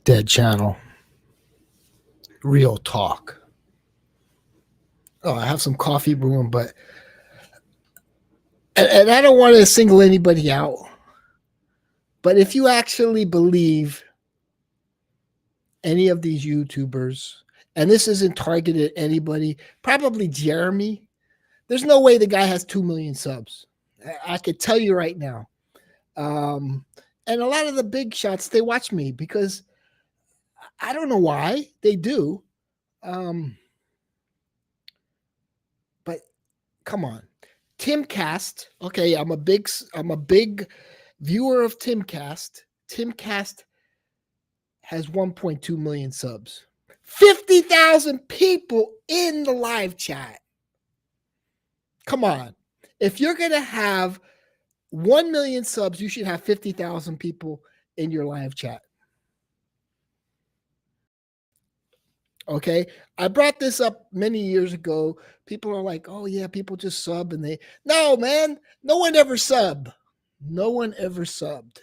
dead channel. Real talk. Oh, I have some coffee brewing, but and I don't want to single anybody out. But if you actually believe any of these YouTubers, and this isn't targeted at anybody, probably Jeremy. There's no way the guy has 2 million subs. I could tell you right now. And a lot of the big shots, they watch me because I don't know why they do. But come on, Timcast. Okay, I'm a big viewer of Timcast. Timcast has 1.2 million subs. 50,000 people in the live chat. Come on. If you're going to have 1 million subs, you should have 50,000 people in your live chat. Okay. I brought this up many years ago. People are like, oh, yeah, people just sub and no, man, no one ever subbed. No one ever subbed.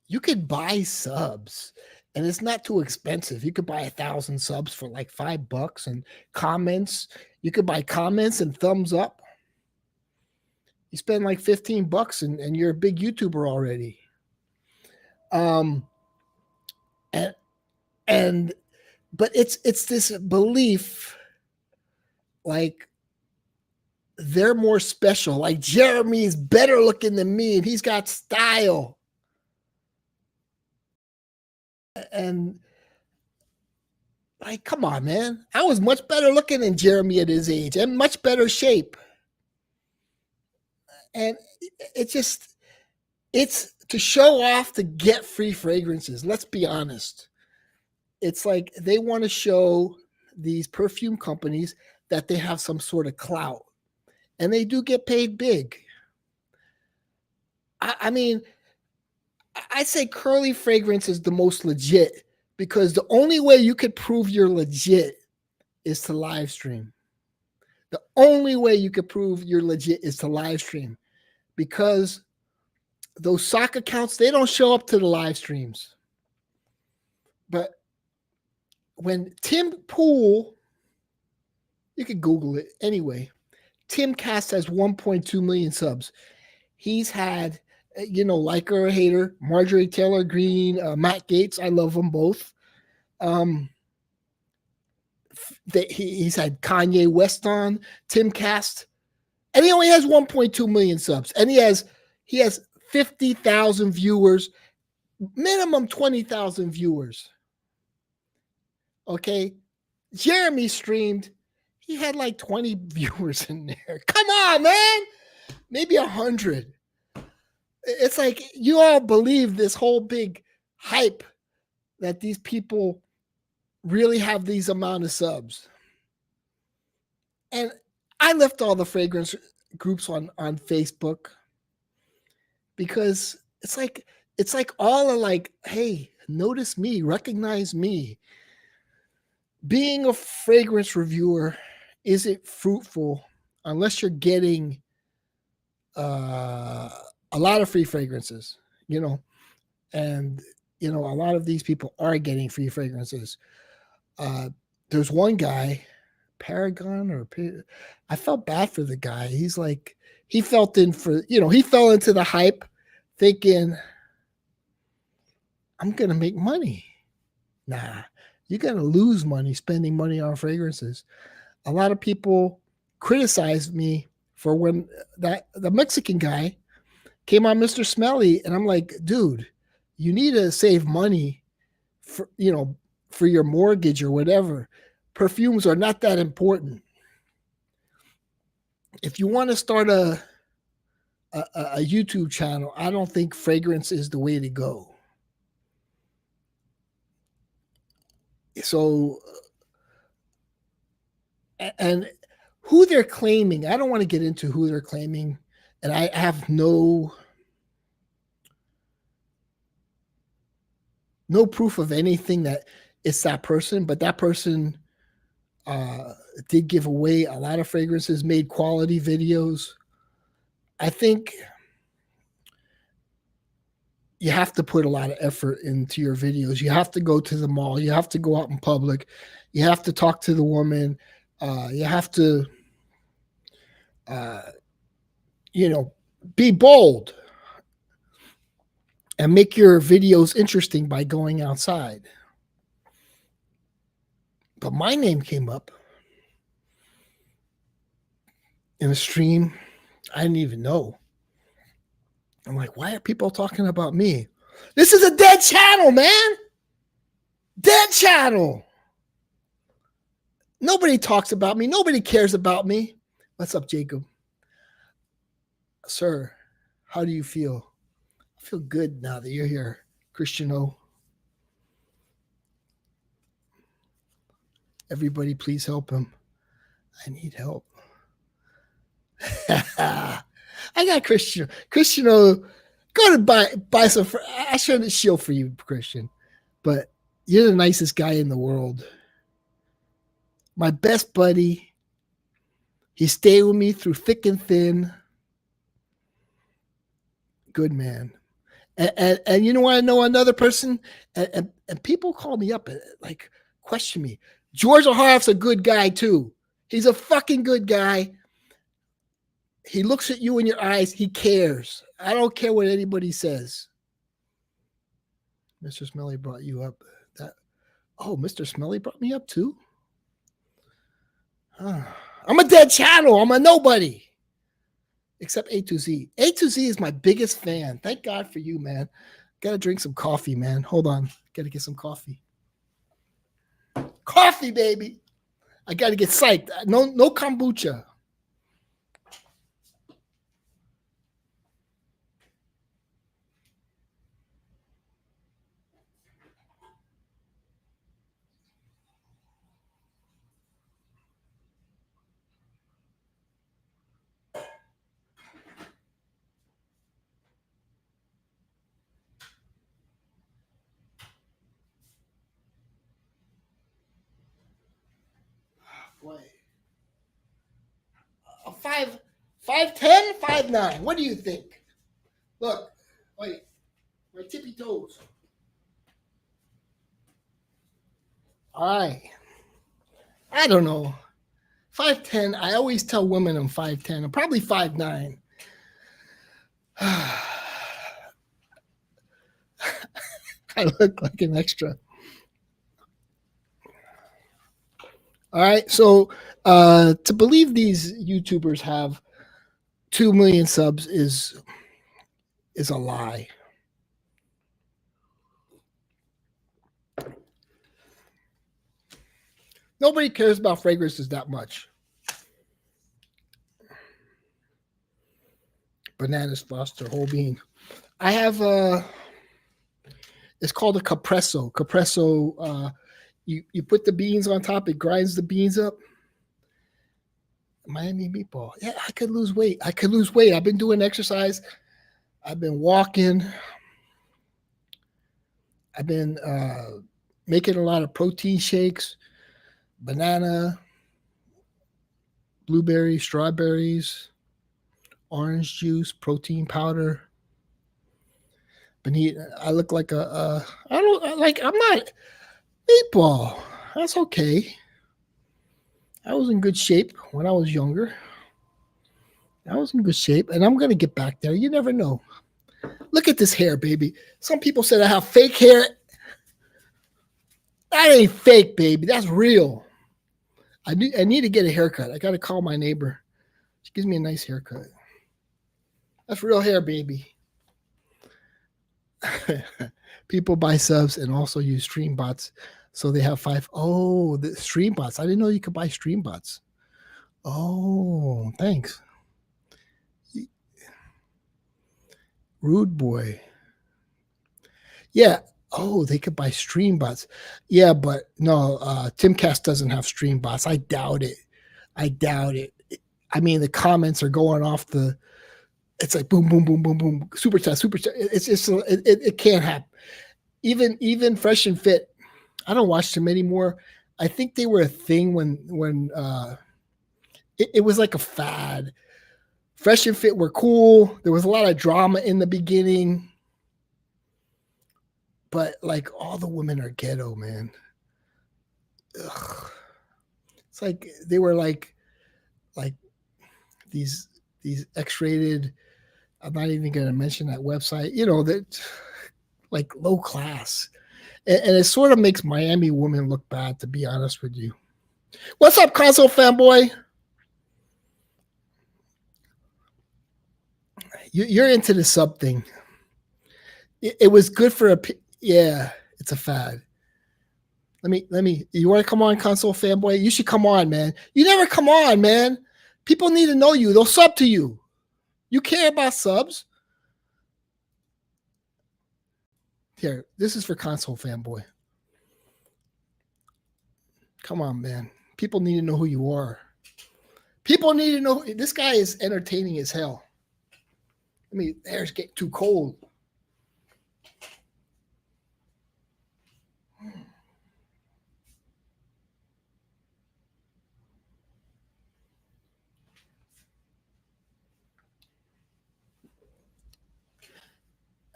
You could buy subs and it's not too expensive. You could buy 1,000 subs for like $5 and comments. You could buy comments and thumbs up. You spend like $15 and you're a big YouTuber already. But it's this belief like they're more special. Like Jeremy is better looking than me and he's got style. And like, come on, man. I was much better looking than Jeremy at his age and much better shape. And it's to show off to get free fragrances. Let's be honest. It's like they want to show these perfume companies that they have some sort of clout. And they do get paid big. I mean, I'd say Curly Fragrance is the most legit because the only way you could prove you're legit is to live stream. The only way you could prove you're legit is to live stream because those sock accounts, they don't show up to the live streams. But when Tim Pool, you can Google it anyway, Timcast has 1.2 million subs. He's had, like or a hater, Marjorie Taylor Greene, Matt Gaetz. I love them both. He's had Kanye West on Timcast, and he only has 1.2 million subs, and he has 50,000 viewers, minimum 20,000 viewers. Okay, Jeremy streamed. He had like 20 viewers in there. Come on, man. Maybe 100. It's like you all believe this whole big hype that these people really have these amount of subs. And I left all the fragrance groups on Facebook because it's like all are like, hey, notice me, recognize me. Being a fragrance reviewer isn't fruitful unless you're getting a lot of free fragrances, and a lot of these people are getting free fragrances. There's one guy, Paragon, I felt bad for the guy. He's like, he fell into the hype thinking, I'm going to make money. Nah, you're going to lose money spending money on fragrances. A lot of people criticized me for when the Mexican guy came on Mr. Smelly, and I'm like, dude, you need to save money for your mortgage or whatever. Perfumes are not that important. If you want to start a YouTube channel, I don't think fragrance is the way to go. So, and who they're claiming, I don't want to get into who they're claiming, and I have no proof of anything that it's that person, but that person did give away a lot of fragrances, made quality videos. I think you have to put a lot of effort into your videos. You have to go to the mall. You have to go out in public. You have to talk to the woman. You have to, uh, be bold and make your videos interesting by going outside. But my name came up in a stream I didn't even know. I'm like, why are people talking about me? This is a dead channel, man. Dead channel. Nobody talks about me. Nobody cares about me. What's up, Jacob? Sir, how do you feel? I feel good now that you're here, Christian O. Everybody, please help him. I need help. I got Christian. Christian O, go to buy some. I showed a shield for you, Christian, but you're the nicest guy in the world. My best buddy. He stayed with me through thick and thin. Good man. And you know what? I know another person, and people call me up and like question me. George O'Harf's a good guy too. He's a fucking good guy. He looks at you in your eyes. He cares. I don't care what anybody says. Mr. Smelly brought you up. Mr. Smelly brought me up too? I'm a dead channel. I'm a nobody. Except A to Z. A to Z is my biggest fan. Thank God for you, man. Gotta drink some coffee, man. Hold on. Gotta get some coffee. Coffee, baby. I gotta get psyched. No kombucha. Boy. 5'10", 5'9". What do you think? Look, wait, my tippy toes. All right. I don't know. 5'10". I always tell women I'm 5'10". I'm probably 5'9". I look like an extra. All right. So to believe these YouTubers have 2 million subs is a lie. Nobody cares about fragrances that much. Bananas, Foster, whole bean. I have it's called a capresso. Capresso, you put the beans on top, it grinds the beans up. Miami meatball. Yeah, I could lose weight. I've been doing exercise. I've been walking. I've been making a lot of protein shakes, banana, blueberries, strawberries, orange juice, protein powder. I look like I'm not meatball. That's okay. I was in good shape when I was younger. I was in good shape, and I'm going to get back there. You never know. Look at this hair, baby. Some people said I have fake hair. That ain't fake, baby. That's real. I need to get a haircut. I got to call my neighbor. She gives me a nice haircut. That's real hair, baby. People buy subs and also use stream bots. So they have 5. Oh, the stream bots. I didn't know you could buy stream bots. Oh, thanks. Rude boy. Yeah. Oh, they could buy stream bots. Yeah, but no, Timcast doesn't have stream bots. I doubt it. I mean, the comments are going off the. It's like boom, boom, boom, boom, boom, super chat. It's just it can't happen. Even Fresh and Fit, I don't watch them anymore. I think they were a thing when it was like a fad. Fresh and Fit were cool. There was a lot of drama in the beginning. but like all the women are ghetto, man. Ugh. It's like they were like these X-rated. I'm not even going to mention that website. That like low class, and it sort of makes Miami women look bad. To be honest with you, what's up, console fanboy? You're into the sub thing. It was good for yeah. It's a fad. Let me. You want to come on, console fanboy? You should come on, man. You never come on, man. People need to know you. They'll sub to you. You care about subs. Here, this is for console fanboy. Come on, man. People need to know who you are. People need to know this guy is entertaining as hell. I mean, the air's getting too cold.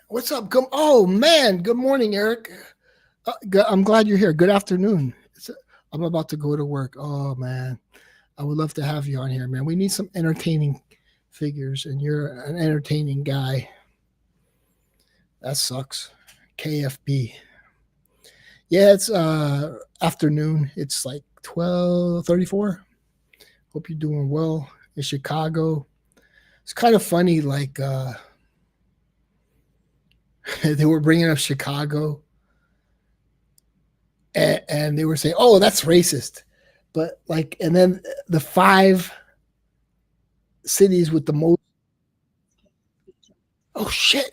What's up? Oh man, good morning, Eric. I'm glad you're here. Good afternoon. I'm about to go to work. Oh man, I would love to have you on here, man. We need some entertaining figures, and you're an entertaining guy. That sucks. KFB. Yeah, it's afternoon. It's like 12:34. Hope you're doing well in Chicago. It's kind of funny, like they were bringing up Chicago, and they were saying, "Oh, that's racist," but like, and then the 5 cities with the most. Oh shit!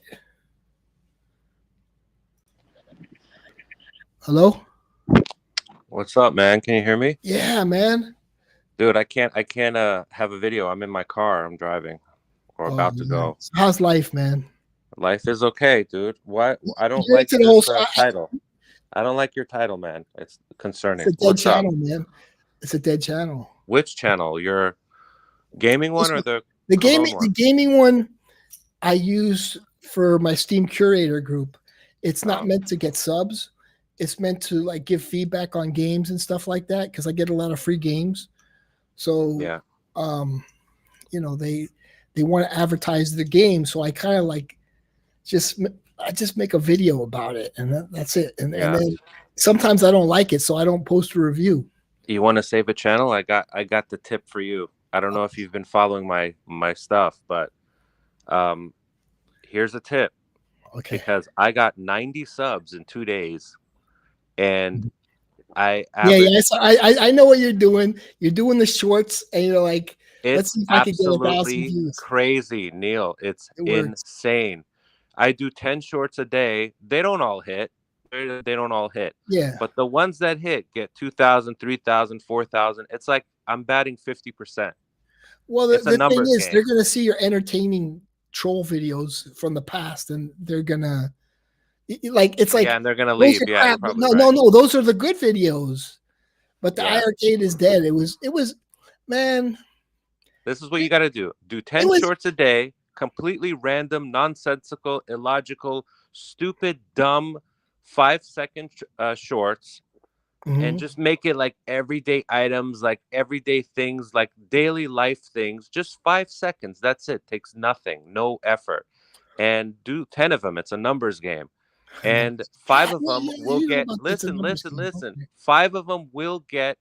Hello? What's up, man? Can you hear me? Yeah, man. Dude, I can't have a video. I'm in my car. I'm driving or Oh about to man, go. so how's life, man? Life is okay, dude. Why? I don't You're like into the whole. this title. I don't like your title, man. It's It's concerning. a dead What's up? channel, man. It's a dead channel. Which channel? Your gaming one or the The Cologne gaming, the one? gaming one, I use for my Steam curator group. It's not Oh, meant to get subs. It's meant to like give feedback on games and stuff like that because I get a lot of free games. So, yeah, um, they want to advertise the game, so I kind of like just I just make a video about it, and that's it. And yeah. then sometimes I don't like it, so I don't post a review. You want to save a channel? I got the tip for you. I don't know if you've been following my stuff, but um, here's a tip Okay. because I got 90 subs in 2 days, and I Yeah, yeah. averaged. So I know what you're doing. You're doing the shorts, and you're like, let's It's see if I could get 1,000 absolutely views. crazy, Neil. It's It works. insane. I do 10 shorts a day. They don't all hit. They don't all hit. Yeah. But the ones that hit get 2,000, 3,000, 4,000. It's like I'm batting 50%. Well, It's a the thing numbers is, they're game. gonna see your entertaining troll videos from the past, and they're gonna like it's Yeah, like and they're going to those leave. are Yeah, you're crap. probably No, no, right. no. Those are the good videos. But the Yeah. iArcade is dead. It was man. This is what you got to do. Do It 10 was shorts a day, completely random, nonsensical, illogical, stupid, dumb 5-second shorts, and mhm. just make it like everyday items, like everyday things, like daily life things. Just 5 seconds. That's it. Takes nothing, no effort. And do 10 of them. It's a numbers game. And Ah, five of yeah, them yeah, will you know get, about it's a listen, numbers listen, game. listen. Okay. 5 of them will get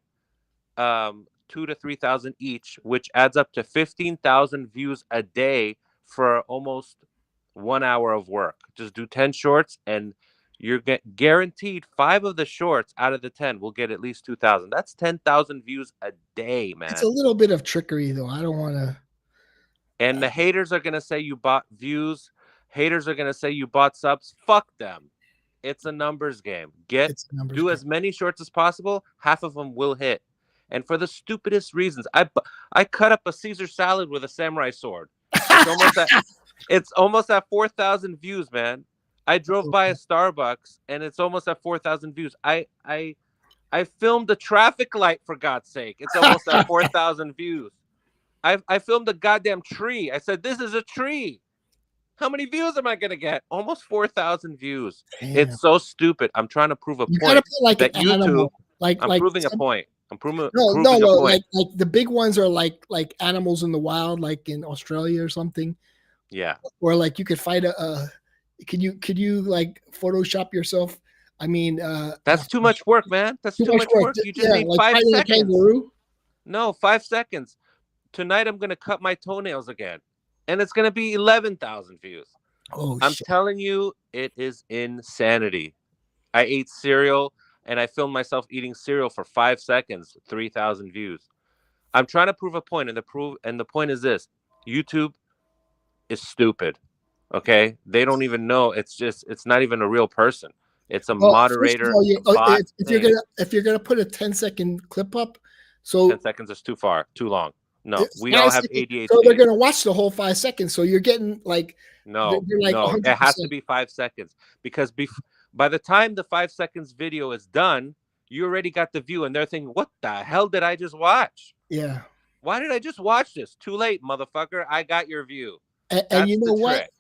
2 to 3 thousand each, which adds up to 15,000 views a day for almost 1 hour of work. Just do 10 shorts, and you're guaranteed 5 of the shorts out of the 10 will get at least 2,000. That's 10,000 views a day, It's a man. little bit of trickery, though. I don't want to. And the haters are gonna say you bought views. Haters are gonna say you bought subs. Fuck them. It's a numbers game. It's a numbers Do game. as many shorts as possible. Half of them will hit. And for the stupidest reasons, I cut up a Caesar salad with a samurai sword. It's almost at it's almost at 4,000 views, man. I drove by a Starbucks and it's almost at 4,000 views. I filmed a traffic light, for God's sake. It's almost at 4,000 views. I filmed a goddamn tree. I said this is a tree. How many views am I gonna get? Almost 4,000 views. Damn. It's so stupid. I'm trying to prove a You gotta point put like an that YouTube. animal, like I'm like proving a some, point. I'm proving no, no, proving a no, point. like the big ones are like animals in the wild, like in Australia or something, Yeah, or like you could fight a could you like Photoshop yourself? I mean, that's not too much work, man. That's too too much much work. work. You just Yeah, need like 5 fighting a seconds. kangaroo. No, 5 seconds. Tonight I'm gonna cut my toenails again, and it's gonna be 11,000 views. Oh I'm shit. telling you, it is insanity. I ate cereal and I filmed myself eating cereal for 5 seconds, 3,000 views. I'm trying to prove a point, and the point is this: YouTube is stupid. Okay, they don't even know. It's not even a real person. It's a Well, first of moderator. all, It's a bot thing. if you're gonna put a 10-second clip up, 10 so seconds is too far, too long. No, it's we all five have seconds, so they're ADHD. gonna watch the whole 5 seconds. So you're getting like No, they're like no, it has to 100%. be 5 seconds because by the time the 5 seconds video is done, you already got the view, and they're thinking, "What the hell did I just watch? Yeah, Why did I just watch this? Too late, motherfucker. I got your view." and you That's the know what? trick.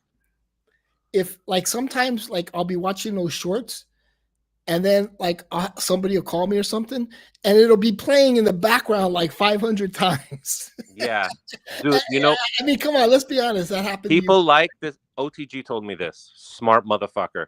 If like sometimes like I'll be watching those shorts, and then like somebody will call me or something, and it'll be playing in the background like 500 times. Yeah, I dude. I mean, come on, let's be honest. That happened to you. People like this. OTG told me this. Smart motherfucker.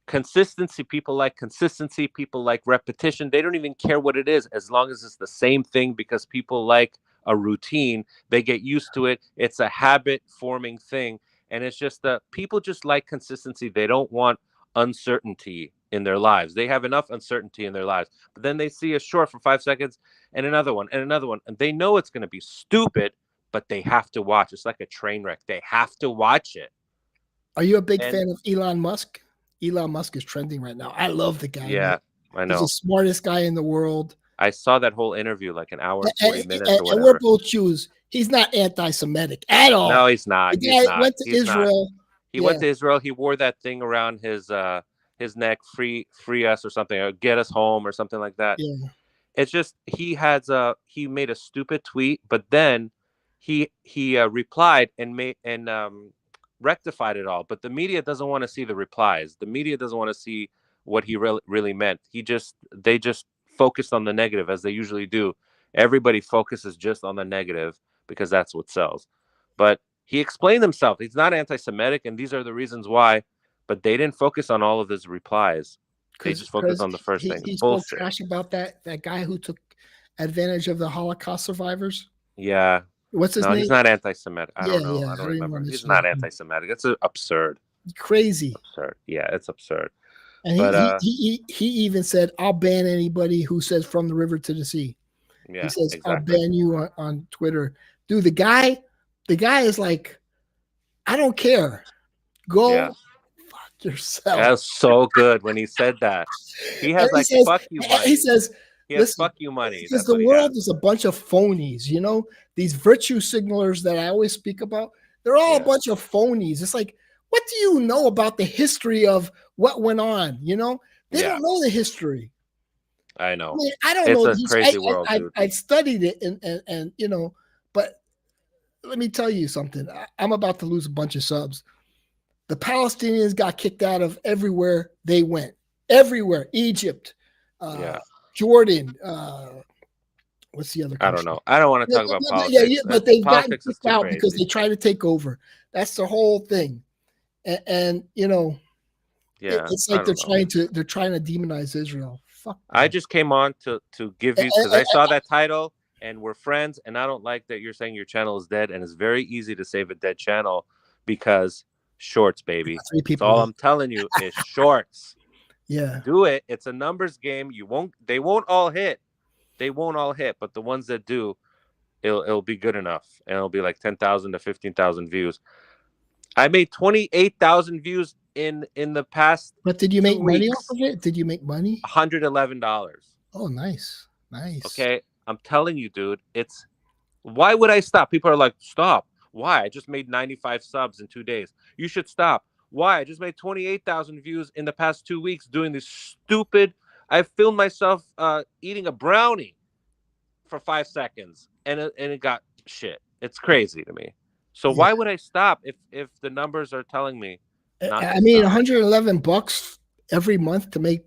Consistency. People like consistency. People like repetition. They don't even care what it is as long as it's the same thing because people like a routine. They get used to it. It's a habit forming thing. And it's just that people just like consistency. They don't want uncertainty in their lives. They have enough uncertainty in their lives. But then they see a short for 5 seconds and another one and another one. And they know it's going to be stupid, but they have to watch. It's like a train wreck. They have to watch it. Are you a big And fan of Elon Musk? Elon Musk is trending right now. I love the guy, man. yeah, I He's the know. smartest guy in the world. I saw that whole interview, like an hour and And, 40 minutes or and we're whatever. both Jews. He's not anti-Semitic at No, all. he's The not. He's guy not. went to He's not. Israel. He Yeah, went to Israel. He wore that thing around his neck, free us or something, or get us home or something like that. yeah. It's just he made a stupid tweet, but then he replied and made and rectified it all. But the media doesn't want to see the replies. The media doesn't want to see what he really meant. They just focused on the negative as they usually do. Everybody focuses just on the negative because that's what sells. But he explained himself. He's not anti-Semitic, and these are the reasons why. But they didn't focus on all of his replies. They just focused Because on the first thing. he It's spoke bullshit. trash about that guy who took advantage of the Holocaust survivors. Yeah. What's his No, name? he's not anti-Semitic. I Yeah, don't know. yeah. I I don't don't even remember. want to He's mention his not name. anti-Semitic. It's absurd. Crazy. Absurd. Yeah, it's absurd. And But he even said, "I'll ban anybody who says from the river to the sea." He yeah, says, "I'll exactly. ban you on Twitter." Dude, the guy is like, I don't care. Yeah. Go fuck yourself. That was so good when he said that. He And has like fuck you he money. says, He has listen, fuck you money. because That's the what he world has. is a bunch of phonies, these virtue signalers that I always speak about, they're all a Yeah. bunch of phonies. It's like, what do you know about the history of what went on? They Yeah. don't know the history. I I know. mean, I don't It's know. a crazy world, dude. I've studied it, and but let me tell you something. I'm about to lose a bunch of subs. The Palestinians got kicked out of everywhere they went. Everywhere, Egypt, Yeah. Jordan. What's the other I don't country? know. I don't want to Yeah, talk about yeah, politics. but they've gotten Politics is kicked too out because crazy. they try to take over. That's the whole thing, and Yeah. it's I like don't know. they're trying to demonize Israel. Fuck I them. just came on to give you because I saw that title and we're friends, and I don't like that you're saying your channel is dead, and it's very easy to save a dead channel because shorts, baby. Three That's people. all I'm telling you is shorts. Yeah. Do it. It's a numbers game. They won't all hit. They won't all hit, but the ones that do, it'll be good enough. And it'll be like 10,000 to 15,000 views. I made 28,000 views in the past But did you 2 make money off weeks. of it? Did you make money? $111. Oh, nice. Nice. Okay, I'm telling you, dude. It's why would I stop? People are like, stop. Why? I just made 95 subs in 2 days. You should stop. Why? I just made 28,000 views in the past 2 weeks doing this stupid. I filmed myself eating a brownie for 5 seconds, and it got shit. It's crazy to me. So Yeah. why would I stop if the numbers are telling me not I to mean, stop? $111 every month to make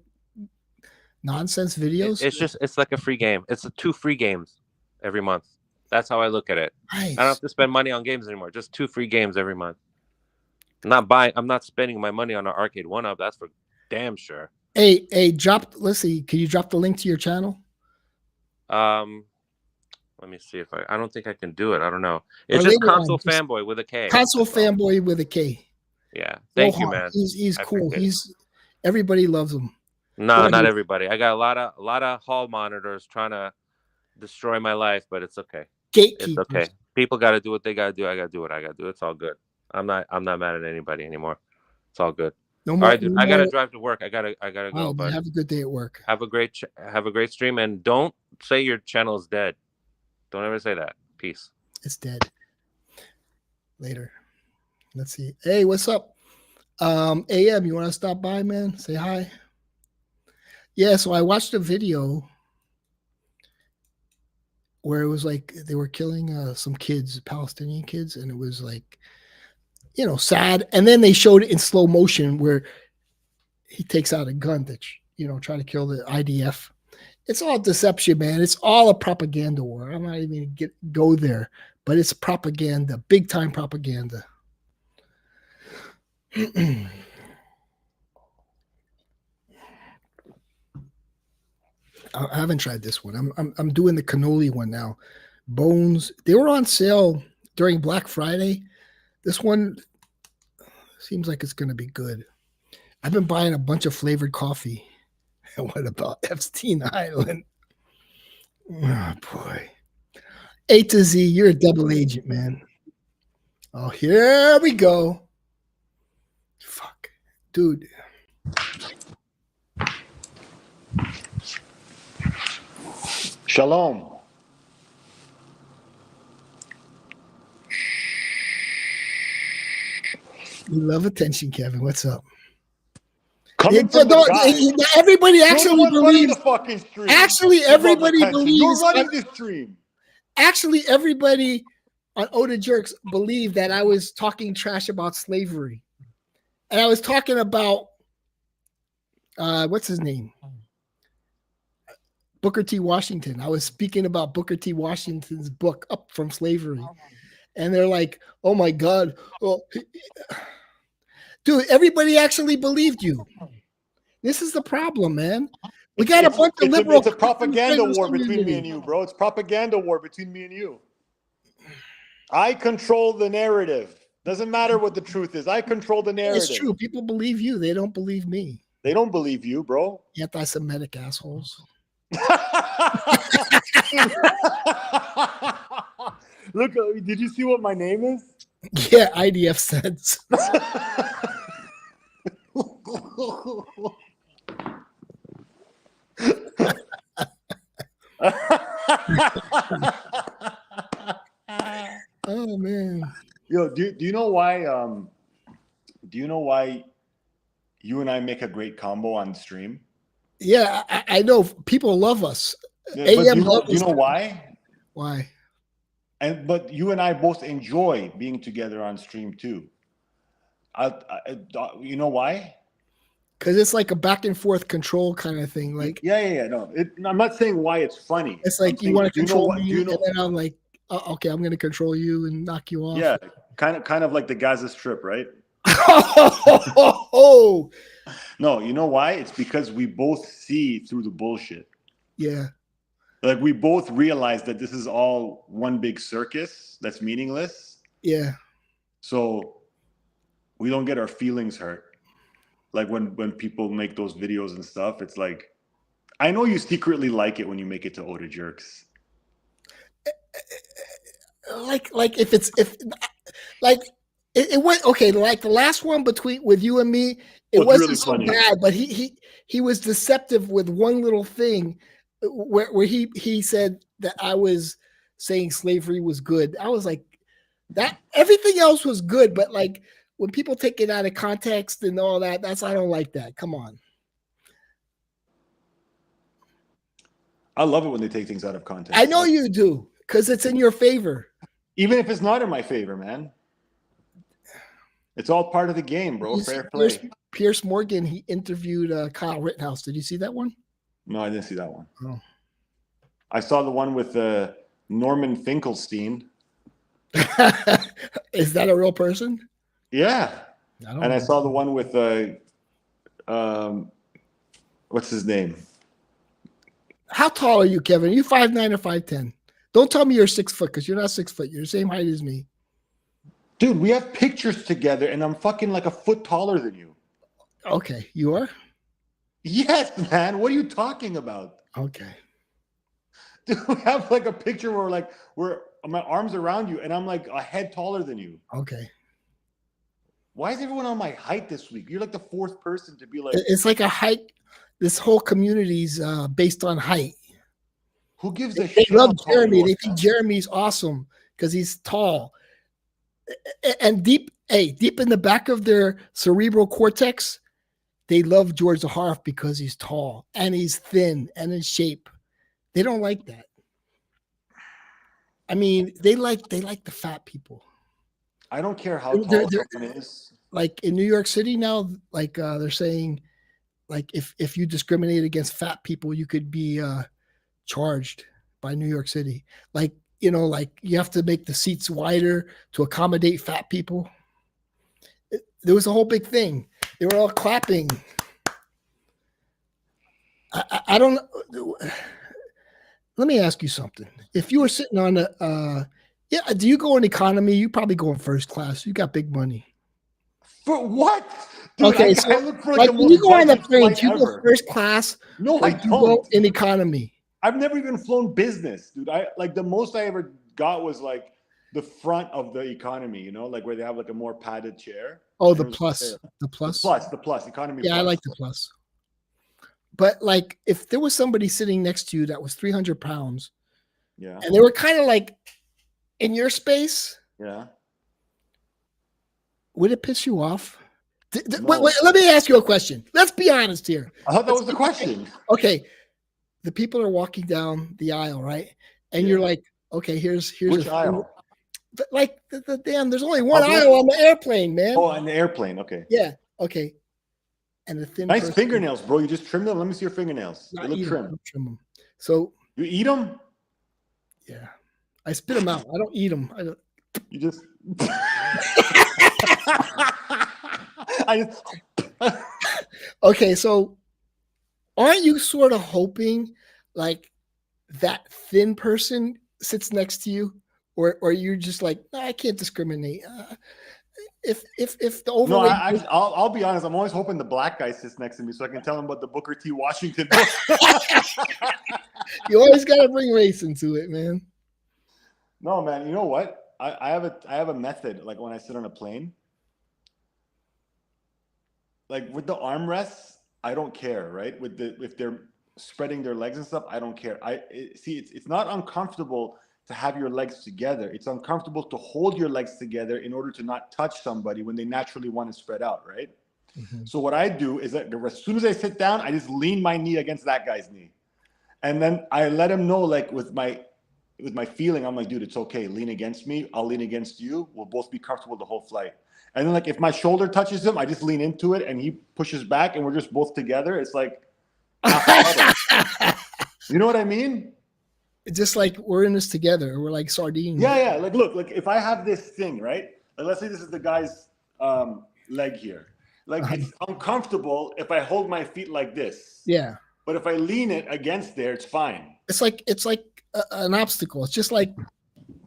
nonsense videos. It's like a free game. It's 2 free games every month. That's how I look at it. I don't Nice. have to spend money on games anymore. Just 2 free games every month. I'm not spending my money on an arcade one up. That's for damn sure. Hey, let's see. Can you drop the link to your channel? Um, let me see if I don't think I can do it. I don't know. Or It's just later on, console just fanboy with a K. console That's all. fanboy with a K. Yeah. Thank you, Rohan. man. He's I cool. appreciate it. Everybody loves him. No, Well, not everybody. I got a lot of hall monitors trying to destroy my life, but it's okay. It's gatekeepers. okay. People got to do what they got to do. I got to do what I got to do. It's all good. I'm not mad at anybody anymore. It's all good. No All more. right, dude. No I gotta more. drive to work. I gotta go. Oh, man, But have a good day at work. have a great stream, and don't say your channel is dead. Don't ever say that. Peace. It's dead. Later. Let's see. Hey, what's up? AM, you want to stop by, man? Say hi. Yeah, so I watched a video where it was like they were killing some kids, Palestinian kids, and it was like, sad. And then they showed it in slow motion where he takes out a gun that, trying to kill the IDF. It's all deception, man. It's all a propaganda war. I'm not even gonna go there, but it's propaganda, big time propaganda. I haven't tried this one. I'm doing the cannoli one now. Bones. They were on sale during Black Friday. This one seems like it's going to be good. I've been buying a bunch of flavored coffee. What about Epstein Island? Oh boy. A to Z, you're a double agent, man. Oh, here we go. Fuck. Dude. Shalom. You love attention, Kevin. What's up? Coming from the guy. Everybody actually You're the one running believes. the fucking stream. Actually, You love everybody attention. believes. You're running the stream. Actually, everybody on Oda Jerks believed that I was talking trash about slavery, and I was talking about what's his name, Booker T. Washington. I was speaking about Booker T. Washington's book, Up from Slavery, and they're like, "Oh my God, dude! Everybody actually believed you." This is the problem, man. We got a bunch of liberal. It's a propaganda war between me and you, bro. It's propaganda war between me and you. I control the narrative. Doesn't matter what the truth is. I control the narrative. It's true. People believe you. They don't believe me. They don't believe you, bro. Anti-Semitic assholes. Look, did you see what my name is? Yeah, IDF sense. Oh man. Yo, do you know why? Do you know why you and I make a great combo on stream? Yeah, I know people love us. Yeah, AM do you know why? Why? But you and I both enjoy being together on stream too. You know why? Because it's like a back and forth control kind of thing. Like, yeah. No, I'm not saying why it's funny. it's like you want to control me, and then I'm like, oh, okay, I'm going to control you and knock you off. Yeah, kind of like the Gaza Strip, right? Oh, no, you know why? It's because we both see through the bullshit. Yeah. Like we both realize that this is all one big circus that's meaningless. Yeah. So we don't get our feelings hurt. Like when people make those videos and stuff, it's like, I know you secretly like it when you make it to Oda Jerks. Like if it went okay. Like the last one with you and me, it wasn't really so bad. But he was deceptive with one little thing, where he said that I was saying slavery was good. I was like, that everything else was good, but like when people take it out of context and all that, I don't like that. Come on. I love it when they take things out of context. I know you do, because it's in your favor. Even if it's not in my favor, man. It's all part of the game, bro. You see Fair play. Pierce Morgan, he interviewed Kyle Rittenhouse. Did you see that one? No, I didn't see that one. Oh. I saw the one with Norman Finkelstein. Is that a real person? Yeah. I I saw the one with what's his name? How tall are you, Kevin? Are you 5'9" or 5'10"? Don't tell me you're 6 foot because you're not 6 foot. You're the same height as me. Dude, we have pictures together and I'm fucking like a foot taller than you. Okay, you are? Yes, man. What are you talking about? Okay. Dude, we have like a picture where we're my arms around you and I'm like a head taller than you. Okay. Why is everyone on my height this week? You're like the fourth person to be like. It's like a height. This whole community's based on height. Who gives a They shit? love Jeremy. They think Jeremy's awesome because he's tall. And deep in the back of their cerebral cortex, they love George the Harf because he's tall and he's thin and in shape. They don't like that. I mean, they like the fat people. I don't care how tall someone is. Like in New York City now, like they're saying, like if you discriminate against fat people, you could be charged by New York City. Like, you know, like you have to make the seats wider to accommodate fat people. There was a whole big thing. They were all clapping. I don't know. Let me ask you something. If you were sitting on do you go in economy? You probably go in first class. You got big money. For what? Dude, Okay, I look for like when you go on the plane, do you go ever. first class? No, I don't. You go in economy. I've never even flown business, dude. I like the most I ever got was like the front of the economy, you know, like where they have like a more padded chair. Oh, the plus. The plus economy. Yeah, plus. I like the plus. But like if there was somebody sitting next to you that was 300 pounds, yeah, and they were kind of like in your space, yeah, would it piss you off? No. Wait, let me ask you a question. Let's be honest here. I thought that was the question. Okay. The people are walking down the aisle, right? And you're like, okay, here's which aisle? Like the damn, there's only one aisle on the airplane, man. Oh, on the airplane. Okay. Yeah. Okay. And the thin nice fingernails, bro. You just trim them. Let me see your fingernails. They look trim. Trim them. So you eat them? Yeah. I spit them out. I don't eat them. I don't. You just. I just. Okay, so aren't you sort of hoping like that thin person sits next to you, or you're just like, no, I can't discriminate. If the overweight, no, I'll be honest. I'm always hoping the black guy sits next to me so I can tell him about the Booker T. Washington. You always got to bring race into it, man. No, man. You know what? I have a method. Like when I sit on a plane, like with the armrests, I don't care, right? If they're spreading their legs and stuff, I don't care. It's not uncomfortable to have your legs together. It's uncomfortable to hold your legs together in order to not touch somebody when they naturally want to spread out, right? Mm-hmm. So what I do is that as soon as I sit down, I just lean my knee against that guy's knee. And then I let him know, like with my feeling, I'm like, dude, it's okay. Lean against me. I'll lean against you. We'll both be comfortable the whole flight. And then like if my shoulder touches him, I just lean into it and he pushes back and we're just both together. It's like, you know what I mean? It's just like we're in this together. We're like sardines. Yeah. Like, look, like if I have this thing, right? Like, let's say this is the guy's leg here. Like it's uncomfortable if I hold my feet like this. Yeah. But if I lean it against there, it's fine. It's like an obstacle. It's just like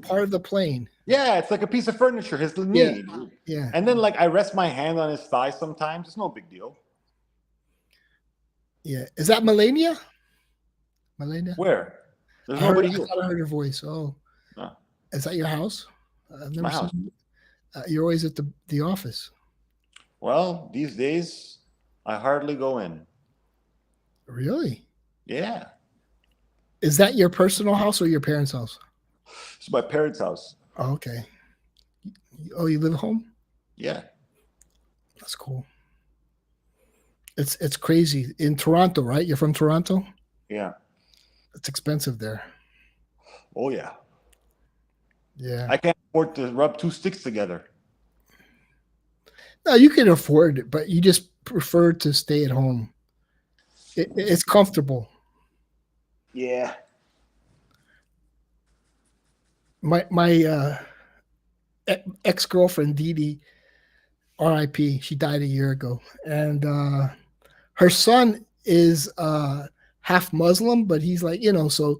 part of the plane. Yeah, it's like a piece of furniture. His knee. Yeah. And then like I rest my hand on his thigh sometimes. It's no big deal. Yeah. Is that Melania? Melania? Where? There's nobody here. I heard her voice. Oh. No. Is that your house? I've never my house. seen you're always at the office. Well, these days I hardly go in. Really? Yeah. Is that your personal house or your parents' house? It's my parents' house. Oh, okay. Oh, you live at home? Yeah. That's cool. It's crazy. In Toronto, right? You're from Toronto? Yeah. It's expensive there. Oh, yeah. Yeah. I can't afford to rub two sticks together. No, you can afford it, but you just prefer to stay at home. It's comfortable. Yeah. My ex girlfriend Dee Dee, R.I.P. She died a year ago, and her son is half Muslim, but he's like so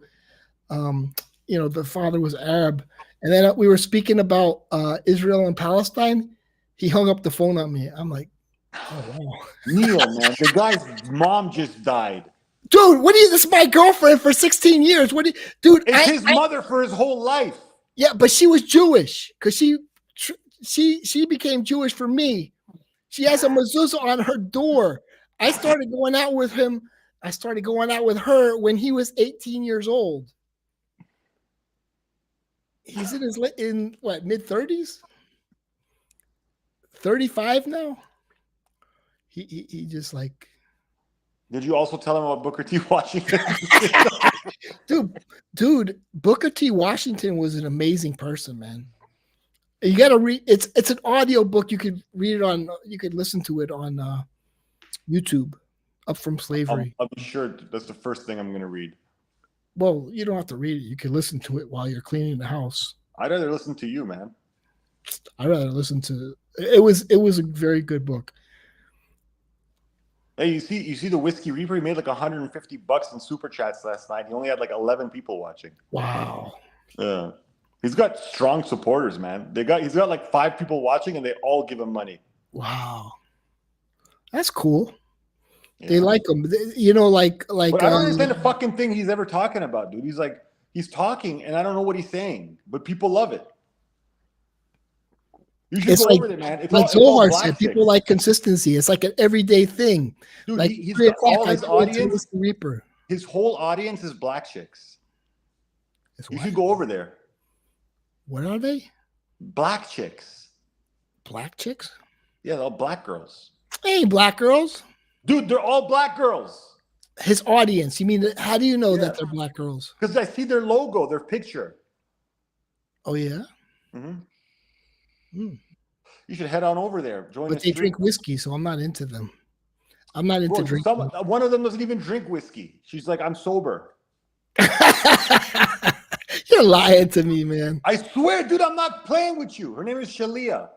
um, the father was Arab, and then we were speaking about Israel and Palestine. He hung up the phone on me. I'm like, oh wow. Neil, man, the guy's mom just died. Dude, what do you? This is my girlfriend for 16 years. What do you, dude? It's his mother for his whole life. Yeah, but she was Jewish because she became Jewish for me. She has a mezuzah on her door. I started going out with him. I started going out with her when he was 18 years old. He's in what, mid 30s? 35 now. He just like. Did you also tell him about Booker T. Washington? dude, Booker T. Washington was an amazing person, man. You got to read. It's an audio book. You could read it on. You could listen to it on YouTube. Up from Slavery. I'll be sure that's the first thing I'm going to read. Well, you don't have to read it. You can listen to it while you're cleaning the house. I'd rather listen to you, man. I'd rather listen to it. Was a very good book. Hey, you see the Whiskey Reaper? He made like $150 in super chats last night. He only had like 11 people watching. Wow. Yeah. He's got strong supporters, man. He's got like 5 people watching, and they all give him money. Wow. That's cool. Yeah. They like him. But I don't understand the fucking thing he's ever talking about, dude. He's talking, and I don't know what he's saying, but people love it. You should go over there, man. It's like all Zohar black said, chicks. people like consistency. It's like an everyday thing. Dude, like he's got all his audience. The Reaper. His whole audience is black chicks. You should go over there. What are they? Black chicks. Black chicks? Yeah, they're all black girls. Hey, black girls. Dude, they're all black girls. His audience. You mean, how do you know that they're black girls? Because I see their logo, their picture. Oh, yeah? Mm-hmm. You should head on over there. But they drink whiskey, so I'm not into them. I'm not into drinking. One of them doesn't even drink whiskey. She's like, I'm sober. You're lying to me, man. I swear, dude, I'm not playing with you. Her name is Shalia.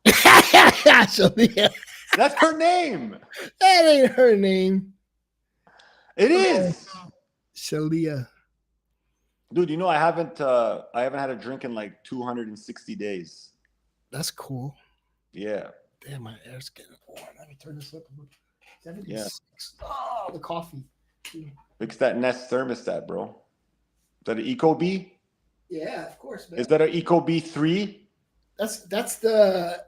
Shalia. That's her name. That ain't her name. It is. Shalia. Dude, I haven't had a drink in like 260 days. That's cool. Yeah. Damn, my air's getting warm. Let me turn this up. 76. Yeah. Oh, the coffee. Fix that Nest thermostat, bro. Is that an Ecobee? Yeah, of course, man. Is that an Ecobee 3? That's the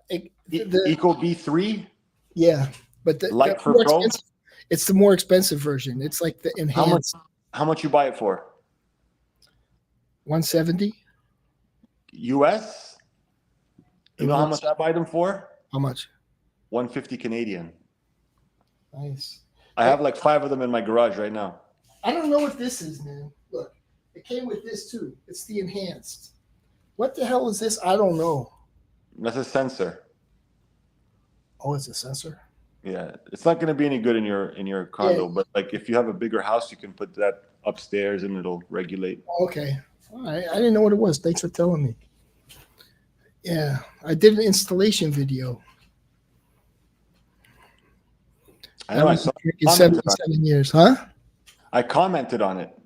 Ecobee 3? Yeah, but Light for Pro? It's the more expensive version. It's like the enhanced. How much you buy it for? 170 US? You know how much I buy them for? How much? 150 Canadian. Nice. I have like 5 of them in my garage right now. I don't know what this is, man. Look, it came with this too. It's the enhanced. What the hell is this? I don't know. That's a sensor. Oh, it's a sensor? Yeah. It's not going to be any good in your condo, but like if you have a bigger house, you can put that upstairs and it'll regulate. Okay. All right. I didn't know what it was. Thanks for telling me. Yeah. I did an installation video. I know. I saw 77 years, huh? I commented on it.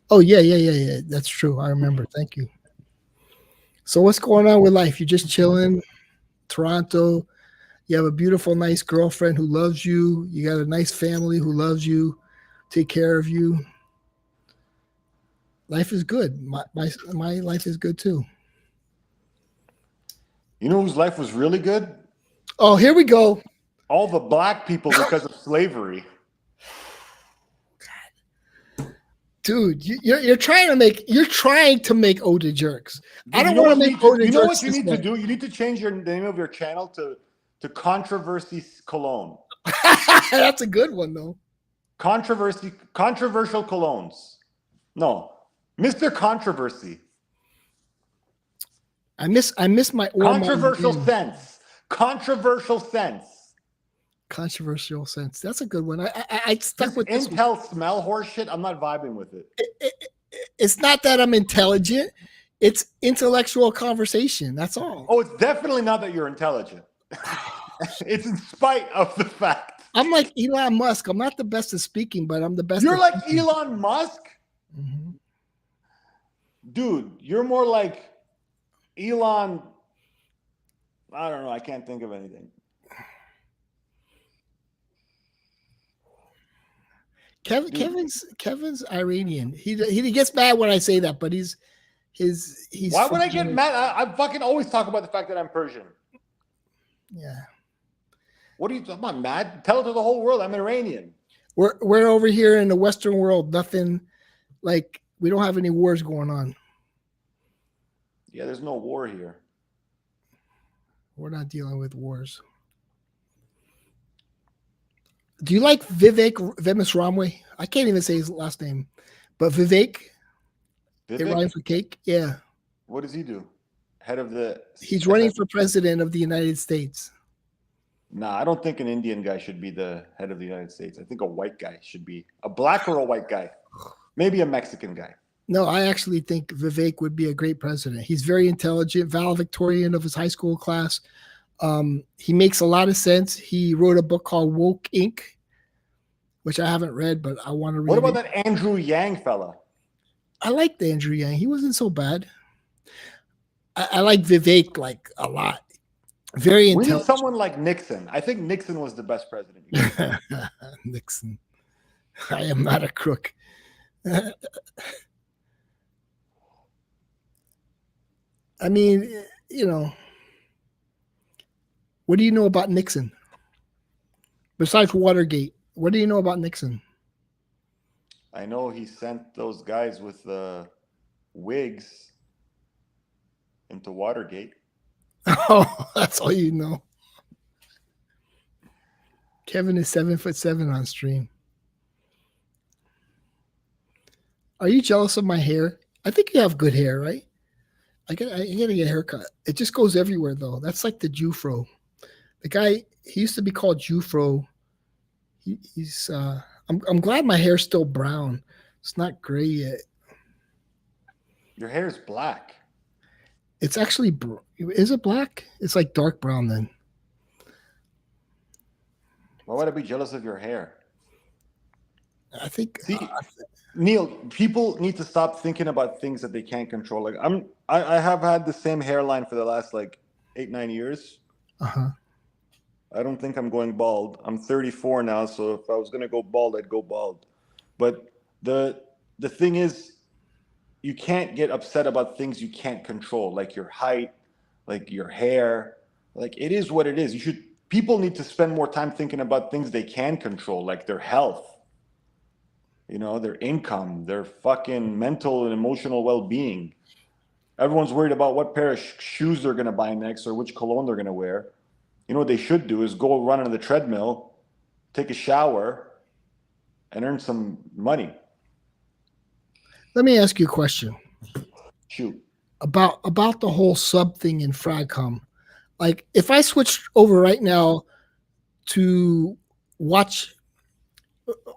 Oh, yeah. That's true. I remember. Thank you. So what's going on with life? You're just chilling, Toronto. You have a beautiful, nice girlfriend who loves you. You got a nice family who loves you, take care of you. Life is good. My life is good too. You know whose life was really good? Oh, here we go. All the black people because of slavery. Dude, you're trying to make Oda jerks. I don't want to make Oda jerks. You know what you need to do? You need to change the name of your channel to Controversy Cologne. That's a good one though. Controversial colognes. No, Mr. Controversy. I miss my controversial sense. Controversial sense. Controversial sense. That's a good one. I stuck This with this one. Intel smell horse shit, I'm not vibing with it. It's not that I'm intelligent. It's intellectual conversation. That's all. Oh, it's definitely not that you're intelligent. It's in spite of the fact. I'm like Elon Musk. I'm not the best at speaking, but I'm the best. You're at like speaking. Elon Musk? Mm-hmm. Dude, you're more like Elon. I don't know. I can't think of anything. Kevin's Iranian. He gets mad when I say that, but he's. Why would I get mad? I fucking always talk about the fact that I'm Persian. Yeah. What are you talking about, mad? Tell it to the whole world I'm Iranian. We're over here in the Western world. Nothing, like, we don't have any wars going on. Yeah, there's no war here. We're not dealing with wars. Do you like Vivek Vemisramwe? I can't even say his last name, but Vivek. It rhymes with cake. Yeah. What does he do? Head of the. He's running for president of the United States. Nah, I don't think an Indian guy should be the head of the United States. I think a white guy should be. A black or a white guy. Maybe a Mexican guy. No, I actually think Vivek would be a great president. He's very intelligent, valedictorian of his high school class. He makes a lot of sense. He wrote a book called Woke Inc., which I haven't read, but I want to read. What about that Andrew Yang fella? I liked Andrew Yang. He wasn't so bad. I like Vivek like a lot. Very intelligent. We need someone like Nixon. I think Nixon was the best president. Nixon. I am not a crook. I mean, you know, what do you know about Nixon? Besides Watergate, what do you know about Nixon? I know he sent those guys with the wigs into Watergate. Oh, that's all you know. Kevin is 7'7" on stream. Are you jealous of my hair? I think you have good hair, right? I gotta get a haircut. It just goes everywhere though. That's like the Jufro. The guy, he used to be called Jufro. He's I'm glad my hair's still brown. It's not gray yet. Your hair is black. It's actually, is it black? It's like dark brown then. Why would I be jealous of your hair? I think. See, Neil, people need to stop thinking about things that they can't control. Like I have had the same hairline for the last like 8-9 years. Uh-huh. I don't think I'm going bald. I'm 34 now, so if I was gonna go bald, I'd go bald. But the thing is, you can't get upset about things you can't control, like your height, like your hair. Like, it is what it is. People need to spend more time thinking about things they can control, like their health, you know, their income, their fucking mental and emotional well-being. Everyone's worried about what pair of shoes they're gonna buy next or which cologne they're gonna wear. You know what they should do is go run on the treadmill, take a shower, and earn some money. Let me ask you a question. Shoot. About the whole sub thing in Fragcom. Like, if I switched over right now to watch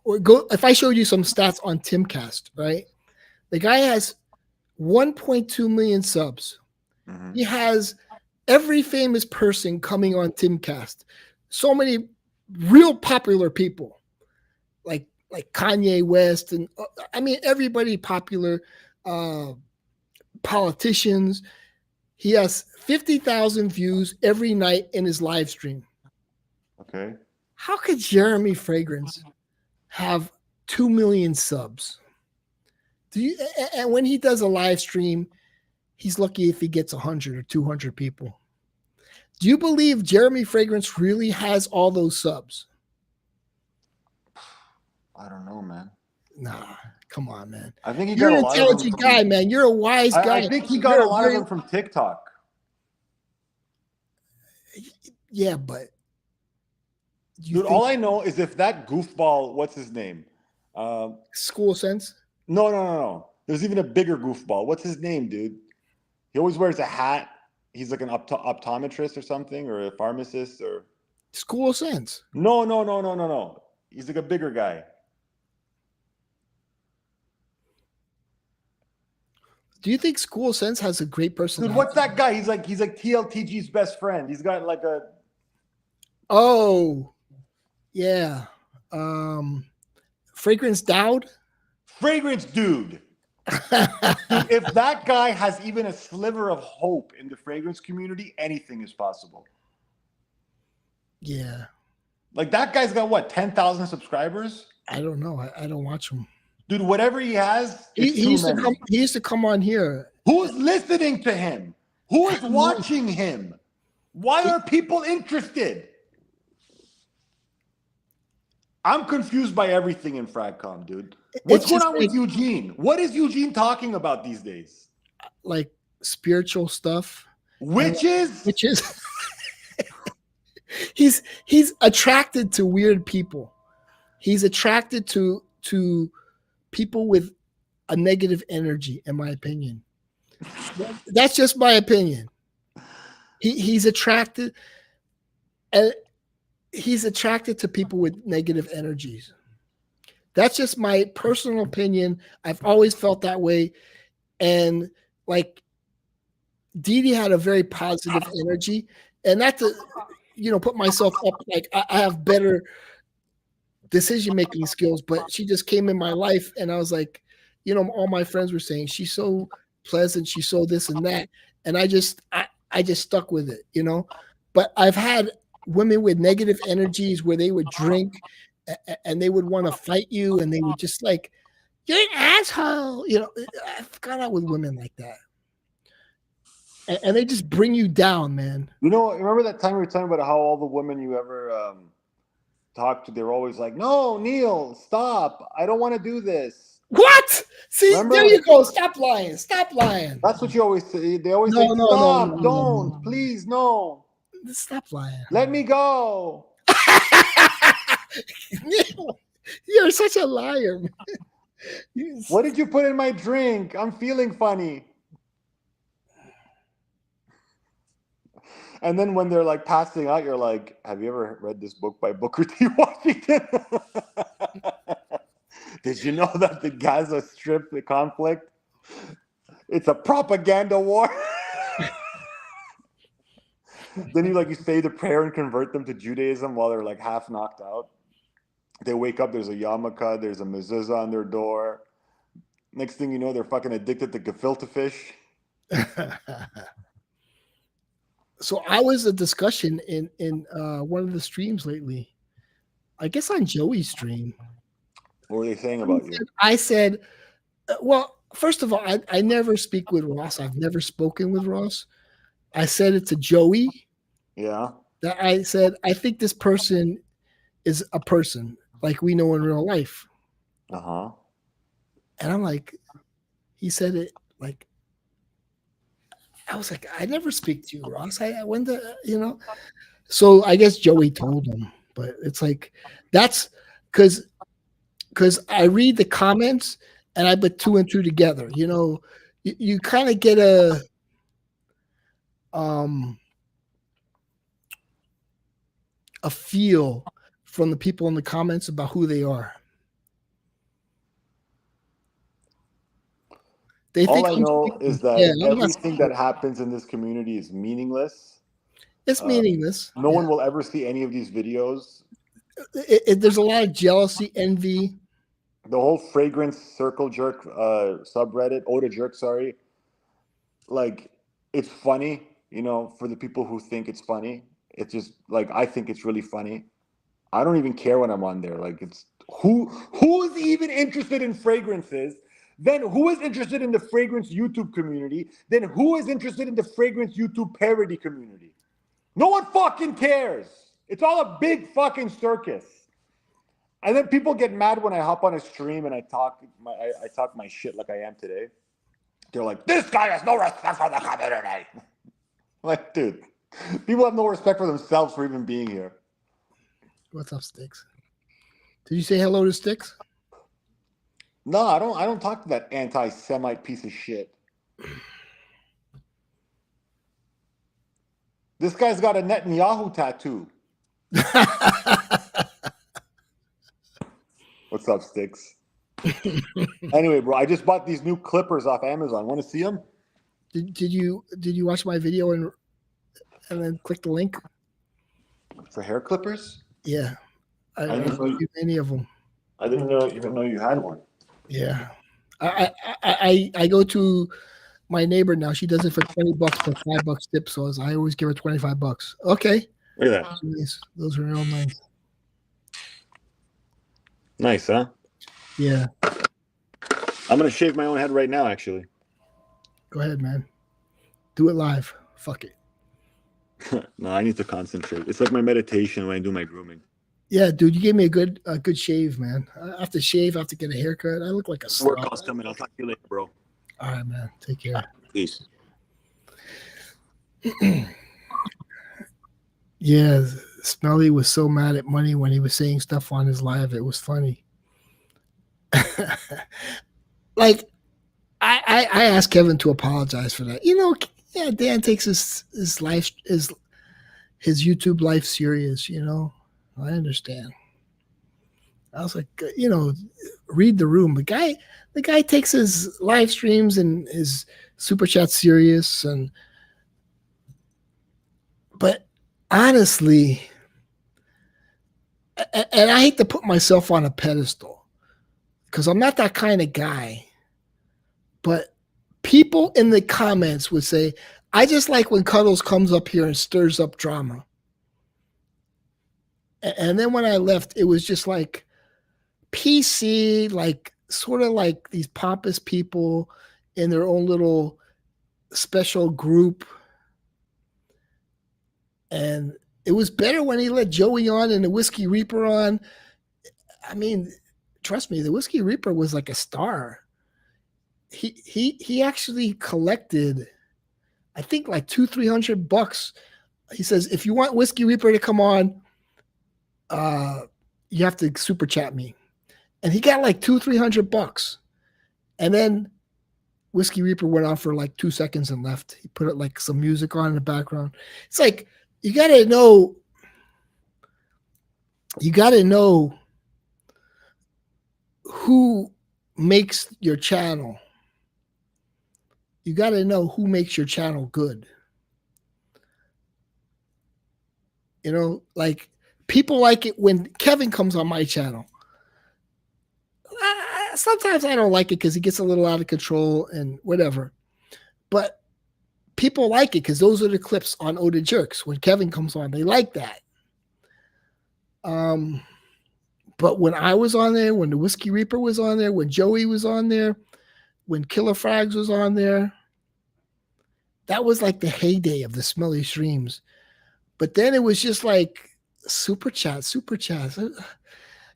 or go, if I showed you some stats on Timcast, right? The guy has 1.2 million subs. Mm-hmm. He has every famous person coming on Timcast. So many real popular people, like Kanye West, and I mean everybody popular, politicians. He has 50,000 views every night in his live stream. Okay. How could Jeremy Fragrance have 2 million subs? And when he does a live stream, he's lucky if he gets 100 or 200 people. Do you believe Jeremy Fragrance really has all those subs? I don't know, man. Nah, come on, man. I think You're an intelligent guy, man. You're a wise guy. I think he got a lot of them from TikTok. Yeah, but dude, all I know is if that goofball, what's his name? School Sense? No. There's even a bigger goofball. What's his name, dude? He always wears a hat. He's like an optometrist or something, or a pharmacist, or School of Sense. no. He's like a bigger guy. Do you think School of Sense has a great Dude, personality? what's that guy? He's like TLTG's best friend. He's got like a Oh, yeah. Fragrance Dowd. fragrance dude. If that guy has even a sliver of hope in the fragrance community, anything is possible. Yeah. Like that guy's got what, 10,000 subscribers? I don't know. I don't watch him. Dude, whatever he has, He, it's he too used to many. come. He used to come on here. Who's listening to him? Who is watching him? Why are people interested? I'm confused by everything in Fragcom, dude. What's It's going just on with Eugene? What is Eugene talking about these days? like spiritual stuff. Witches? Which is he's attracted to weird people. He's attracted to people with a negative energy, in my opinion. That's just my opinion. He's attracted, and he's attracted to people with negative energies. That's just my personal opinion. I've always felt that way, and like Dee Dee had a very positive energy, and not to put myself up like I have better decision making skills, but she just came in my life, and I was like, all my friends were saying she's so pleasant, she's so this and that, and I just stuck with it, But I've had women with negative energies where they would drink and they would want to fight you, and they would just like, you're an asshole, I've gone out with women like that. And they just bring you down, man. Remember that time we were talking about how all the women you ever talked to, they were always like, no, Neil, stop. I don't want to do this. What? See, Remember? There you go. Stop lying. Stop lying. That's what you always say. They always say, stop, don't, please, no. Stop lying. Let me go. Neil, you're such a liar, man. What did you put in my drink? I'm feeling funny. And then when they're like passing out, you're like, have you ever read this book by Booker T. Washington? Did you know that the Gaza Strip, the conflict, it's a propaganda war? Then you say the prayer and convert them to Judaism while they're like half knocked out. They wake up, there's a yarmulke, there's a mezuzah on their door. Next thing you know, they're fucking addicted to gefilte fish. So I was a discussion in one of the streams lately. I guess on Joey's stream. What were they saying about you? I said, well, first of all, I never speak with Ross. I've never spoken with Ross. I said it to Joey. Yeah. That I said, I think this person is a person like we know in real life. Uh-huh. And I'm like, he said it like, I was like, I never speak to you, Ross. So I guess Joey told him, but it's like, that's because I read the comments and I put two and two together. You kind of get a feel from the people in the comments about who they are. All I know is that everything that happens in this community is meaningless. It's meaningless. No one will ever see any of these videos. There's a lot of jealousy, envy. The whole fragrance circle jerk subreddit, Oda jerk, sorry. Like, it's funny, for the people who think it's funny. It's just like, I think it's really funny. I don't even care when I'm on there. Like, it's who's even interested in fragrances? Then who is interested in the fragrance YouTube community? Then who is interested in the fragrance YouTube parody community? No one fucking cares. It's all a big fucking circus. And then people get mad when I hop on a stream and I talk my shit like I am today. They're like, this guy has no respect for the community. Like, dude, people have no respect for themselves for even being here. What's up, Sticks? Did you say hello to Sticks? No, I don't talk to that anti-Semite piece of shit. This guy's got a Netanyahu tattoo. What's up, Sticks? Anyway, bro, I just bought these new clippers off Amazon. Want to see them? Did you watch my video and then click the link? For hair clippers? Yeah, I didn't know don't use any of them. I didn't even know you had one. Yeah, I go to my neighbor now. She does it for $20 for $5 tip. So I always give her $25. Okay, Look at that. nice. Those are real nice. Nice, huh? Yeah, I'm gonna shave my own head right now, actually. go ahead, man. Do it live. Fuck it. No, I need to concentrate. It's like my meditation when I do my grooming. Yeah, dude, you gave me a good shave, man. I have to shave. I have to get a haircut. I look like a slut. Workout's coming. I'll talk to you later, bro. All right, man. Take care. Peace. Yeah, Smelly was so mad at Money when he was saying stuff on his live. It was funny. Like, I asked Kevin to apologize for that. You know, yeah, Dan takes his life his YouTube life serious. You know, I understand. I was like, you know, read the room. The guy takes his live streams and his super chat serious, but honestly, and I hate to put myself on a pedestal because I'm not that kind of guy, but people in the comments would say, I just like when Cuddles comes up here and stirs up drama. And then when I left, it was just like PC, like sort of like these pompous people in their own little special group. And it was better when he let Joey on and the Whiskey Reaper on. I mean, trust me, the Whiskey Reaper was like a star. He actually collected, I think, like $200-300. He says, if you want Whiskey Reaper to come on, you have to super chat me. And he got like $200-300. And then Whiskey Reaper went on for like 2 seconds and left. He put like some music on in the background. It's like, you got to know who makes your channel. You got to know who makes your channel good. You know, like people like it when Kevin comes on my channel. Sometimes I don't like it because he gets a little out of control and whatever. But people like it because those are the clips on Oda Jerks. When Kevin comes on, they like that. But when I was on there, when the Whiskey Reaper was on there, when Joey was on there, when Killer Frags was on there, that was like the heyday of the smelly streams. But then it was just like super chats.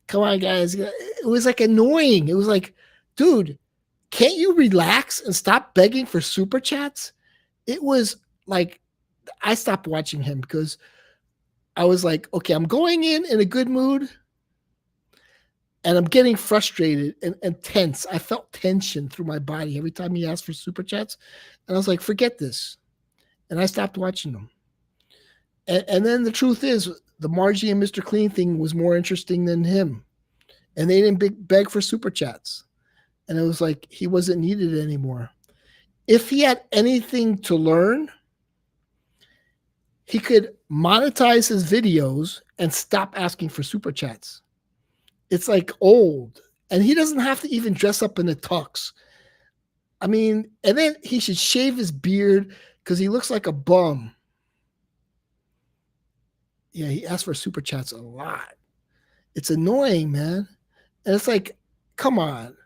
Come on, guys. It was like annoying. It was like, dude, can't you relax and stop begging for super chats? It was like, I stopped watching him because I was like, okay, I'm going in a good mood and I'm getting frustrated and tense. I felt tension through my body every time he asked for super chats. And I was like, forget this. And I stopped watching them. And then the truth is, the Margie and Mr. Clean thing was more interesting than him. And they didn't beg for super chats. And it was like he wasn't needed anymore. If he had anything to learn, he could monetize his videos and stop asking for super chats. It's like old. And he doesn't have to even dress up in a tux. I mean, and then he should shave his beard because he looks like a bum. Yeah, he asked for super chats a lot. It's annoying, man. And it's like, come on.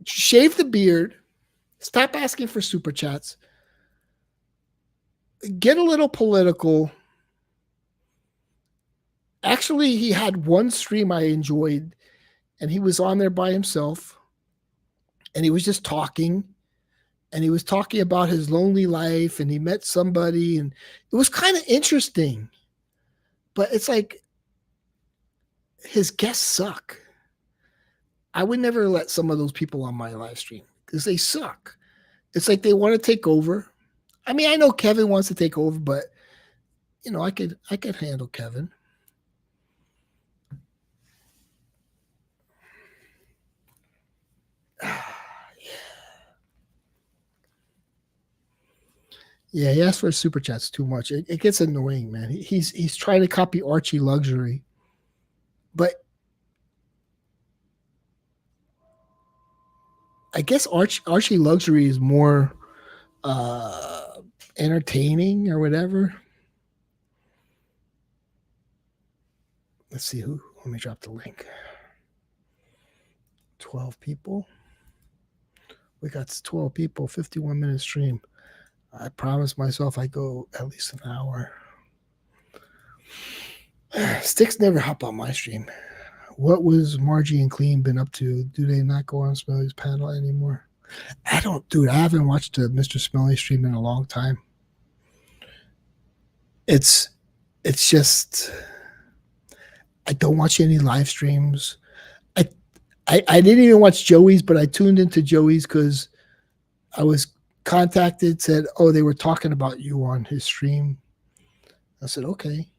Shave the beard. Stop asking for super chats. Get a little political. Actually, he had one stream I enjoyed, and he was on there by himself, and he was just talking, and he was talking about his lonely life, and he met somebody, and it was kind of interesting. But it's like, his guests suck. I would never let some of those people on my live stream because they suck. It's like they want to take over. I mean, I know Kevin wants to take over, but I could handle Kevin. Yeah, he asked for super chats too much. It gets annoying, man. He's trying to copy Archie Luxury, but I guess Archie Luxury is more entertaining or whatever. Let's see who. Let me drop the link. 12 people. We got 12 people. 51-minute stream. I promised myself I go at least an hour. Sticks never hop on my stream. What was Margie and Clean been up to? Do they not go on Smelly's panel anymore? I don't, dude. I haven't watched a Mr. Smelly stream in a long time. It's just I don't watch any live streams. I didn't even watch Joey's, but I tuned into Joey's because I was contacted, said, oh, they were talking about you on his stream. I said, okay.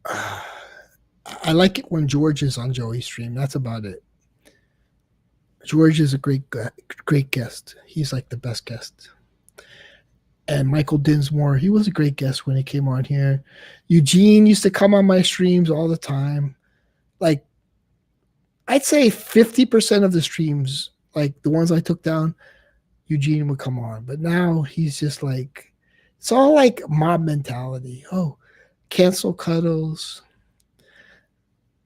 I like it when George is on Joey's stream. That's about it. George is a great guest. He's like the best guest. And Michael Dinsmore, he was a great guest when he came on here. Eugene used to come on my streams all the time. Like, I'd say 50% of the streams, like the ones I took down, Eugene would come on. But now he's just like, it's all like mob mentality. Oh, cancel Cuddles.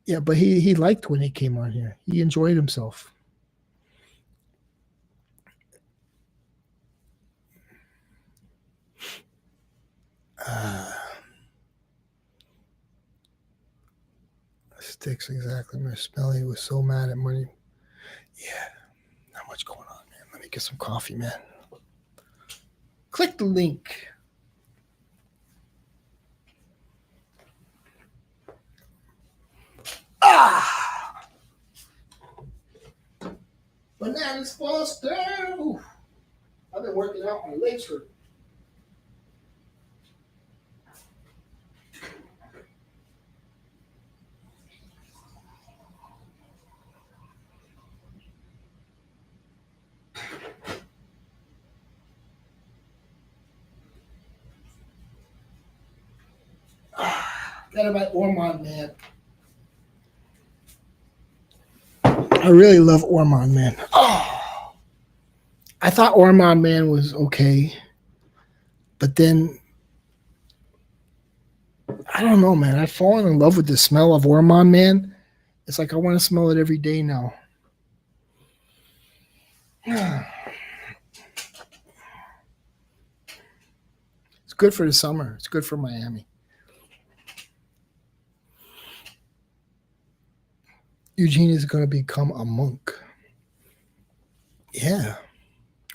Yeah, but he liked when he came on here. He enjoyed himself. Sticks, exactly. My Smelly was so mad at money. Yeah, not much going on, man. Let me get some coffee, man. Click the link. Bananas Foster. Ooh. I've been working out my legs for. Gotta buy Ormond, man. I really love Ormond, man. Oh, I thought Ormond, man, was okay, but then I don't know, man. I've fallen in love with the smell of Ormond, man. It's like I want to smell it every day now. It's good for the summer. It's good for Miami. Eugene is going to become a monk. Yeah.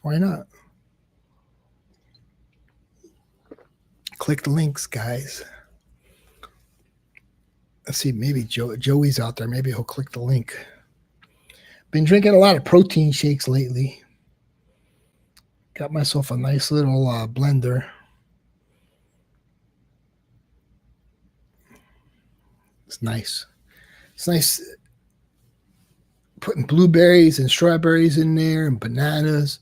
Why not? Click the links, guys. Let's see. Maybe Joey's out there. Maybe he'll click the link. Been drinking a lot of protein shakes lately. Got myself a nice little blender. It's nice. It's nice putting blueberries and strawberries in there and bananas.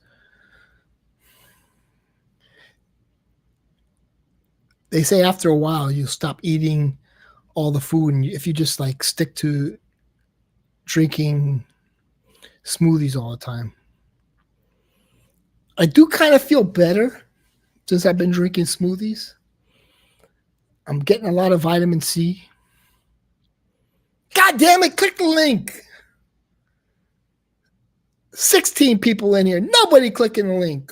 They say after a while you'll stop eating all the food, and if you just like stick to drinking smoothies all the time. I do kind of feel better since I've been drinking smoothies. I'm getting a lot of vitamin C. God damn it, click the link. 16 people in here. Nobody clicking the link.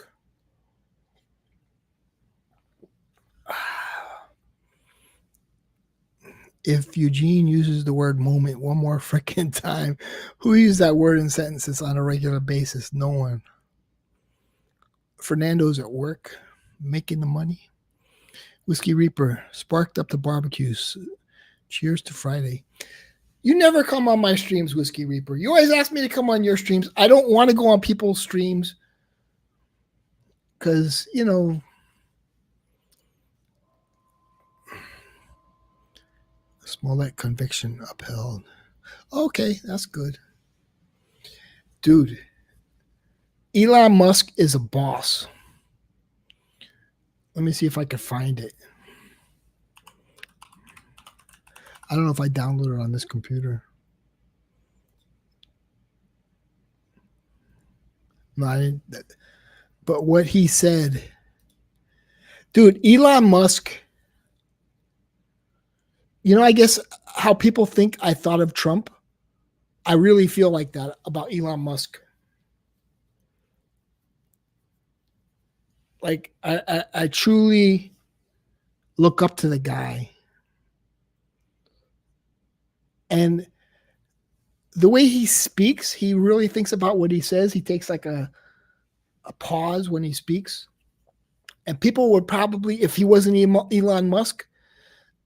If Eugene uses the word moment one more freaking time, who uses that word in sentences on a regular basis? No one. Fernando's at work, making the money. Whiskey Reaper, sparked up the barbecues. Cheers to Friday. You never come on my streams, Whiskey Reaper. You always ask me to come on your streams. I don't want to go on people's streams because, Smollett conviction upheld. Okay, that's good. Dude, Elon Musk is a boss. Let me see if I can find it. I don't know if I downloaded it on this computer. No, I didn't. But what he said, dude, Elon Musk, I guess how people think I thought of Trump, I really feel like that about Elon Musk. Like, I truly look up to the guy. And the way he speaks, he really thinks about what he says. He takes like a pause when he speaks. And people would probably, if he wasn't Elon Musk,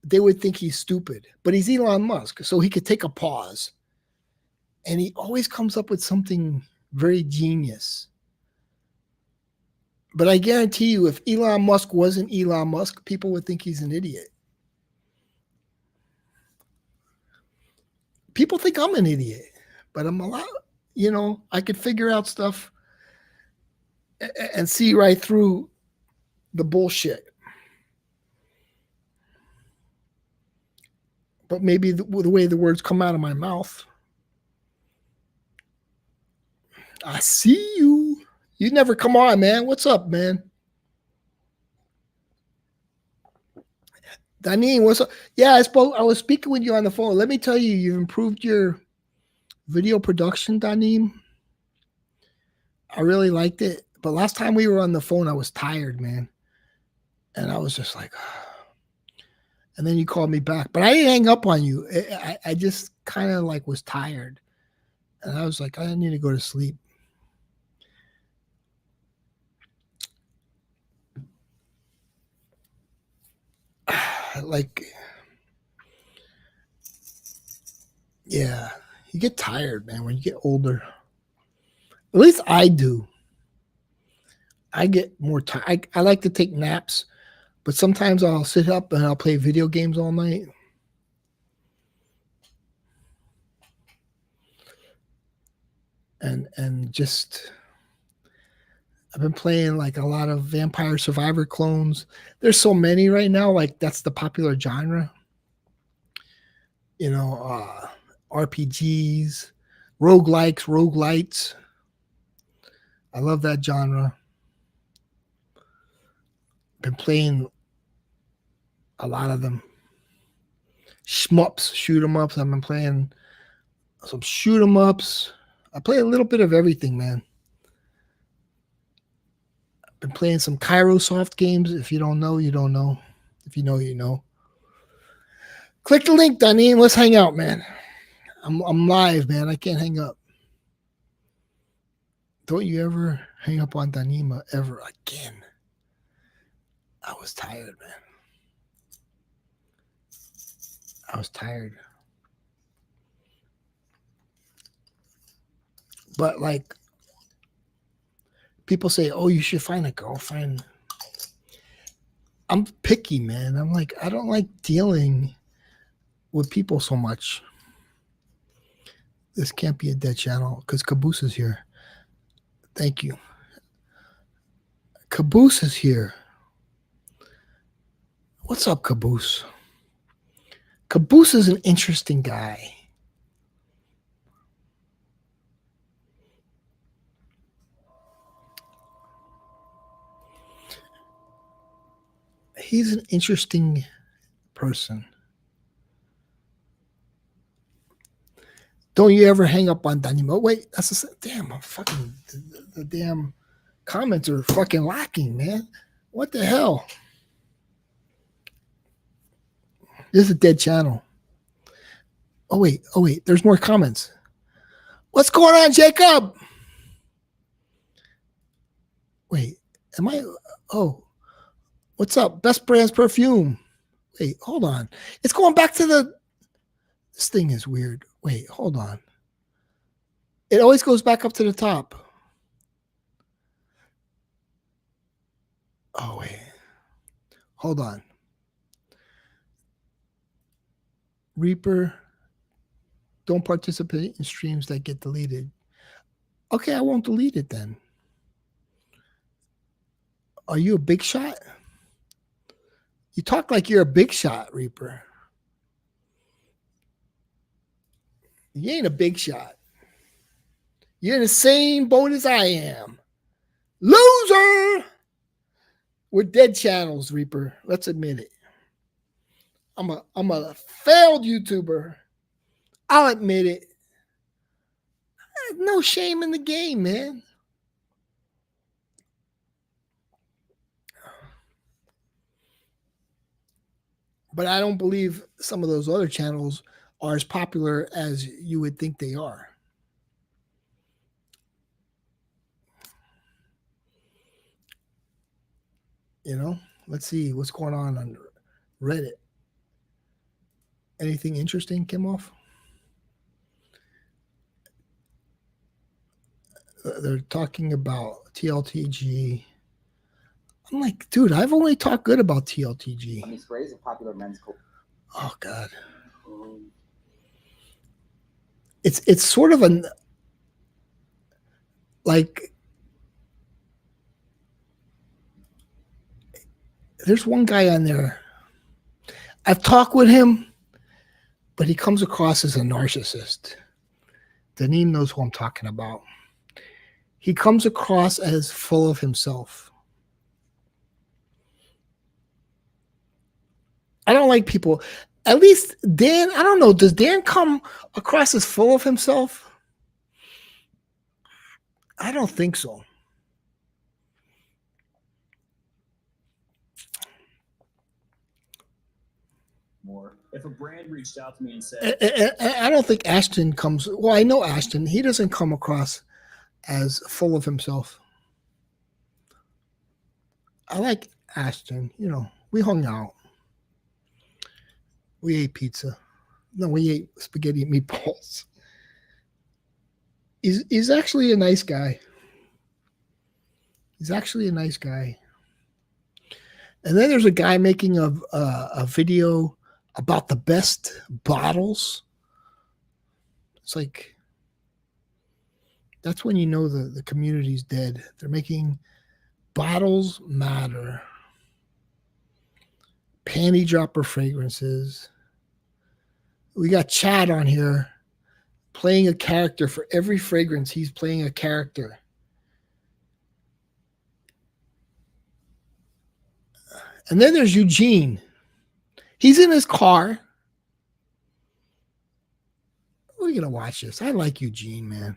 they would think he's stupid. But he's Elon Musk, so he could take a pause. And he always comes up with something very genius. But I guarantee you, if Elon Musk wasn't Elon Musk, people would think he's an idiot. People think I'm an idiot, but I'm a lot, I could figure out stuff and see right through the bullshit. But maybe the way the words come out of my mouth. I see you. You never come on, man. What's up, man? Danine, what's up? Yeah, I was speaking with you on the phone. Let me tell you, you've improved your video production, Danine. I really liked it. But last time we were on the phone, I was tired, man. And I was just like, and then you called me back. But I didn't hang up on you. I just kind of like was tired. And I was like, I need to go to sleep. Like, yeah, you get tired, man, when you get older. At least I do. I get more tired. I like to take naps, but sometimes I'll sit up and I'll play video games all night. And just, I've been playing like a lot of Vampire Survivor clones. There's so many right now. Like, that's the popular genre. RPGs, roguelites. I love that genre. Been playing a lot of them. Shmups, shoot 'em ups. I've been playing some shoot 'em ups. I play a little bit of everything, man. I've been playing some Kairosoft games. If you don't know, you don't know. If you know, you know. Click the link, Danine. Let's hang out, man. I'm live, man. I can't hang up. Don't you ever hang up on Danima ever again. I was tired, man. I was tired. But like, people say, oh, you should find a girlfriend. I'm picky, man. I'm like, I don't like dealing with people so much. This can't be a dead channel because Caboose is here. Thank you. Caboose is here. What's up, Caboose? Caboose is an interesting guy. He's an interesting person. Don't you ever hang up on Danimo? Wait, that's a damn. I'm fucking the damn comments are fucking lacking, man. What the hell? This is a dead channel. Oh wait. There's more comments. What's going on, Jacob? Wait, am I? Oh, what's up? Best Brands Perfume. Wait, hold on. It's going back to This thing is weird. Wait, hold on. It always goes back up to the top. Oh, wait. Hold on. Reaper, don't participate in streams that get deleted. Okay, I won't delete it then. Are you a big shot? You talk like you're a big shot, Reaper. You ain't a big shot. You're in the same boat as I am. Loser! We're dead channels, Reaper. Let's admit it. I'm a failed YouTuber. I'll admit it. No shame in the game, man. But I don't believe some of those other channels are as popular as you would think they are. You know, let's see what's going on Reddit. Anything interesting came off? They're talking about TLTG. I'm like, dude, I've only talked good about TLTG. I mean, spray is a popular men's coat. Oh God. It's sort of an like there's one guy on there. I've talked with him, but he comes across as a narcissist. Deneen knows who I'm talking about. He comes across as full of himself. I don't like people. At least Dan, I don't know. Does Dan come across as full of himself? I don't think so. More. If a brand reached out to me and said, I don't think Ashton comes. Well, I know Ashton. He doesn't come across as full of himself. I like Ashton. You know, we hung out. We ate pizza. No, we ate spaghetti and meatballs. He's actually a nice guy. He's actually a nice guy. And then there's a guy making a video about the best bottles. It's like, that's when you know the community's dead. They're making bottles matter. Panty dropper fragrances. We got Chad on here playing a character for every fragrance. He's playing a character. And then there's Eugene. He's in his car. We're going to watch this. I like Eugene, man.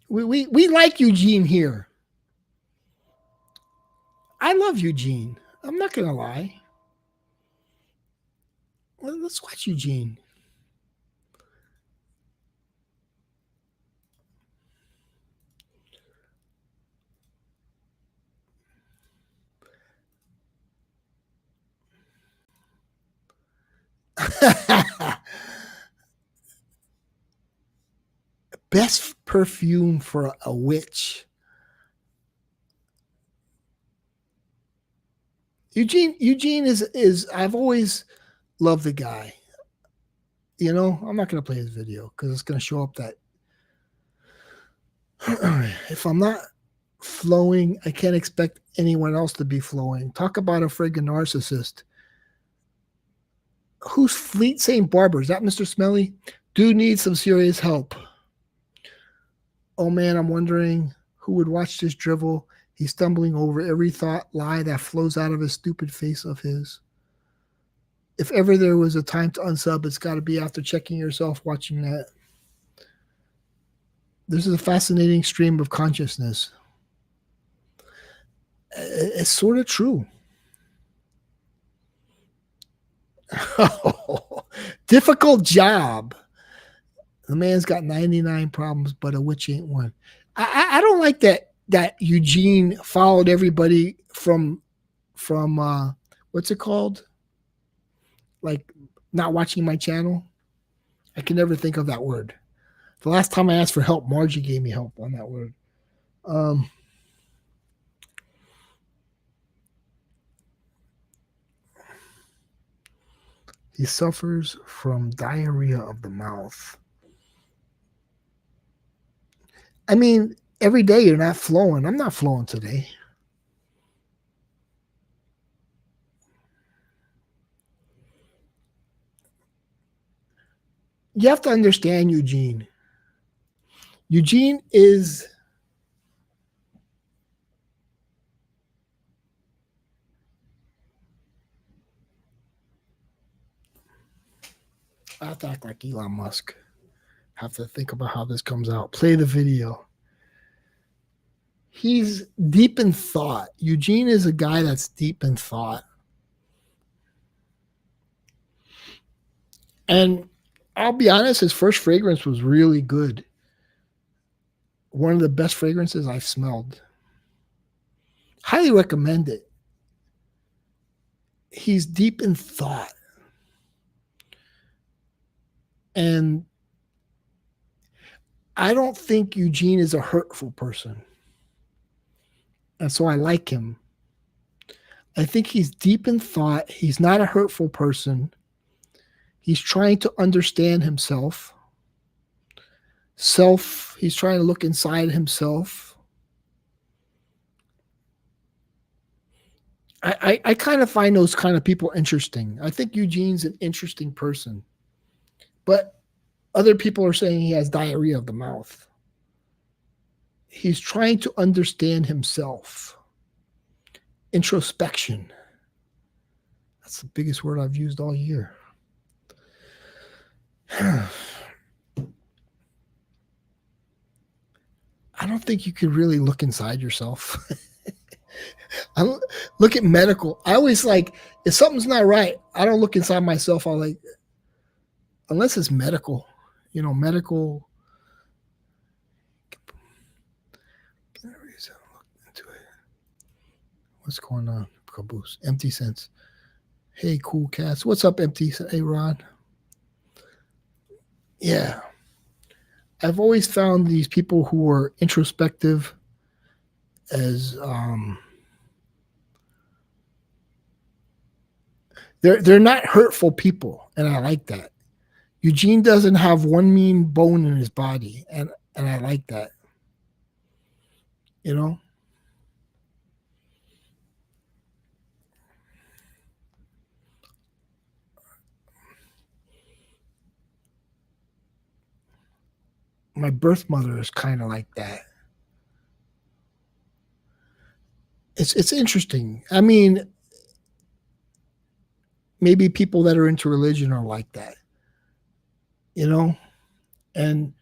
We like Eugene here. I love Eugene. I'm not going to lie. Well, let's watch Eugene. Best perfume for a witch. Eugene is I've always loved the guy. You know, I'm not going to play his video because it's going to show up that if I'm not flowing, I can't expect anyone else to be flowing. Talk about a friggin' narcissist. Who's Fleet St. Barbara? Is that Mr. Smelly? Dude needs some serious help. Oh man, I'm wondering who would watch this drivel. He's stumbling over every thought lie that flows out of his stupid face of his. If ever there was a time to unsub, it's got to be after checking yourself watching that. This is a fascinating stream of consciousness. It's sort of true. Difficult job. The man's got 99 problems, but a witch ain't one. I don't like that Eugene followed everybody from what's it called? Like not watching my channel. I can never think of that word. The last time I asked for help, Margie gave me help on that word. He suffers from diarrhea of the mouth. I mean, every day you're not flowing. I'm not flowing today. You have to understand Eugene. Eugene is I have to act like Elon Musk. Have to think about how this comes out. Play the video. He's deep in thought. Eugene is a guy that's deep in thought. And I'll be honest, his first fragrance was really good. One of the best fragrances I've smelled. Highly recommend it. He's deep in thought. And I don't think Eugene is a hurtful person. And so I like him. I think he's deep in thought. He's not a hurtful person. He's trying to understand himself. He's trying to look inside himself. I kind of find those kind of people interesting. I think Eugene's an interesting person. But other people are saying he has diarrhea of the mouth. He's trying to understand himself. Introspection. That's the biggest word I've used all year. I don't think you can really look inside yourself. Look at medical. I always like, if something's not right, I don't look inside myself. I'll like, unless it's medical, medical. What's going on? Caboose. Empty Sense. Hey, cool cats. What's up, Empty? Hey, Ron. Yeah. I've always found these people who are introspective as they're not hurtful people, and I like that. Eugene doesn't have one mean bone in his body, and I like that. My birth mother is kind of like that. It's interesting. I mean, maybe people that are into religion are like that, and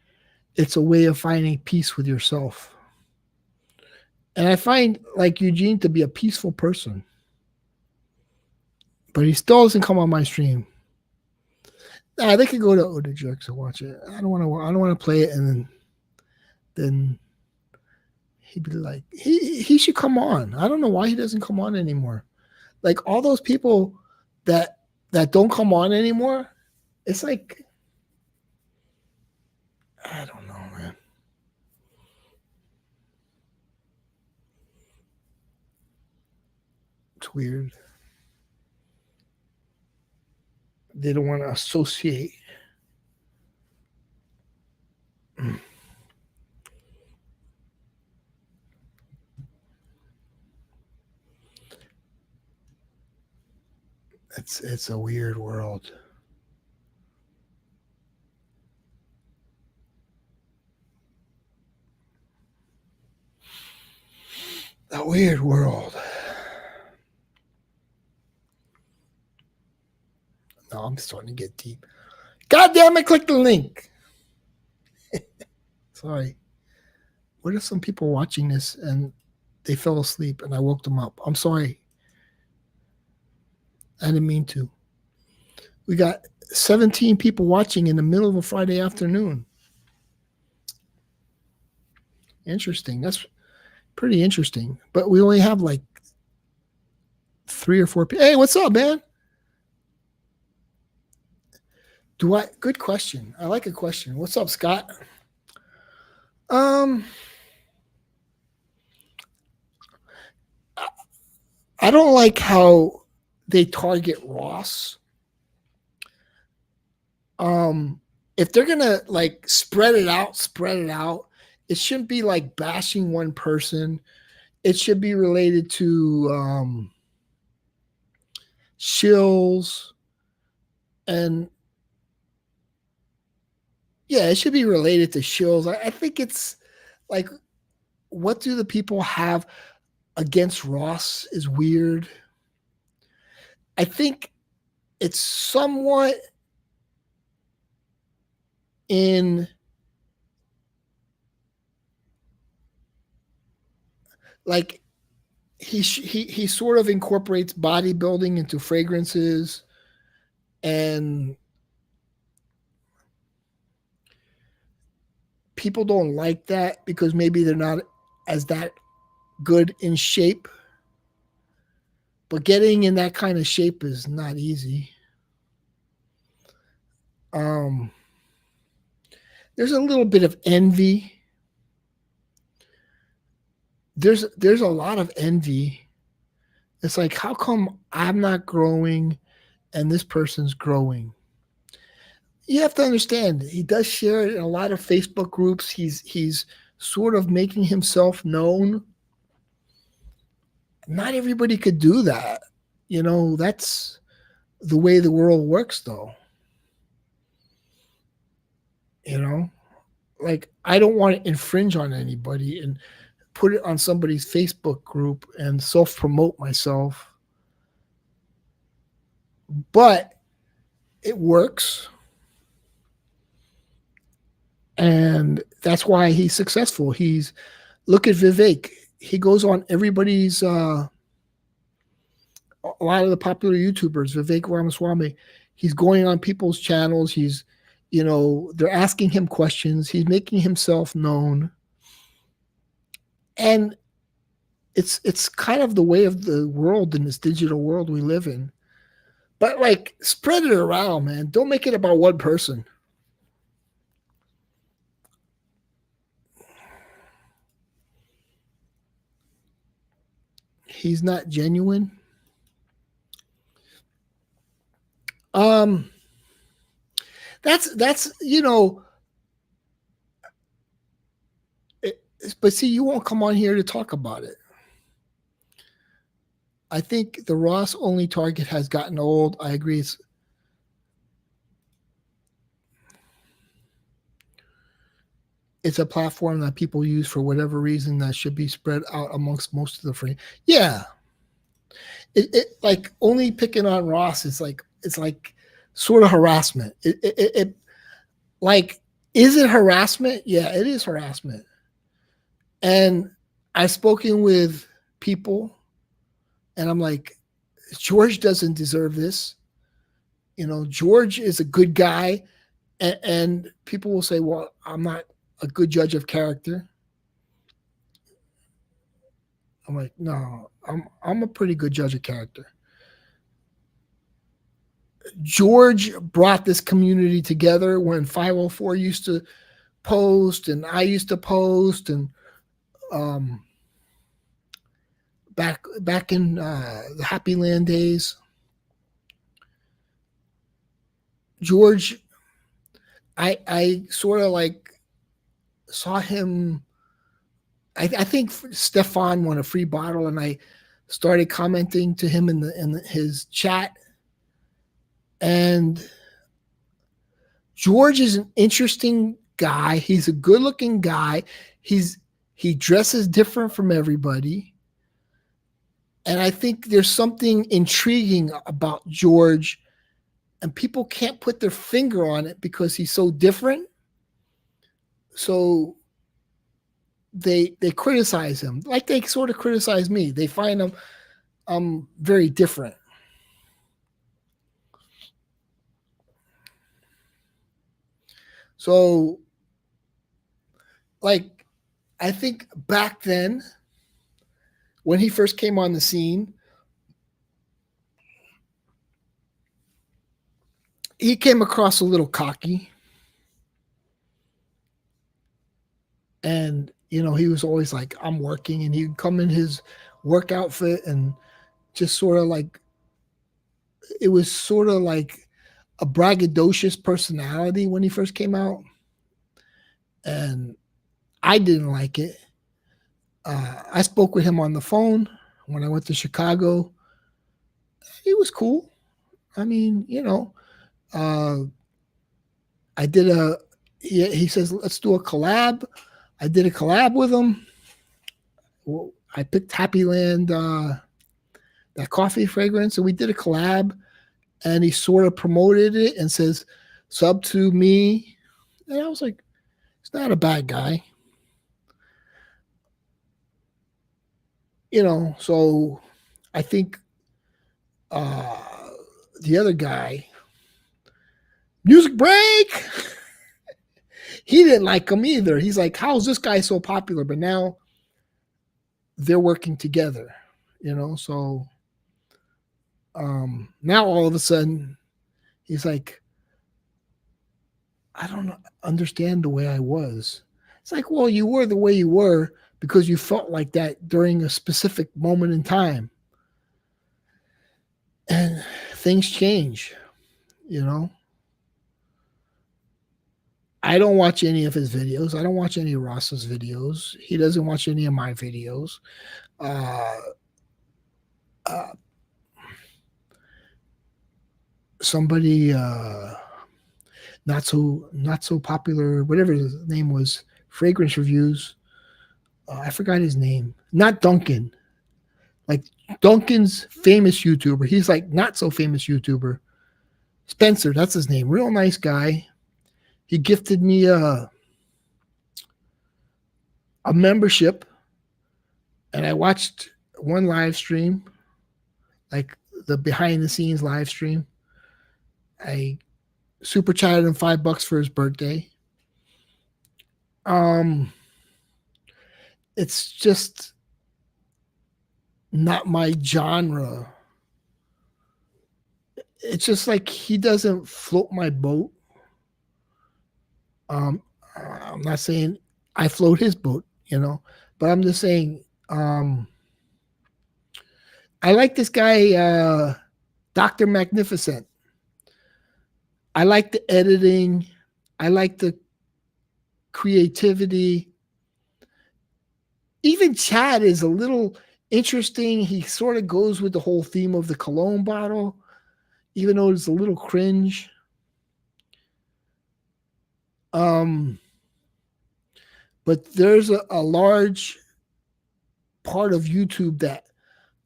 it's a way of finding peace with yourself. And I find like Eugene to be a peaceful person, but he still doesn't come on my stream. They could go to Oda Jerks and watch it. I don't want to play it, and then he'd be like, he should come on. I don't know why he doesn't come on anymore. Like all those people that don't come on anymore, it's like, I don't know, man. It's weird. They don't want to associate. It's a weird world. A weird world. No, I'm starting to get deep. God damn it, click the link. Sorry. What if some people watching this and they fell asleep and I woke them up? I'm sorry. I didn't mean to. We got 17 people watching in the middle of a Friday afternoon. Interesting. That's pretty interesting. But we only have like 3 or 4 people. Hey, what's up, man? Good question. I like a question. What's up, Scott? Um, I don't like how they target Ross. If they're gonna like spread it out, spread it out. It shouldn't be like bashing one person. It should be related to shills and yeah, it should be related to shills. I think it's like, what do the people have against Ross is weird. I think it's somewhat in like he sort of incorporates bodybuilding into fragrances, and people don't like that because maybe they're not as that good in shape. But getting in that kind of shape is not easy. Um, there's a little bit of envy. There's a lot of envy. It's like, how come I'm not growing and this person's growing? You have to understand, he does share it in a lot of Facebook groups. He's sort of making himself known. Not everybody could do that. That's the way the world works, though. Like, I don't want to infringe on anybody and put it on somebody's Facebook group and self promote myself. But it works. And that's why he's successful. Look at Vivek. He goes on everybody's, a lot of the popular YouTubers, Vivek Ramaswamy, he's going on people's channels. They're asking him questions. He's making himself known. And it's kind of the way of the world in this digital world we live in. But like, spread it around, man. Don't make it about one person. He's not genuine. That's but see, you won't come on here to talk about it. I think the Ross only target has gotten old. I agree. It's a platform that people use for whatever reason that should be spread out amongst most of the free. Yeah. It like only picking on Ross is like, it's like sort of harassment. It like, is it harassment? Yeah, it is harassment. And I've spoken with people and I'm like, George doesn't deserve this. George is a good guy. And people will say, well, I'm not a good judge of character. I'm like, no, I'm a pretty good judge of character. George brought this community together when 504 used to post and I used to post, and back in the Happy Land days. George, I sort of like saw him. I think Stefan won a free bottle, and I started commenting to him in his chat. And George is an interesting guy. He's a good-looking guy. He dresses different from everybody. And I think there's something intriguing about George, and people can't put their finger on it because he's so different. So they criticize him, like they sort of criticize me. They find him very different. So, like, I think back then, when he first came on the scene, he came across a little cocky. And, he was always like, I'm working. And he'd come in his work outfit and just sort of like, it was sort of like a braggadocious personality when he first came out. And I didn't like it. I spoke with him on the phone when I went to Chicago. He was cool. I mean, I did he says, let's do a collab. I did a collab with him. Well, I picked Happy Land, that coffee fragrance, and we did a collab, and he sort of promoted it and says, sub to me. And I was like, he's not a bad guy. So I think the other guy, Music Break, he didn't like him either. He's like, how's this guy so popular? But now they're working together, so now all of a sudden he's like, I don't understand the way I was. It's like, well, you were the way you were because you felt like that during a specific moment in time. And things change, I don't watch any of his videos. I don't watch any of Ross's videos. He doesn't watch any of my videos. Somebody not so popular, whatever his name was, fragrance reviews. I forgot his name. Not Duncan. Like Duncan's famous YouTuber. He's like not so famous YouTuber. Spencer, that's his name. Real nice guy. He gifted me a membership, and I watched one live stream, like the behind the scenes live stream. I super chatted him $5 for his birthday. It's just not my genre. It's just like he doesn't float my boat. I'm not saying I float his boat, but I'm just saying I like this guy, Dr. Magnificent. I like the editing. I like the creativity. Even Chad is a little interesting. He sort of goes with the whole theme of the cologne bottle, even though it's a little cringe. But there's a large part of YouTube that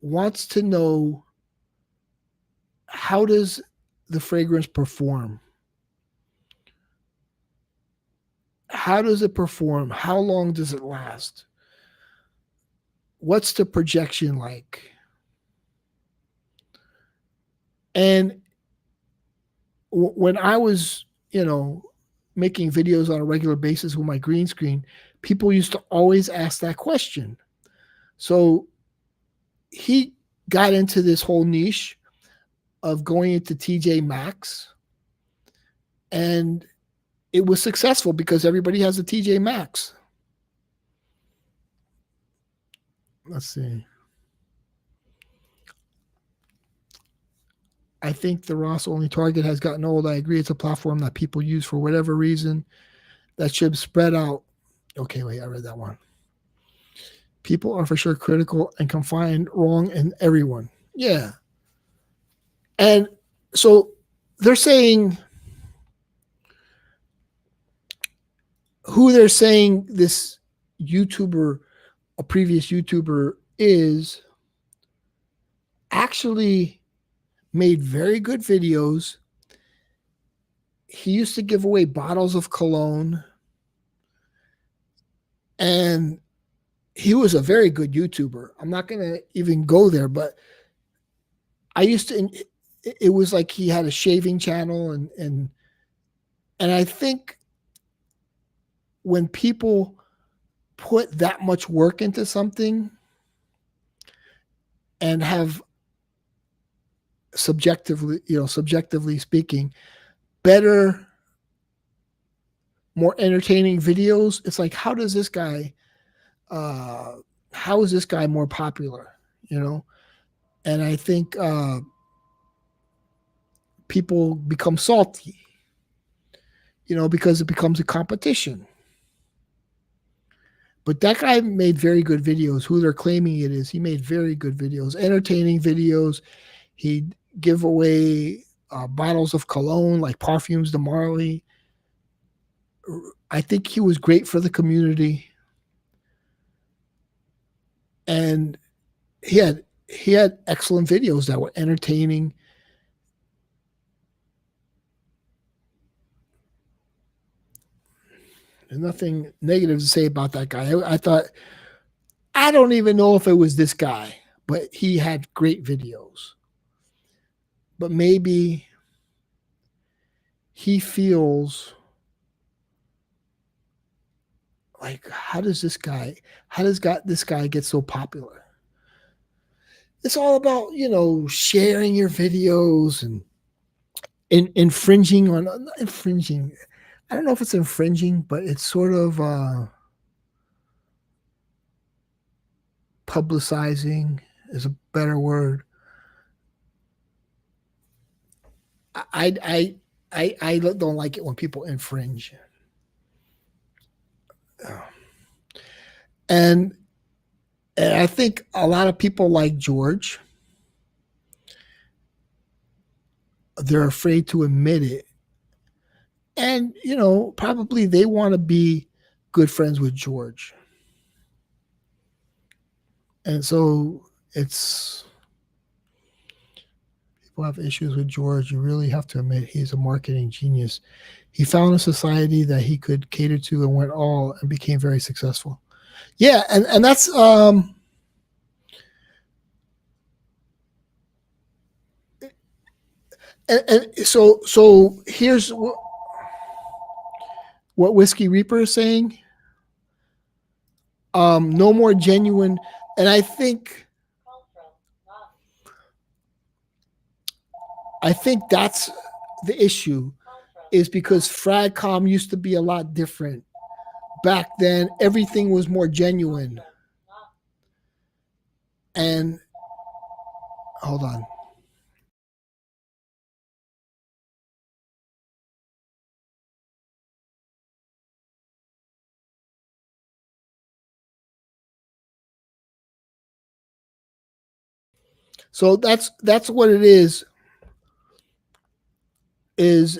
wants to know, how does the fragrance perform? How does it perform? How long does it last? What's the projection like? And when I was, making videos on a regular basis with my green screen, people used to always ask that question. So he got into this whole niche of going into TJ Maxx, and it was successful because everybody has a TJ Maxx. Let's see. I think the Ross only Target has gotten old. I agree. It's a platform that people use for whatever reason that should spread out. Okay, wait, I read that one. People are for sure critical and can find wrong in everyone. Yeah. And so they're saying, who they're saying this YouTuber, a previous YouTuber, is actually made very good videos. He used to give away bottles of cologne, and he was a very good YouTuber. I'm not going to even go there, but I used to, it was like he had a shaving channel, and I think when people put that much work into something and have subjectively speaking, better, more entertaining videos. It's like, how is this guy more popular? You know? And I think people become salty, you know, because it becomes a competition. But that guy made very good videos. Who they're claiming it is, he made very good videos, entertaining videos. He'd give away bottles of cologne, like Parfums de Marley. I think he was great for the community. And he had excellent videos that were entertaining. There's nothing negative to say about that guy. I thought, I don't even know if it was this guy, but he had great videos. But maybe he feels like, how does this guy get so popular? It's all about, you know, sharing your videos and infringing on, not infringing. I don't know if it's infringing, but it's sort of publicizing is a better word. I don't like it when people infringe. And I think a lot of people like George, they're afraid to admit it. And, you know, probably they want to be good friends with George. And so it's, people have issues with George. You really have to admit he's a marketing genius. He found a society that he could cater to and went all and became very successful. Yeah, and that's and so here's what Whiskey Reaper is saying. No more genuine, and I think that's the issue, is because Fragcom used to be a lot different. Back then, everything was more genuine. And hold on. So that's what it is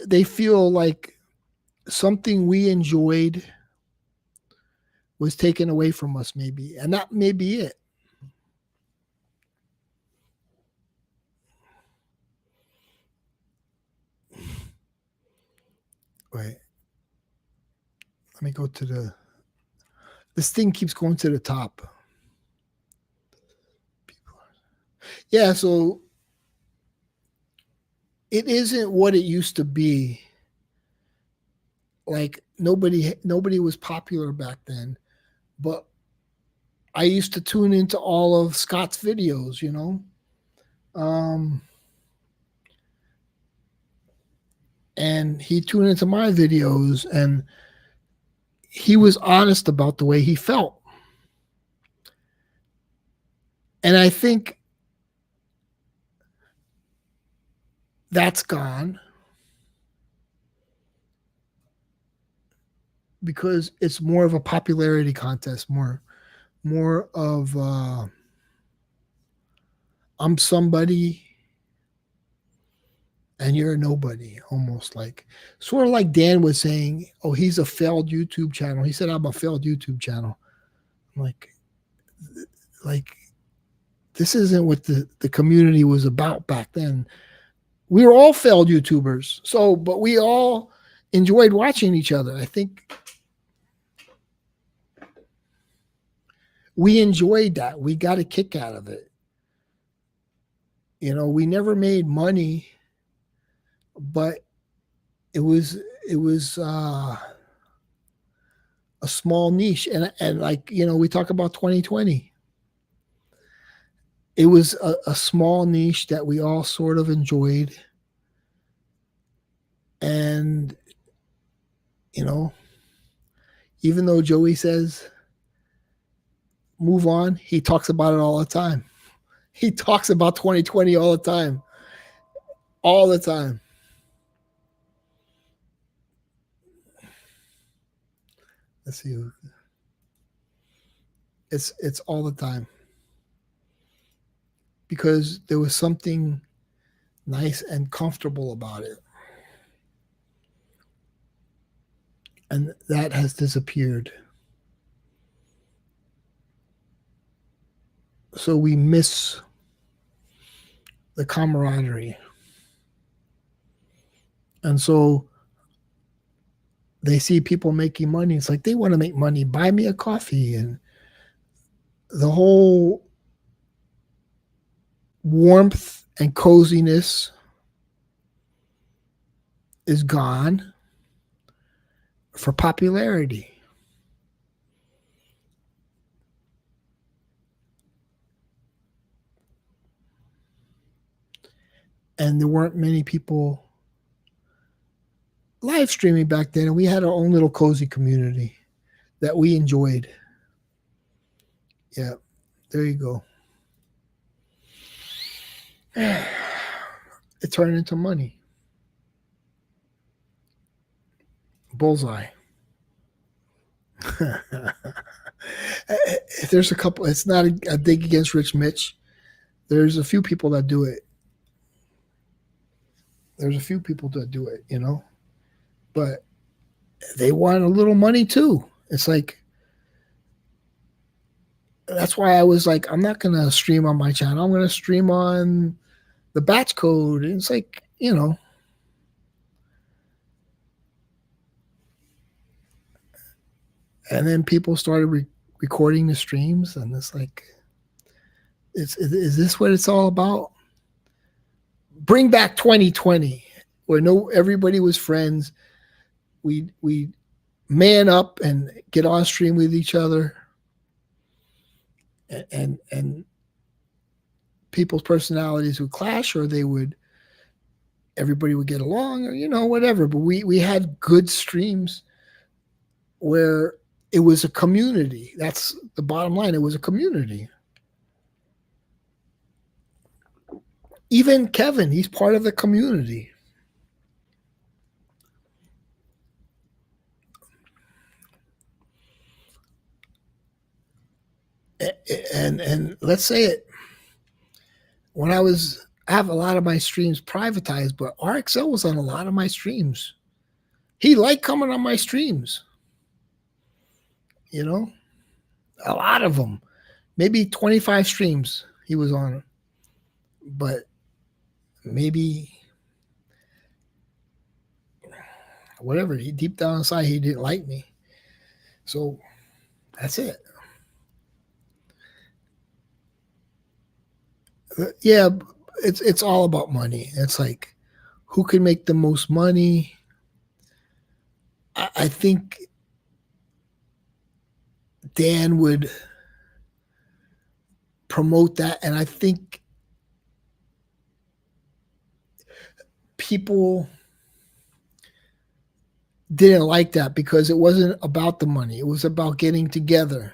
they feel like something we enjoyed was taken away from us, maybe. And that may be it. Wait. Let me go to this thing keeps going to the top. Yeah, so it isn't what it used to be. Like nobody was popular back then, but I used to tune into all of Scott's videos, you know. And he tuned into my videos, and he was honest about the way he felt. And I think that's gone because it's more of a popularity contest, more of I'm somebody and you're a nobody, almost like sort of like Dan was saying, oh, he's a failed YouTube channel. He said, I'm a failed YouTube channel. I'm like this isn't what the community was about back then. We were all failed YouTubers. So, but we all enjoyed watching each other. I think we enjoyed that. We got a kick out of it. You know, we never made money, but it was a small niche. And like, you know, we talk about 2020. It was a small niche that we all sort of enjoyed. And And, you know, even though Joey says move on, he talks about it all the time. He talks about 2020 all the time. All the time. Let's see. It's all the time. Because there was something nice and comfortable about it. And that has disappeared. So we miss the camaraderie. And so they see people making money. It's like they want to make money. Buy me a coffee. And the whole warmth and coziness is gone for popularity. And there weren't many people live streaming back then, and we had our own little cozy community that we enjoyed. Yeah, there you go. It turned into money. Bullseye. There's a couple. It's not a dig against Rich Mitch. There's a few people that do it. There's a few people that do it, you know, but they want a little money too. It's like, that's why I was like, I'm not going to stream on my channel. I'm going to stream on the batch code. And it's like, you know, and then people started recording the streams, and it's like, is this what it's all about? Bring back 2020, where everybody was friends. We man up and get on stream with each other, and people's personalities would clash, or everybody would get along, or, you know, whatever. But we had good streams where it was a community. That's the bottom line. It was a community. Even Kevin, he's part of the community. And let's say it. When I have a lot of my streams privatized, but RXL was on a lot of my streams. He liked coming on my streams. You know, a lot of them, maybe 25 streams he was on, but maybe whatever, deep down inside, he didn't like me. So that's it. Yeah, it's all about money. It's like, who can make the most money? I think Dan would promote that, and I think people didn't like that because it wasn't about the money. It was about getting together.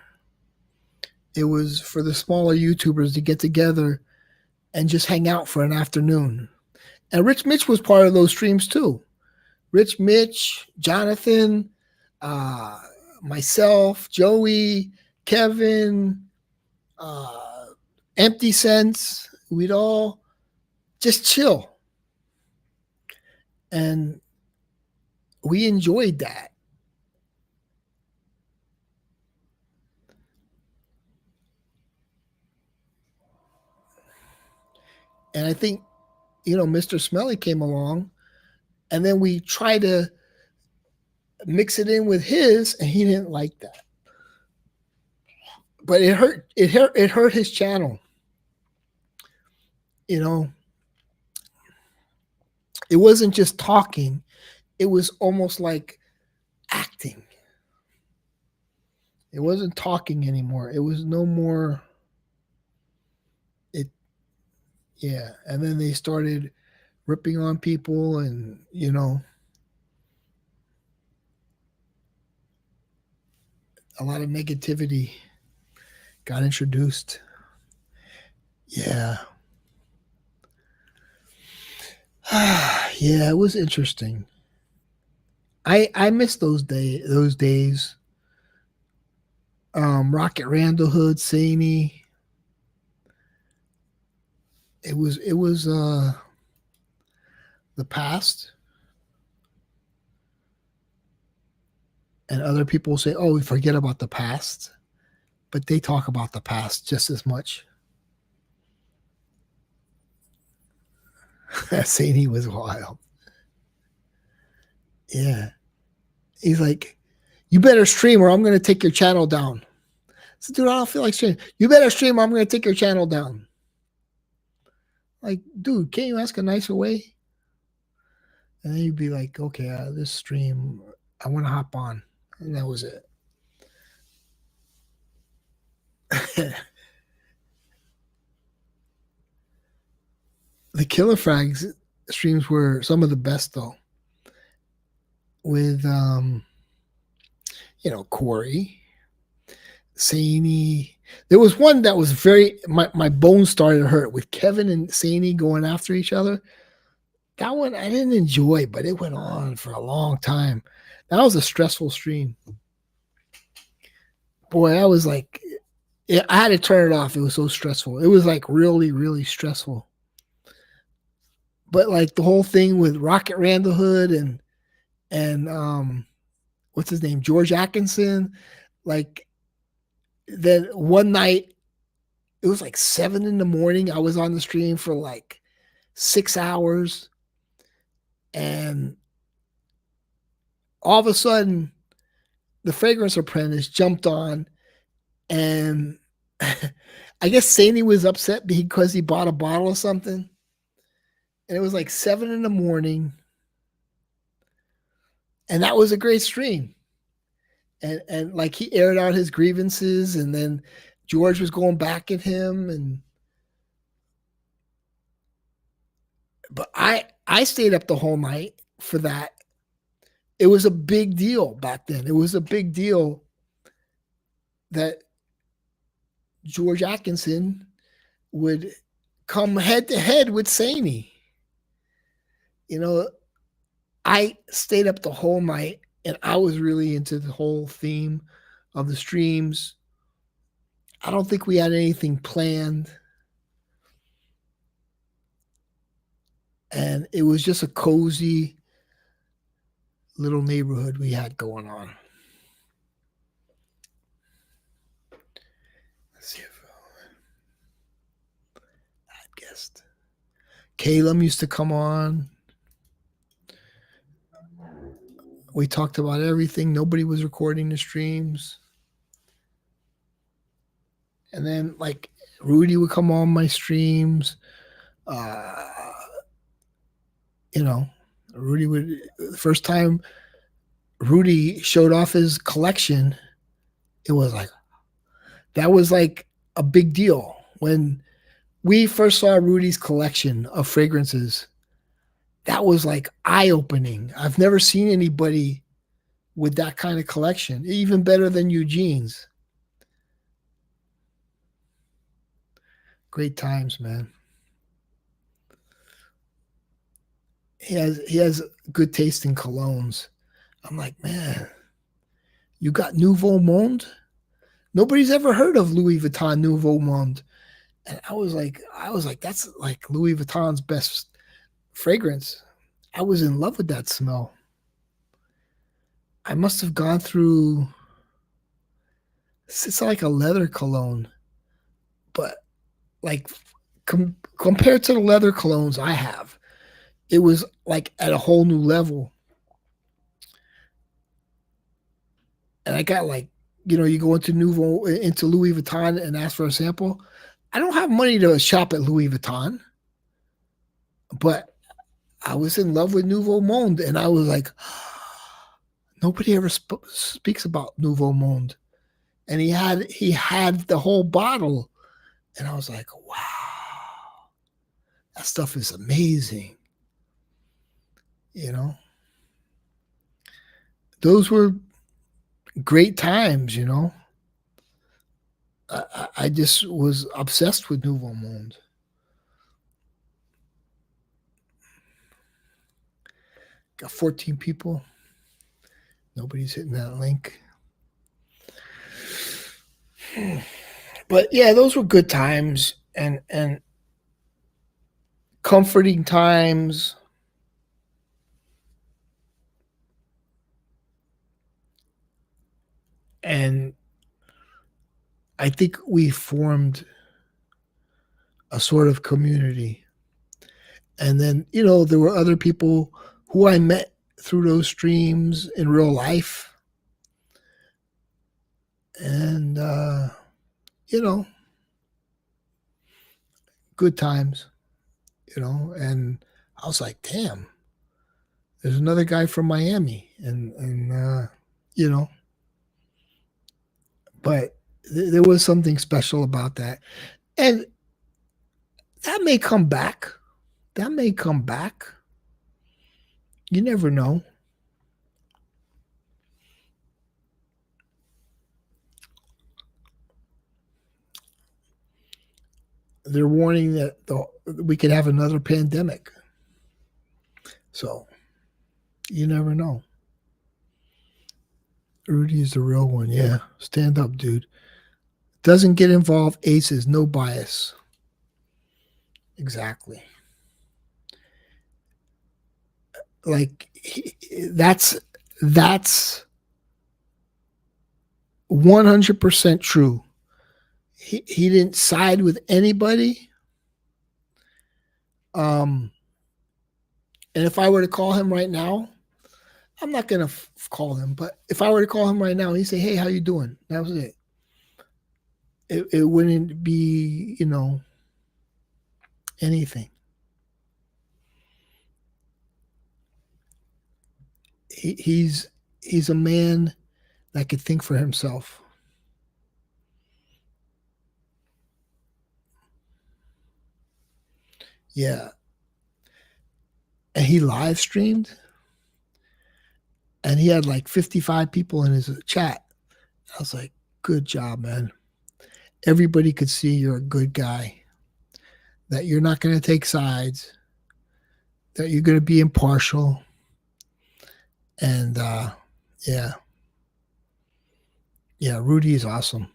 It was for the smaller YouTubers to get together and just hang out for an afternoon. And Rich Mitch was part of those streams too. Rich Mitch, Jonathan, myself, Joey, Kevin, Empty Sense, we'd all just chill. And we enjoyed that. And I think, you know, Mr. Smelly came along, and then we tried to mix it in with his, and he didn't like that. But it hurt his channel. You know, it wasn't just talking. It was almost like acting. It wasn't talking anymore. It was no more. Yeah. And then they started ripping on people, and, you know, a lot of negativity got introduced. Yeah. Yeah, it was interesting. I miss those days. Rocket Randallhood, Saney. It was the past. And other people say, "Oh, we forget about the past," but they talk about the past just as much. Saney was wild. Yeah, he's like, "You better stream, or I'm going to take your channel down." I said, "Dude, I don't feel like streaming. You better stream, or I'm going to take your channel down." Like, dude, can't you ask a nicer way? And then you'd be like, "Okay, this stream, I want to hop on," and that was it. The Killer Frags streams were some of the best, though. With Corey, Saney. There was one that was my bones started to hurt with Kevin and Saney going after each other. That one I didn't enjoy, but it went on for a long time. That was a stressful stream. Boy, I was like, I had to turn it off. It was so stressful. It was like really, really stressful. But like the whole thing with Rocket Randallhood and what's his name, George Atkinson, like then one night it was like 7 a.m. I was on the stream for like 6 hours, and all of a sudden the Fragrance Apprentice jumped on, and I guess Saney was upset because he bought a bottle of something, and it was like 7 a.m. and that was a great stream. And like he aired out his grievances, and then George was going back at him, but I stayed up the whole night for that. It was a big deal back then. It was a big deal that George Atkinson would come head to head with Saney. I stayed up the whole night, and I was really into the whole theme of the streams. I don't think we had anything planned. And it was just a cozy little neighborhood we had going on. Let's see if I guessed. Caleb used to come on. We talked about everything. Nobody was recording the streams. And then like Rudy would come on my streams. Rudy would, the first time Rudy showed off his collection, it was like, that was like a big deal. When we first saw Rudy's collection of fragrances, that was like eye-opening. I've never seen anybody with that kind of collection, even better than Eugene's. Great times, man. He has good taste in colognes. I'm like, man, you got Nouveau Monde? Nobody's ever heard of Louis Vuitton Nouveau Monde. And I was like, that's like Louis Vuitton's best fragrance. I was in love with that smell. I must have gone through, it's like a leather cologne, but like compared to the leather colognes I have, it was like at a whole new level. And I got like, you go into Louis Vuitton and ask for a sample. I don't have money to shop at Louis Vuitton, but I was in love with Nouveau Monde, and I was like, nobody ever speaks about Nouveau Monde. And he had the whole bottle, and I was like, wow, that stuff is amazing. Those were great times, you know. I just was obsessed with Nouveau Monde. Got 14 people. Nobody's hitting that link. But yeah, those were good times and comforting times. And I think we formed a sort of community. And then, you know, there were other people who I met through those streams in real life. And, you know, good times, you know. And I was like, damn, there's another guy from Miami. And you know, but there was something special about that. And that may come back. That may come back. You never know. They're warning that we could have another pandemic. So you never know. Rudy is the real one. Yeah. Stand up, dude. Doesn't get involved. Aces, no bias. Exactly. Like that's 100% true. He didn't side with anybody. And if I were to call him right now, I'm not gonna call him, but if I were to call him right now, he'd say, "Hey, how you doing?" That was it. It wouldn't be, you know, anything. He's a man that could think for himself. Yeah. And he live streamed and he had like 55 people in his chat. I was like, good job, man. Everybody could see you're a good guy, that you're not going to take sides, that you're going to be impartial. And yeah. Yeah, Rudy is awesome.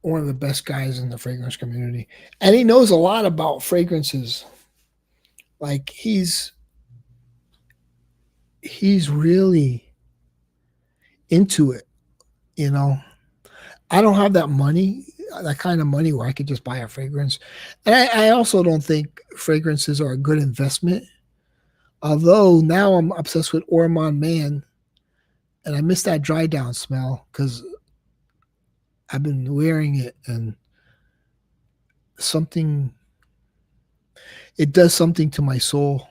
One of the best guys in the fragrance community. And he knows a lot about fragrances. Like he's really into it, you know. I don't have that money, that kind of money where I could just buy a fragrance. And I also don't think fragrances are a good investment. Although now I'm obsessed with Ormond Man, and I miss that dry down smell because I've been wearing it and it does something to my soul.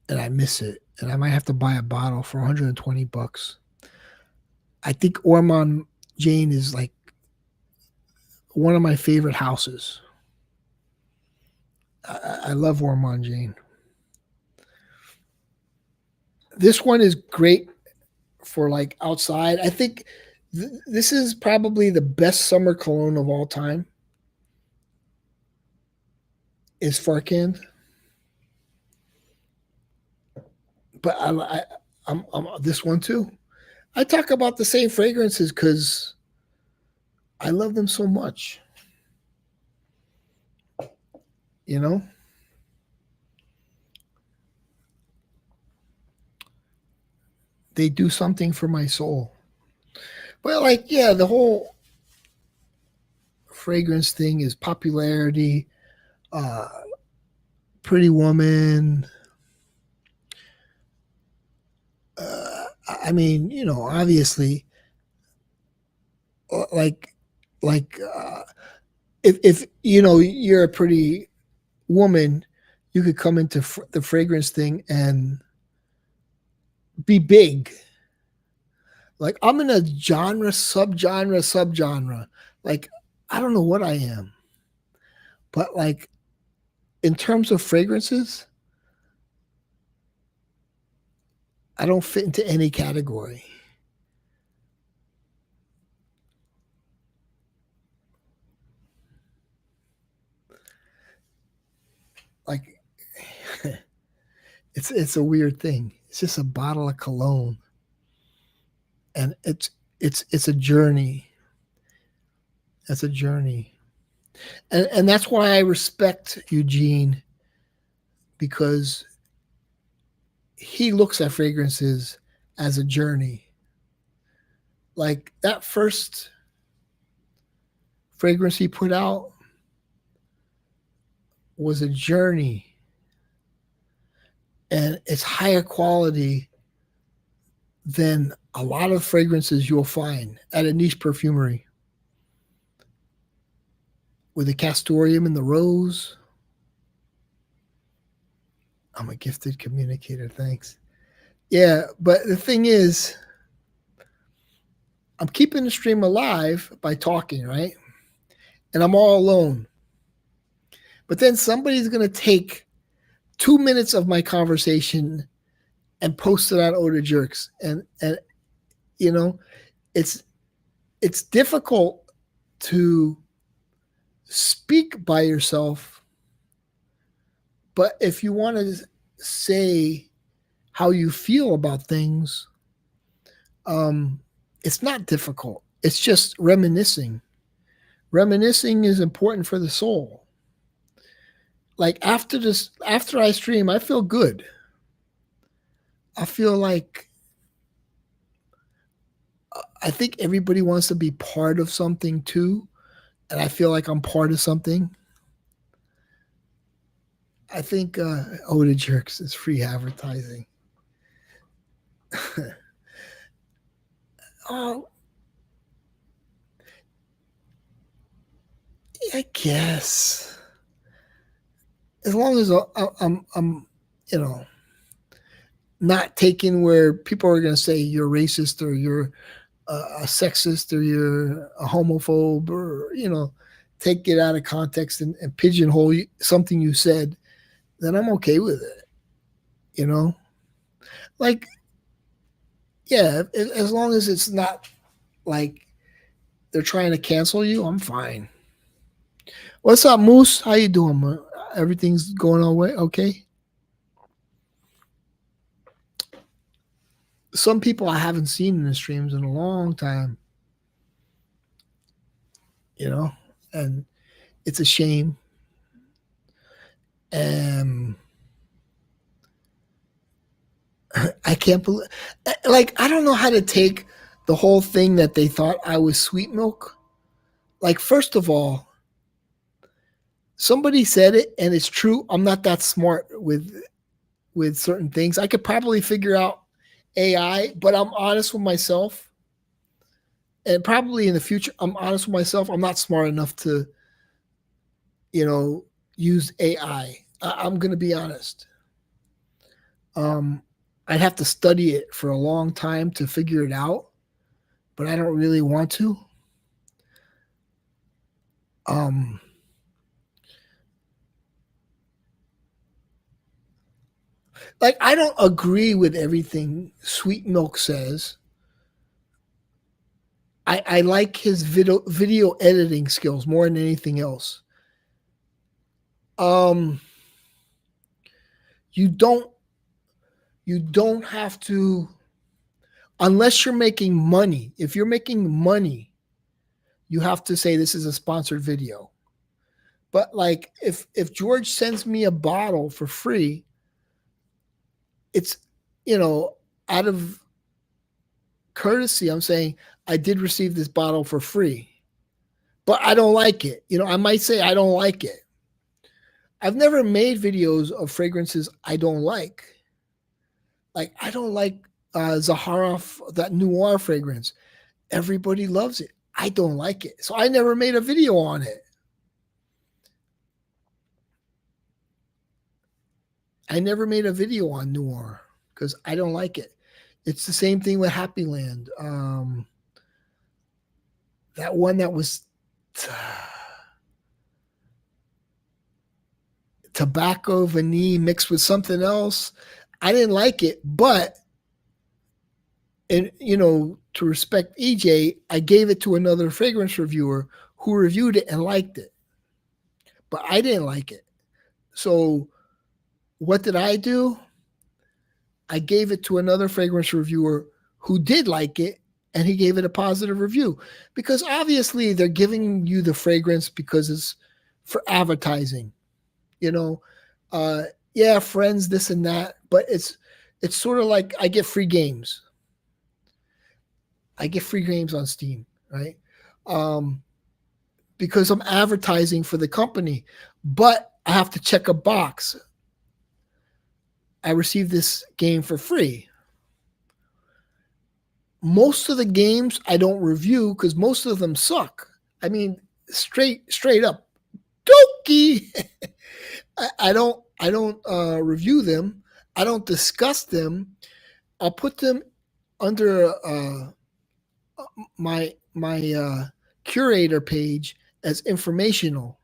And I miss it. And I might have to buy a bottle for $120. I think Ormond Jane is like one of my favorite houses. I love Ormond Jane. This one is great for like outside. I think this is probably the best summer cologne of all time. Is Farkand. But I'm this one too. I talk about the same fragrances because I love them so much. You know? They do something for my soul. But like, yeah, the whole fragrance thing is popularity, Pretty Woman. I mean, you know, obviously, like if you know you're a pretty woman, you could come into the fragrance thing and be big. Like I'm in a genre, subgenre. Like I don't know what I am, But like in terms of fragrances, I don't fit into any category. Like it's a weird thing. It's just a bottle of cologne, and it's a journey. It's a journey, and that's why I respect Eugene, because he looks at fragrances as a journey. Like that first fragrance he put out was a journey, and it's higher quality than a lot of fragrances you'll find at a niche perfumery. With the castoreum and the rose. I'm a gifted communicator, thanks. Yeah, but the thing is, I'm keeping the stream alive by talking, right? And I'm all alone. But then somebody's going to take 2 minutes of my conversation and post it on Oda Jerks. And you know, it's difficult to speak by yourself, but if you want to say how you feel about things, it's not difficult. It's just reminiscing. Reminiscing is important for the soul. Like after I stream, I feel good. I feel like I think everybody wants to be part of something too, and I feel like I'm part of something. I think Oda Jerks is free advertising. Oh, I guess as long as I'm not taking where people are going to say you're racist or you're a sexist or you're a homophobe or take it out of context and pigeonhole something you said, then I'm okay with it. Like, yeah, as long as it's not like they're trying to cancel you, I'm fine. What's up, Moose? How you doing, man? Everything's going on way okay? Some people I haven't seen in the streams in a long time, and it's a shame. I can't believe, like, I don't know how to take the whole thing that they thought I was sweet milk. Like, first of all, somebody said it and it's true. I'm not that smart with certain things. I could probably figure out AI, but I'm honest with myself. And probably in the future, I'm honest with myself. I'm not smart enough to, use AI. I'm going to be honest. I'd have to study it for a long time to figure it out, but I don't really want to. Like, I don't agree with everything Sweet Milk says. I like his video editing skills more than anything else. You don't have to, unless you're making money. If you're making money, you have to say this is a sponsored video. But like if George sends me a bottle for free, it's out of courtesy, I'm saying I did receive this bottle for free, but I don't like it. I might say I don't like it. I've never made videos of fragrances I don't like. Like, I don't like Zaharoff, that noir fragrance. Everybody loves it. I don't like it. So I never made a video on it. I never made a video on noir because I don't like it. It's the same thing with Happy Land. That one that was tobacco vanille mixed with something else. I didn't like it, but and to respect EJ, I gave it to another fragrance reviewer who reviewed it and liked it. But I didn't like it. So what did I do? I gave it to another fragrance reviewer who did like it, and he gave it a positive review. Because obviously they're giving you the fragrance because it's for advertising. Yeah, friends, this and that, but it's sort of like I get free games. I get free games on Steam, right? Because I'm advertising for the company, but I have to check a box. I received this game for free. Most of the games I don't review because most of them suck. I mean, straight up, dokey. I don't review them. I don't discuss them. I'll put them under my curator page as informational.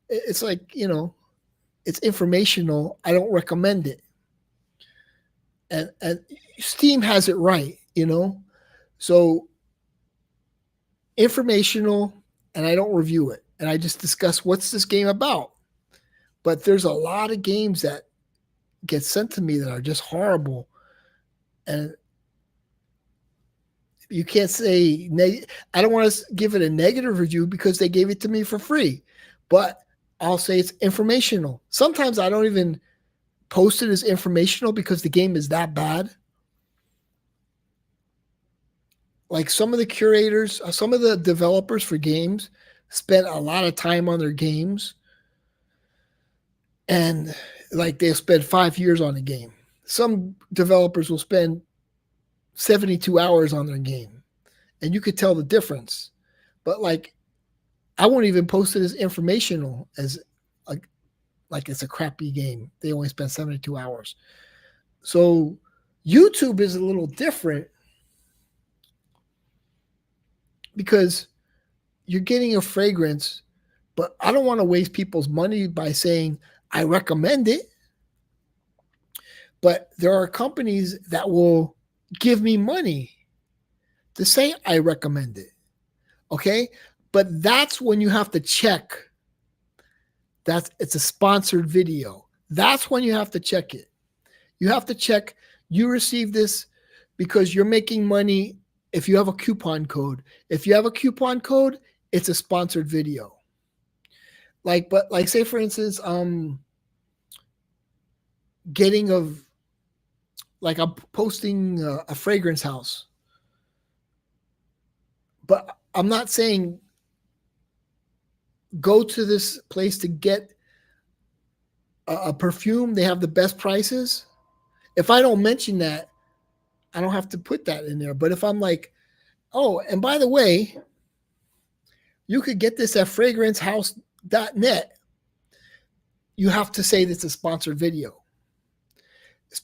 It's like, it's informational. I don't recommend it. And Steam has it right, So informational, and I don't review it. And I just discuss what's this game about. But there's a lot of games that get sent to me that are just horrible. And you can't say I don't want to give it a negative review because they gave it to me for free, but I'll say it's informational. Sometimes I don't even post it as informational because the game is that bad. Like some of the curators, some of the developers for games spend a lot of time on their games, and like they'll spend 5 years on a game. Some developers will spend 72 hours on their game, and you could tell the difference. But like, I won't even post it as informational as like it's a crappy game. They only spend 72 hours. So YouTube is a little different because you're getting a fragrance, but I don't want to waste people's money by saying I recommend it. But there are companies that will give me money to say I recommend it. Okay? But that's when you have to check that it's a sponsored video. That's when you have to check it. You have to check you received this because you're making money if you have a coupon code. If you have a coupon code, it's a sponsored video. Like say for instance, getting of like I'm posting a fragrance house. But I'm not saying go to this place to get a perfume. They have the best prices. If I don't mention that, I don't have to put that in there. But if I'm like, oh, and by the way, you could get this at fragrancehouse.net, you have to say that's a sponsored video.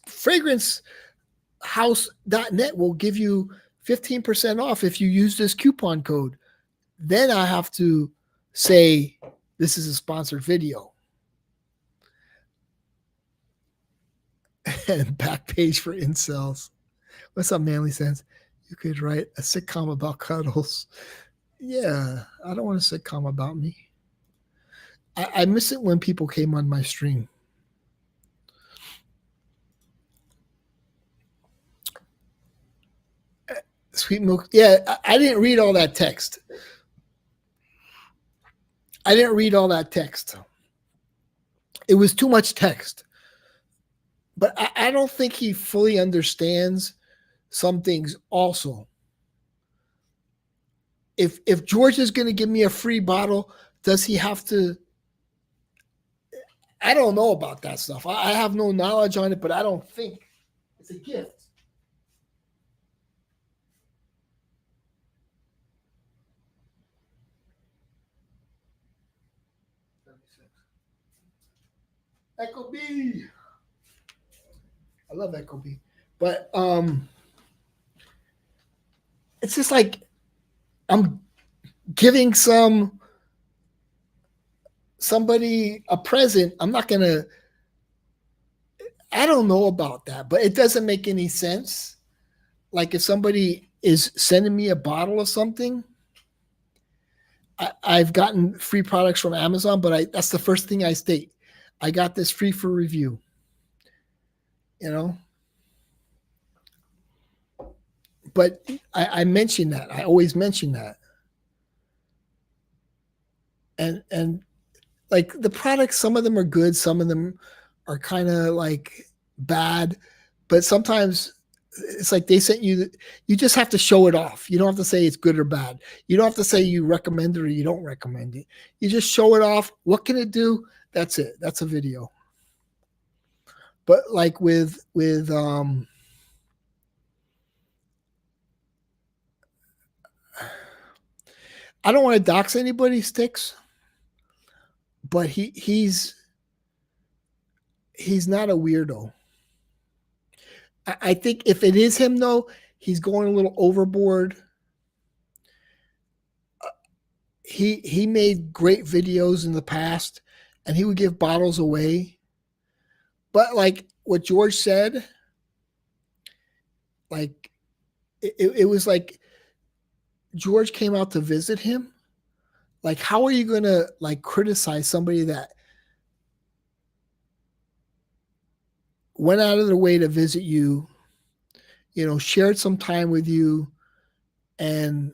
Fragrancehouse.net will give you 15% off if you use this coupon code. Then I have to say this is a sponsored video. And back page for incels. What's up, Manly Sense? You could write a sitcom about cuddles. Yeah, I don't want a sitcom about me. I miss it when people came on my stream. Sweet milk. Yeah, I didn't read all that text. It was too much text. But I don't think he fully understands some things also. If George is going to give me a free bottle, does he have to? I don't know about that stuff. I have no knowledge on it, but I don't think it's a gift. Echo B. I love Echo B. But it's just like I'm giving some somebody a present, I'm not gonna. I don't know about that, but it doesn't make any sense. Like if somebody is sending me a bottle of something, I've gotten free products from Amazon, but that's the first thing I state. I got this free for review. You know, but I mention that. I always mention that. And like the products, some of them are good, some of them are kind of like bad, but sometimes it's like they sent you. You just have to show it off. You don't have to say it's good or bad. You don't have to say you recommend it or you don't recommend it. You just show it off. What can it do? That's it. That's a video. But like with I don't want to dox anybody, Sticks, but he's not a weirdo. I think if it is him though, he's going a little overboard. He made great videos in the past, and he would give bottles away. But like what George said, like it was like George came out to visit him. Like, how are you gonna like criticize somebody that went out of their way to visit you, you know, shared some time with you, and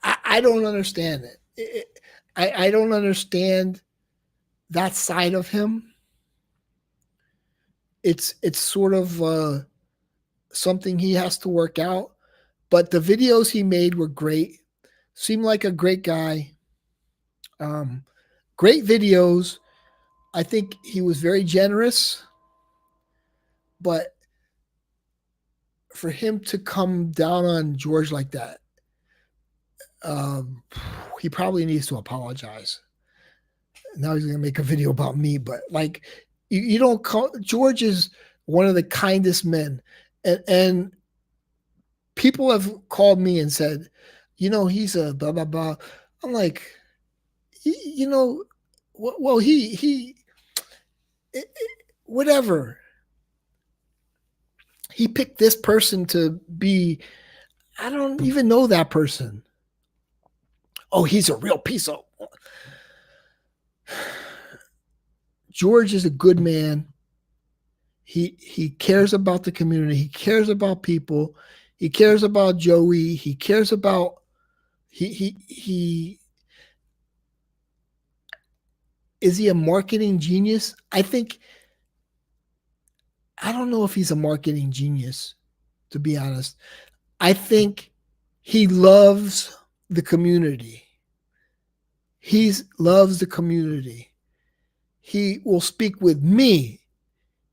I don't understand it. I don't understand that side of him. It's sort of something he has to work out. But the videos he made were great. Seemed like a great guy. Great videos. I think he was very generous. But for him to come down on George like that, he probably needs to apologize. Now he's going to make a video about me, but like, you don't call George is one of the kindest men, and people have called me and said, you know, he's a blah blah blah. I'm like, you know, well, he whatever. He picked this person to be. I don't even know that person. Oh, he's a real piece of. George is a good man. He cares about the community. He cares about people. He cares about Joey. He cares about he is he a marketing genius? I don't know if he's a marketing genius, to be honest. I think he loves the community. He loves the community. He will speak with me.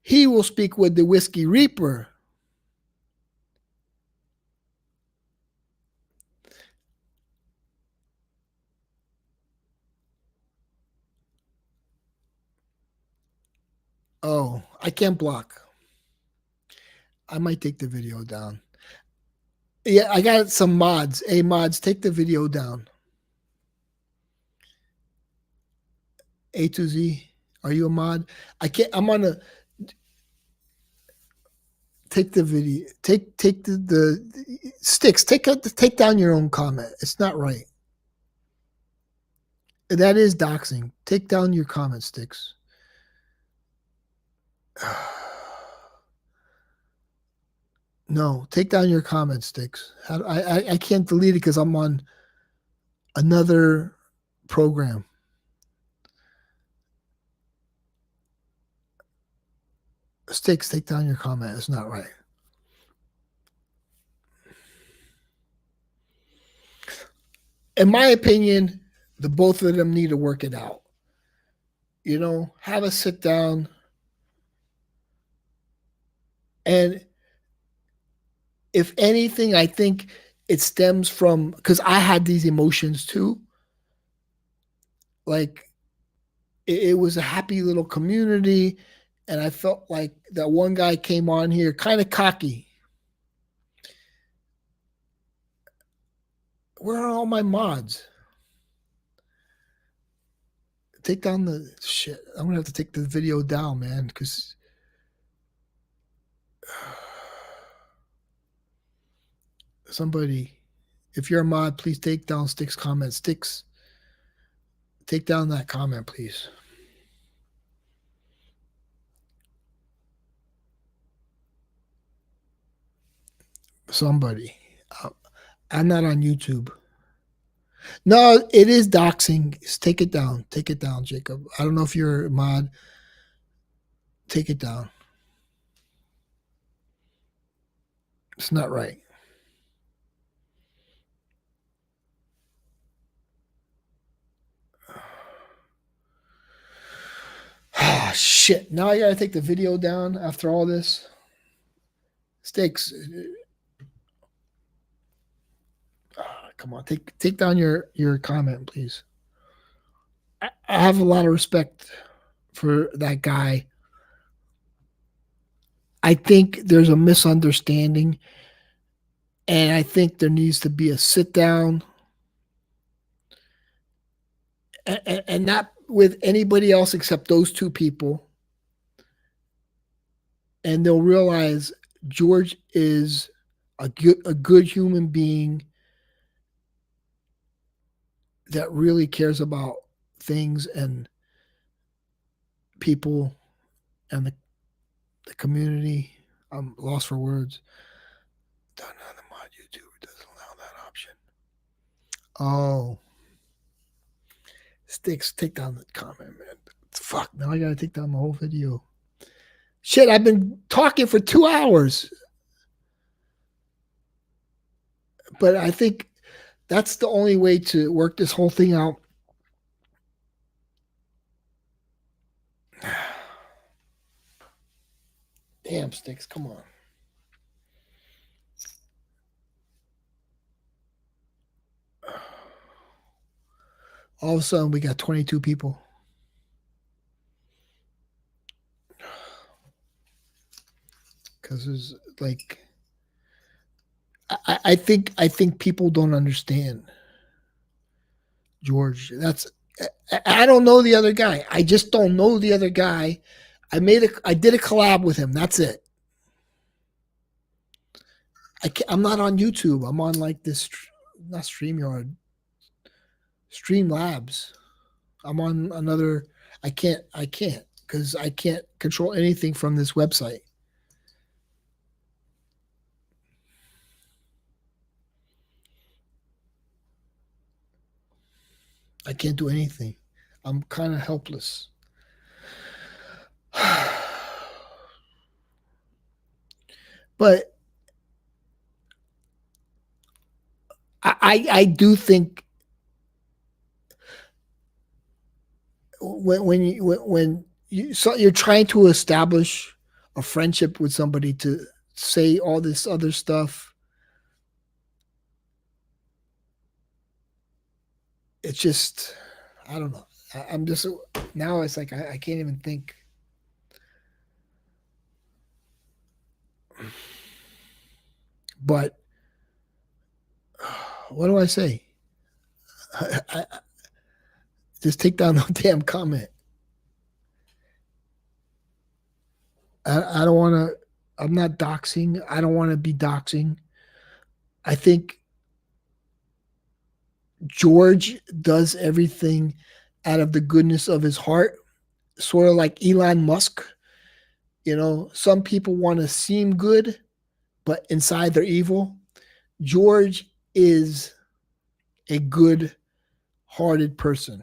He will speak with the Whiskey Reaper. Oh, I can't block. I might take the video down. Yeah, I got some mods. Hey, mods, take the video down. A to Z. Are you a mod? I can't. I'm on a. Take the video. Take the Sticks. Take down your own comment. It's not right. That is doxing. Take down your comment, Sticks. No, take down your comment, Sticks. I can't delete it because I'm on another program. Sticks, take down your comment. It's not right. In my opinion, the both of them need to work it out. You know, have a sit down. And if anything, I think it stems from, because I had these emotions too. Like it was a happy little community. And I felt like that one guy came on here kind of cocky. Where are all my mods? take down the shit. I'm gonna have to take the video down, man, because somebody, if you're a mod, please take down Sticks' comment. Sticks, take down that comment, please. Somebody. I'm not on YouTube. No, it is doxing. Just take it down. Take it down, Jacob. I don't know if you're a mod. Take it down. It's not right. Ah, shit. Now I gotta take the video down after all this. Sticks. Come on, take down your comment, please. I have a lot of respect for that guy. I think there's a misunderstanding, and I think there needs to be a sit down, and not with anybody else except those two people. And they'll realize George is a good human being that really cares about things and people and the community. I'm lost for words. Done on the mod YouTube doesn't allow that option. Oh. Sticks, take down the comment, man. Fuck, now I gotta take down the whole video. Shit, I've been talking for 2 hours. But I think that's the only way to work this whole thing out. Damn, Sticks, come on. All of a sudden, we got 22 people. Because there's like, I think people don't understand George. I don't know the other guy. I just don't know the other guy. I did a collab with him. That's it. I'm not on YouTube. I'm on like this, not StreamYard, Streamlabs. I'm on another. I can't because I can't control anything from this website. I can't do anything. I'm kind of helpless. But I do think when you're trying to establish a friendship with somebody to say all this other stuff, it's just, I don't know. I'm just, now it's like I can't even think. But what do I say? I just take down the damn comment. I don't want to. I'm not doxing. I don't want to be doxing. I think George does everything out of the goodness of his heart, sort of like Elon Musk. You know, some people want to seem good, but inside they're evil. George is a good-hearted person.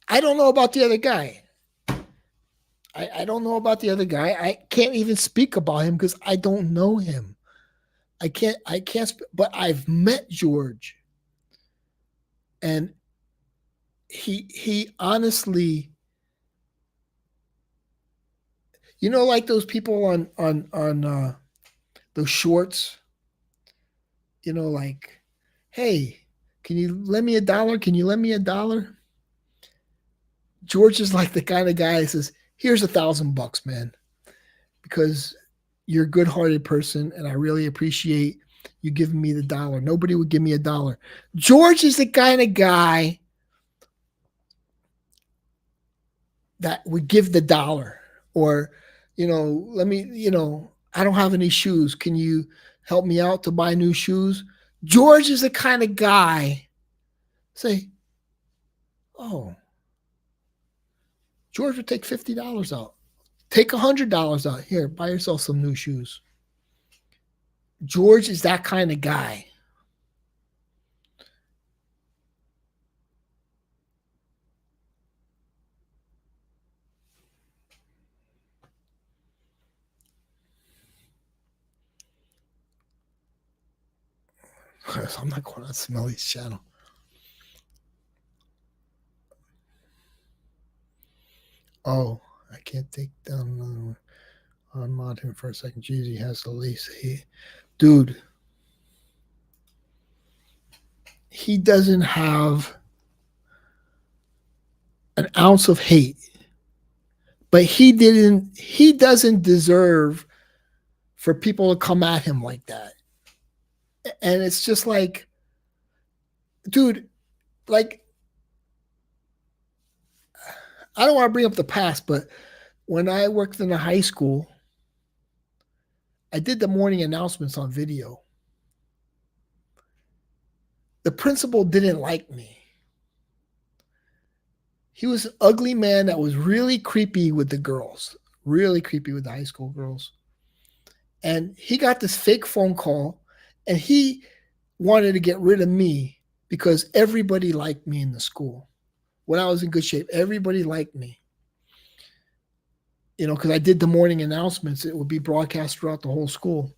I don't know about the other guy. I don't know about the other guy. I can't even speak about him because I don't know him. I can't, but I've met George. And he honestly, you know, like those people on those shorts, you know, like, hey, can you lend me $1? Can you lend me $1? George is like the kind of guy that says, here's $1,000, man, because you're a good-hearted person, and I really appreciate You giving me the dollar. Nobody would give me $1. George is the kind of guy that would give the dollar, or, let me, I don't have any shoes. Can you help me out to buy new shoes? George is the kind of guy say, oh, George would take $50 out. Take $100 out. Here, buy yourself some new shoes. George is that kind of guy. I'm not going on Smelly's channel. Oh, I can't take down another one. Unmod him for a second. Jeez, he has the lease. Dude, he doesn't have an ounce of hate, but he doesn't deserve for people to come at him like that. And it's just like, dude, like, I don't want to bring up the past, but when I worked in a high school, I did the morning announcements on video. The principal didn't like me. He was an ugly man that was really creepy with the girls, really creepy with the high school girls. And he got this fake phone call, and he wanted to get rid of me because everybody liked me in the school. When I was in good shape, everybody liked me. Because I did the morning announcements. It would be broadcast throughout the whole school.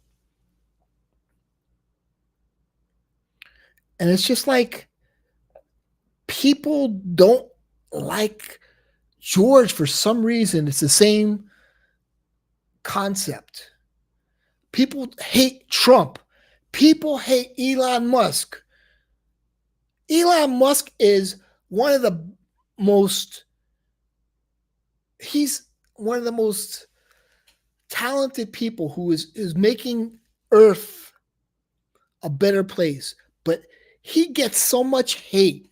And it's just like, people don't like George for some reason. It's the same concept. People hate Trump. People hate Elon Musk. Elon Musk is one of the most talented people who is making Earth a better place. But he gets so much hate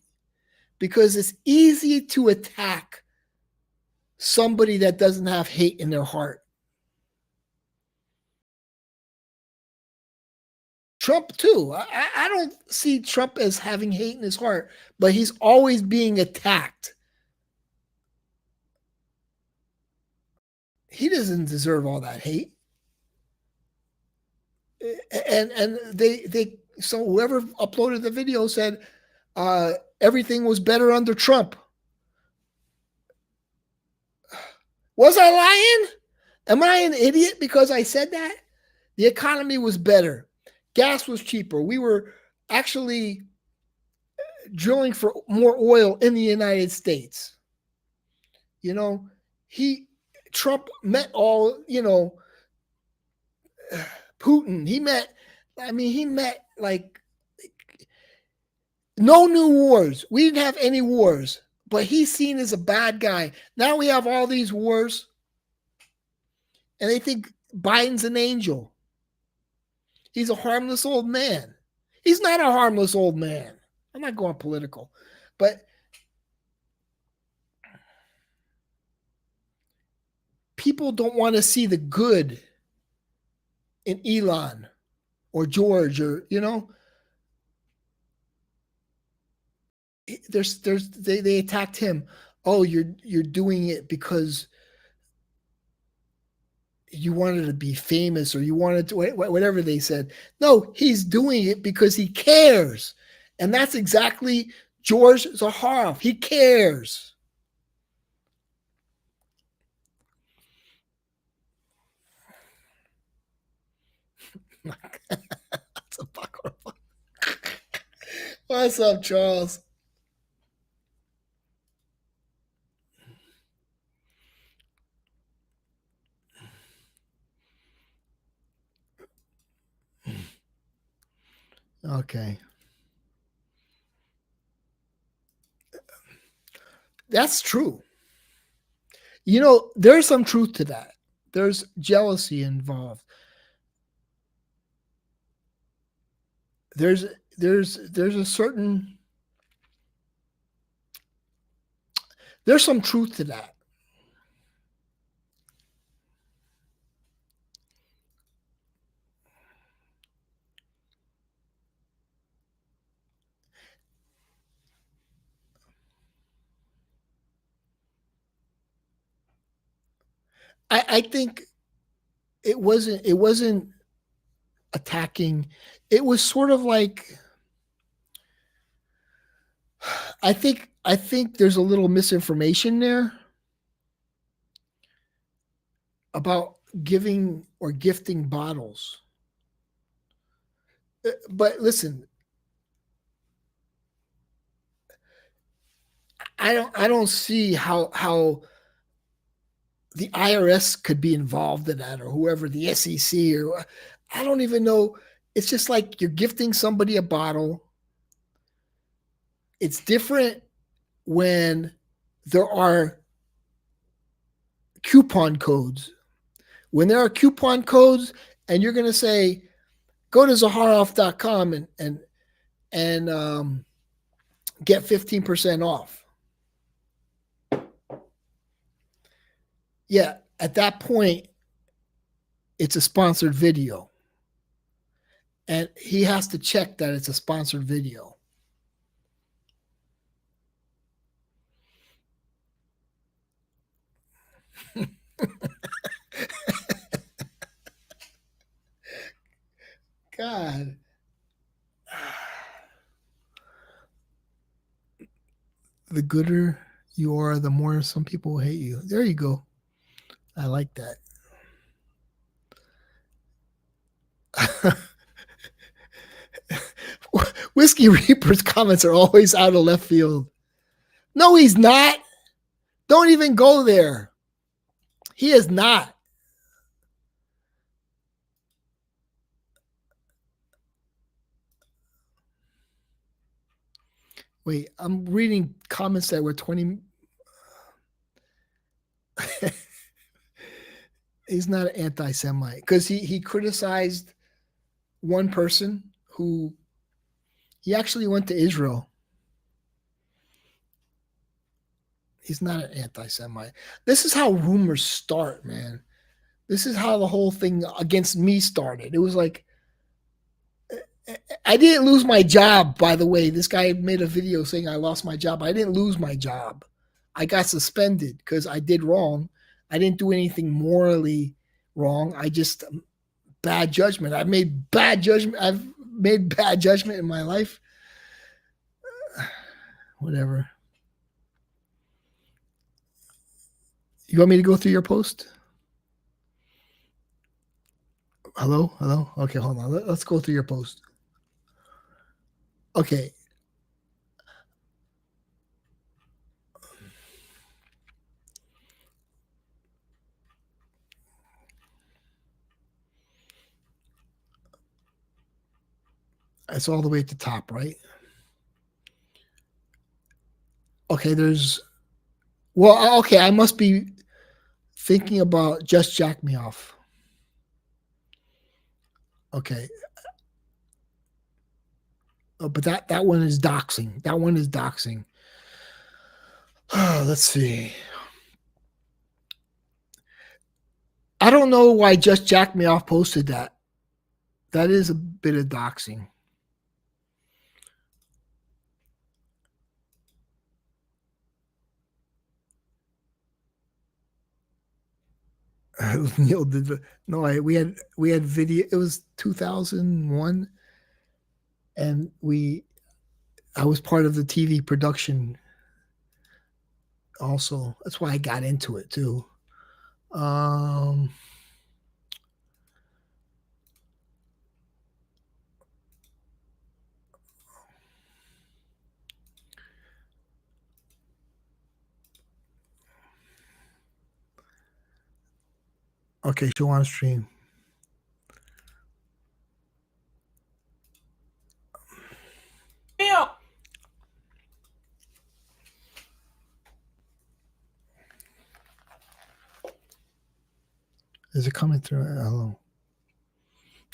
because it's easy to attack somebody that doesn't have hate in their heart. Trump too. I don't see Trump as having hate in his heart, but he's always being attacked. He doesn't deserve all that hate. And so whoever uploaded the video said everything was better under Trump. Was I lying? Am I an idiot because I said that? The economy was better. Gas was cheaper. We were actually drilling for more oil in the United States. Trump met all, Putin. He met like no new wars. We didn't have any wars, but he's seen as a bad guy. Now we have all these wars, and they think Biden's an angel. He's a harmless old man. He's not a harmless old man. I'm not going political, but people don't want to see the good in Elon or George, or they attacked him. Oh, you're doing it because you wanted to be famous, or you wanted to, whatever they said. No, he's doing it because he cares. And that's exactly George Zaharoff. He cares. What's up, Charles? Okay. That's true. There's some truth to that. There's jealousy involved. there's a certain there's some truth to that. I think it wasn't attacking. It was sort of like I think there's a little misinformation there about giving or gifting bottles. But listen, I don't see how the IRS could be involved in that, or whoever, the SEC, or I don't even know. It's just like you're gifting somebody a bottle. It's different when there are coupon codes. When there are coupon codes, and you're going to say, go to zaharoff.com and get 15% off. Yeah, at that point, it's a sponsored video. And he has to check that it's a sponsored video. God. The gooder you are, the more some people hate you. There you go. I like that. Whiskey Reaper's comments are always out of left field. No, he's not. Don't even go there. He is not. Wait, I'm reading comments that were 20. He's not an anti-Semite because he criticized one person who he actually went to Israel. He's not an anti-Semite. This is how rumors start, man. This is how the whole thing against me started. It was like, I didn't lose my job, by the way. This guy made a video saying I lost my job. I didn't lose my job. I got suspended because I did wrong. I didn't do anything morally wrong. I just bad judgment. I've made bad judgment in my life. Whatever. You want me to go through your post? Hello? Okay, hold on. Let's go through your post. Okay. It's all the way at the top, right? Okay, okay, I must be thinking about Just Jack Me Off. Okay. But that one is doxing. That one is doxing. Let's see. I don't know why Just Jack Me Off posted that. That is a bit of doxing. Neil did no. We had video. It was 2001, and I was part of the TV production. Also, that's why I got into it too. Okay, show on stream. Yeah. Is it coming through? Hello.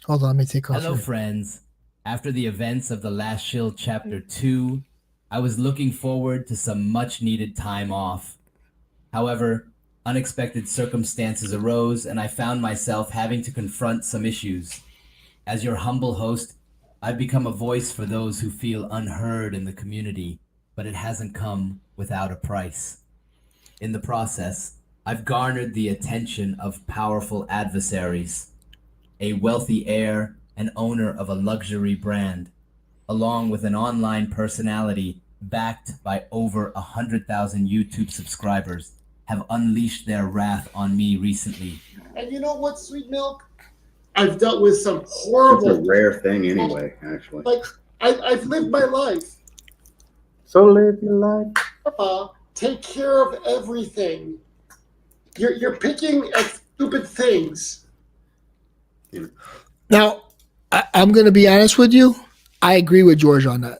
Hold on, let me take off. Hello, friends. After the events of The Last Shield Chapter 2, I was looking forward to some much-needed time off. However, unexpected circumstances arose and I found myself having to confront some issues. As your humble host, I've become a voice for those who feel unheard in the community, but it hasn't come without a price. In the process, I've garnered the attention of powerful adversaries, a wealthy heir and owner of a luxury brand, along with an online personality backed by over 100,000 YouTube subscribers, have unleashed their wrath on me recently. And you know what, Sweet Milk? I've dealt with some It's horrible. a rare thing anyway, actually. Like I've lived my life. So live your life. Take care of everything. You're picking at stupid things. Now, I'm going to be honest with you. I agree with George on that.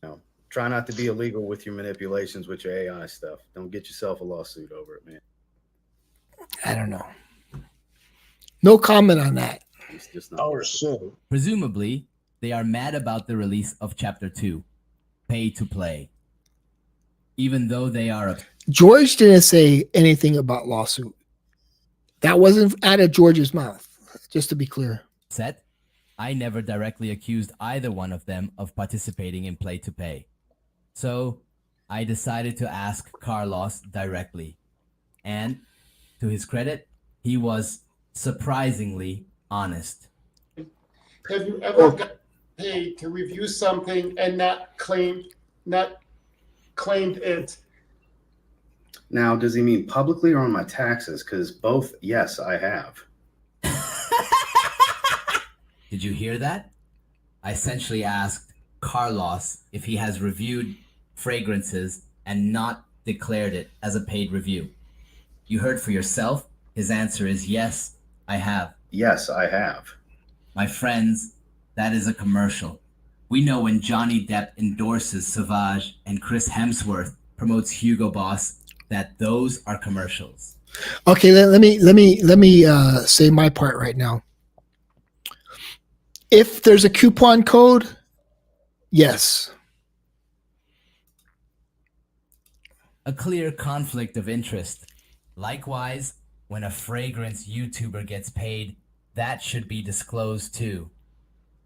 No, try not to be illegal with your manipulations with your AI stuff. Don't get yourself a lawsuit over it, man. I don't know. No comment on that. It's just not. Oh, shit. Presumably, they are mad about the release of Chapter 2, Pay to Play. Even though they are George didn't say anything about lawsuit. That wasn't out of George's mouth, just to be clear. upset, I never directly accused either one of them of participating in Play to Pay. So, I decided to ask Carlos directly. And, to his credit, he was surprisingly honest. Have you ever got paid to review something and not claimed it? Now, does he mean publicly or on my taxes? Because both, yes, I have. Did you hear that? I essentially asked Carlos if he has reviewed fragrances and not declared it as a paid review. You heard for yourself. His answer is yes, I have. Yes, I have. My friends, that is a commercial. We know when Johnny Depp endorses Savage and Chris Hemsworth promotes Hugo Boss that those are commercials. Okay, let me say my part right now. If there's a coupon code, yes. A clear conflict of interest. Likewise, when a fragrance YouTuber gets paid, that should be disclosed too.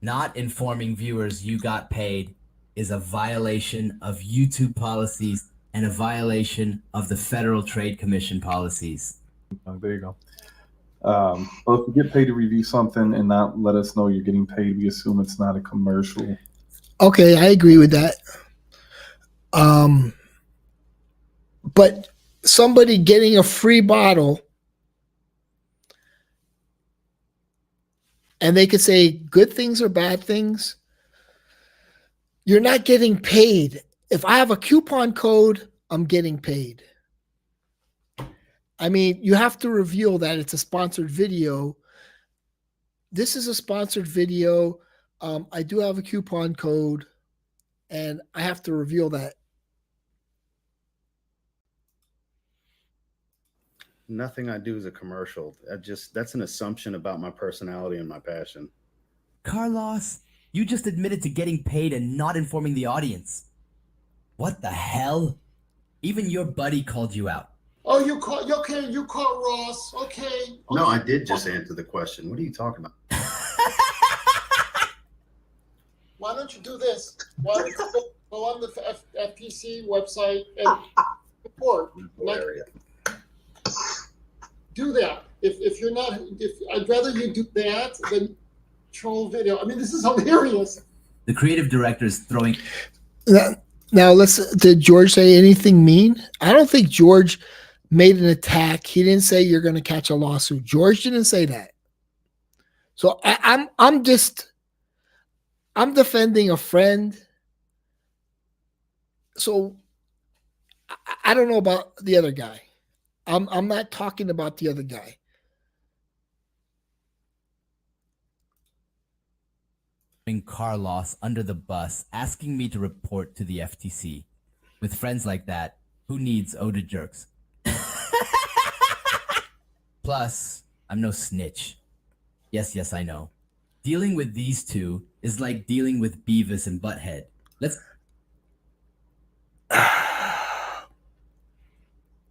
Not informing viewers you got paid is a violation of YouTube policies and a violation of the Federal Trade Commission policies. There you go. Well, if you get paid to review something and not let us know you're getting paid, we assume it's not a commercial. Okay, I agree with that. But somebody getting a free bottle and they could say good things or bad things, you're not getting paid. If I have a coupon code, I'm getting paid. I mean, you have to reveal that it's a sponsored video. This is a sponsored video. I do have a coupon code, and I have to reveal that. Nothing I do is a commercial. That's an assumption about my personality and my passion. Carlos, you just admitted to getting paid and not informing the audience. What the hell? Even your buddy called you out. Oh, you caught Ross. Okay. No, I did just answer the question. What are you talking about? Why don't you do this? Why don't you go on the FTC website and report? Do that. If you're not, I'd rather you do that than troll video. I mean, this is hilarious. The creative director is throwing. Now, did George say anything mean? I don't think George made an attack. He didn't say you're going to catch a lawsuit. George didn't say that. So I'm defending a friend. So I don't know about the other guy. I'm not talking about the other guy. Carlos under the bus, asking me to report to the FTC. With friends like that, who needs Oda jerks? Plus, I'm no snitch. Yes, I know. Dealing with these two is like dealing with Beavis and Butthead. Let's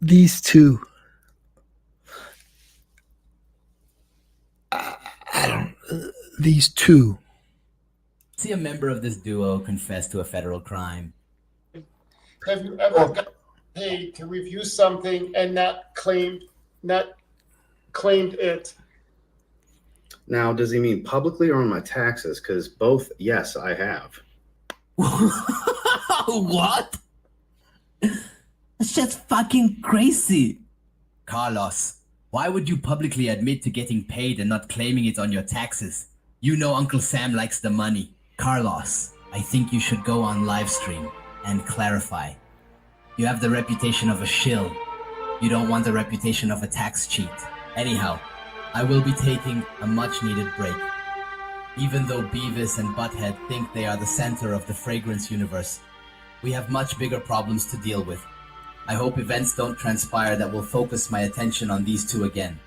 These two. I don't. These two. see a member of this duo confess to a federal crime. Have you ever got paid to review something and not claimed it? Now, does he mean publicly or on my taxes? Because both, yes, I have. What? That's just fucking crazy. Carlos, why would you publicly admit to getting paid and not claiming it on your taxes? You know Uncle Sam likes the money. Carlos, I think you should go on live stream and clarify. You have the reputation of a shill. You don't want the reputation of a tax cheat. Anyhow, I will be taking a much needed break. Even though Beavis and Butthead think they are the center of the fragrance universe, we have much bigger problems to deal with. I hope events don't transpire that will focus my attention on these two again.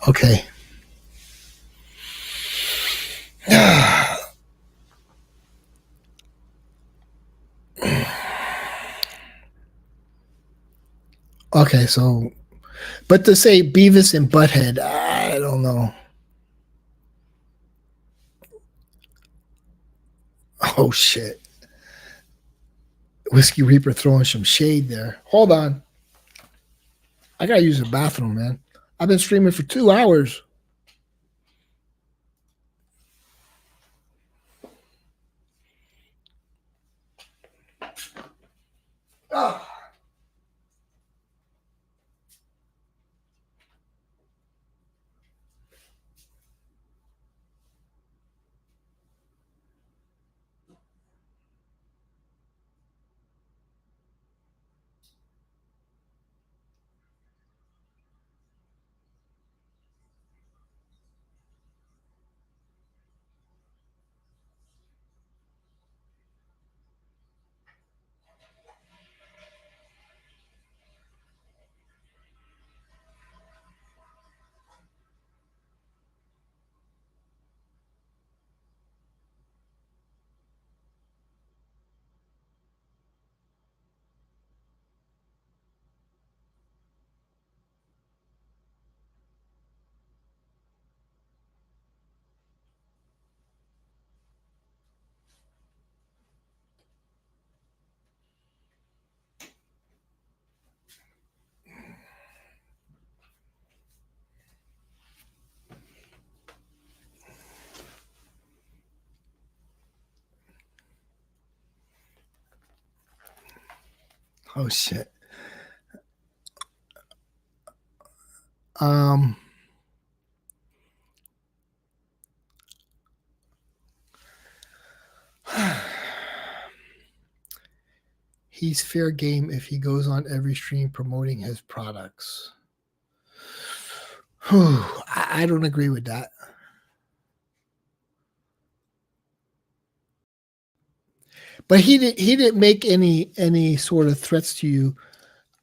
Okay. Okay, so, but to say Beavis and Butthead, I don't know. Oh shit. Whiskey Reaper throwing some shade there. Hold on. I gotta use the bathroom, man. I've been streaming for 2 hours. Ah. Oh shit. He's fair game if he goes on every stream promoting his products. I don't agree with that. But he didn't make any sort of threats to you.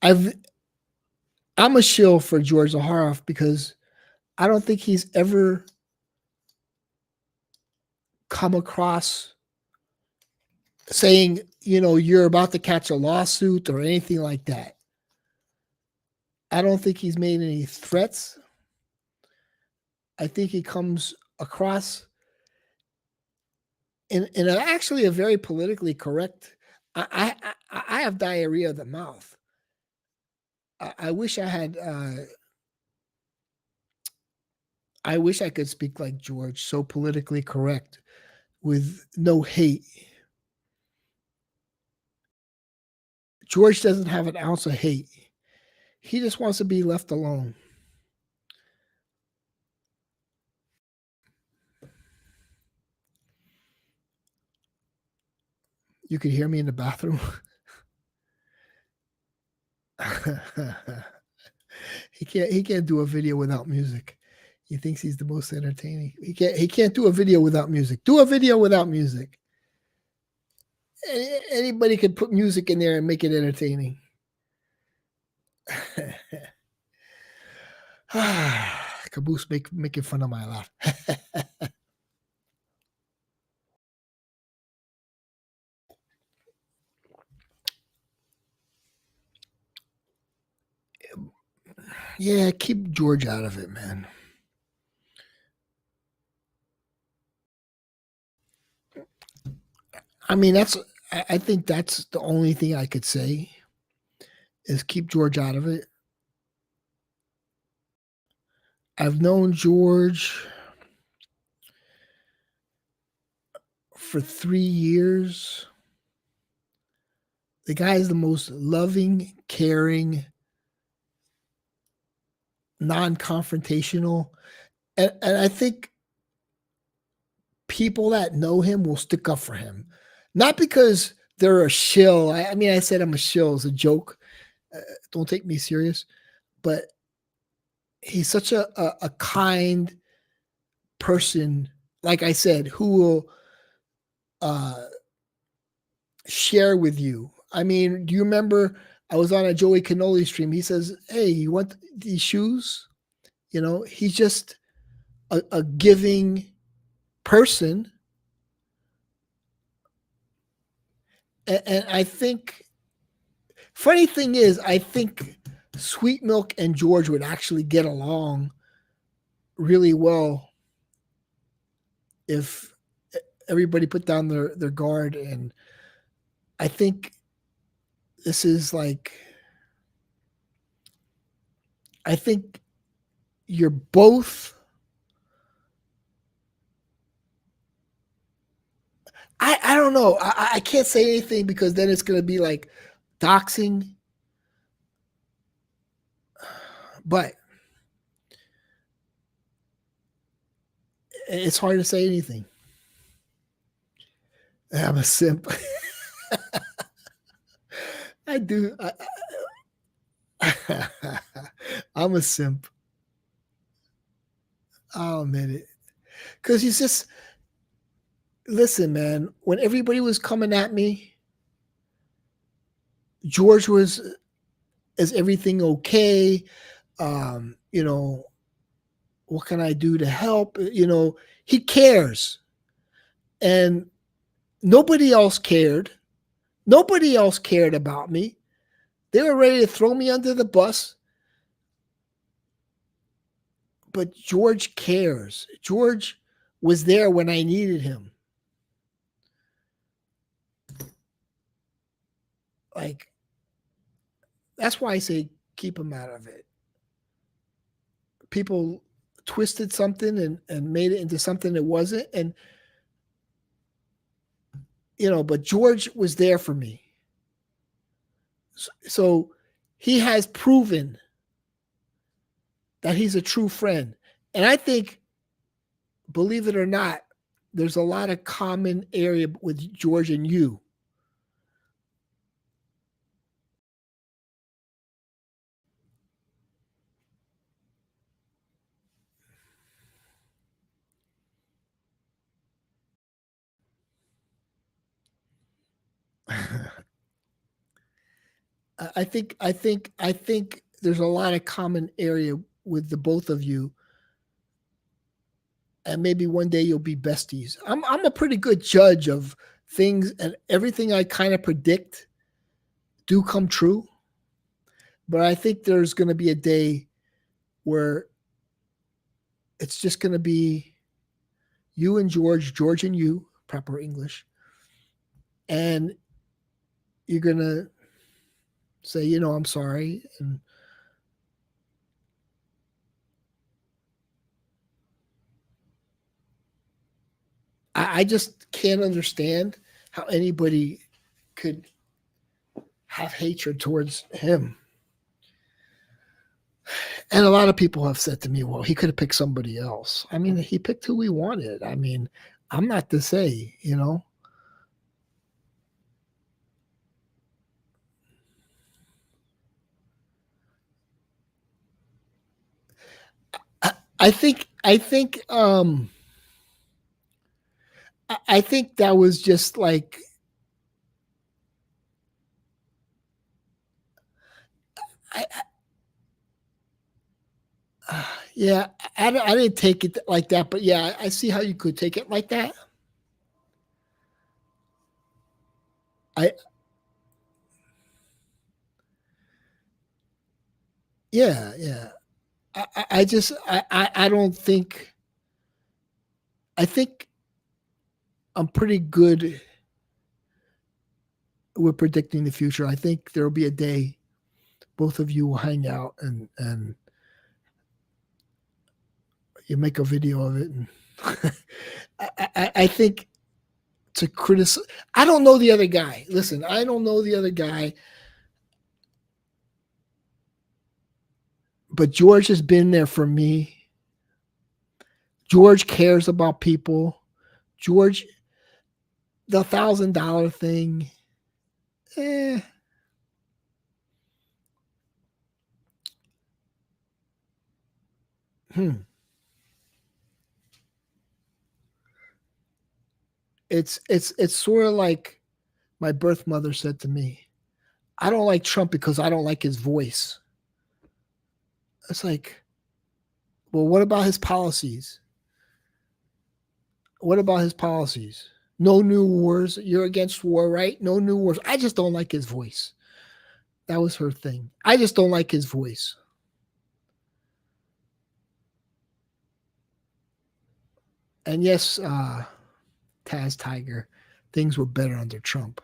I'm a shill for George Zaharoff because I don't think he's ever come across saying, you're about to catch a lawsuit or anything like that. I don't think he's made any threats. I think he comes across in actually a very politically correct. I have diarrhea of the mouth. I wish I had. I wish I could speak like George, so politically correct, with no hate. George doesn't have an ounce of hate. He just wants to be left alone. You could hear me in the bathroom. He can't do a video without music. He thinks he's the most entertaining. He can't do a video without music. Do a video without music. Anybody could put music in there and make it entertaining. Caboose making fun of my laugh. Yeah, keep George out of it, man. I mean, I think that's the only thing I could say is keep George out of it. I've known George for 3 years. The guy is the most loving, caring, non-confrontational, and I think people that know him will stick up for him, not because they're a shill. I mean, I said I'm a shill as a joke. Don't take me serious, but he's such a kind person. Like I said, who will share with you. I mean, do you remember I was on a Joey Cannoli stream? He says, "Hey, you want these shoes?" You know, he's just a giving person. And I think, funny thing is, I think Sweet Milk and George would actually get along really well if everybody put down their guard. And I think this is like, I think you're both. I don't know. I can't say anything because then it's going to be like doxing. But it's hard to say anything. I'm a simp. I do. I'm a simp. I'll admit it. Because he's just, listen, man, when everybody was coming at me, George was, is everything okay? You know, what can I do to help? You know, he cares. And nobody else cared. Nobody else cared about me. They were ready to throw me under the bus. But George cares. George was there when I needed him. Like, that's why I say keep him out of it. People twisted something and made it into something it wasn't. And, you know, but George was there for me. So he has proven that he's a true friend. And I think, believe it or not, there's a lot of common area with George and you. I think there's a lot of common area with the both of you, and maybe one day you'll be besties. I'm a pretty good judge of things, and everything I kind of predict do come true. But I think there's going to be a day where it's just going to be you and George, George and you, proper English, and you're going to say, you know, I'm sorry, and I just can't understand how anybody could have hatred towards him. And a lot of people have said to me, well, he could have picked somebody else. I mean, he picked who he wanted. I mean, I'm not to say, you know. I think that was just like Yeah, I didn't take it like that, but yeah, I see how you could take it like that. I yeah, yeah. I just I don't think I think I'm pretty good with predicting the future. I think there'll be a day both of you will hang out and you make a video of it. And I think to criticize, I don't know the other guy. Listen, I don't know the other guy, but George has been there for me. George cares about people. George, the $1,000 thing, eh. It's sort of like my birth mother said to me, I don't like Trump because I don't like his voice. It's like, well, what about his policies? What about his policies? No new wars. You're against war, right? No new wars. I just don't like his voice. That was her thing. I just don't like his voice. And yes, Taz Tiger, things were better under Trump.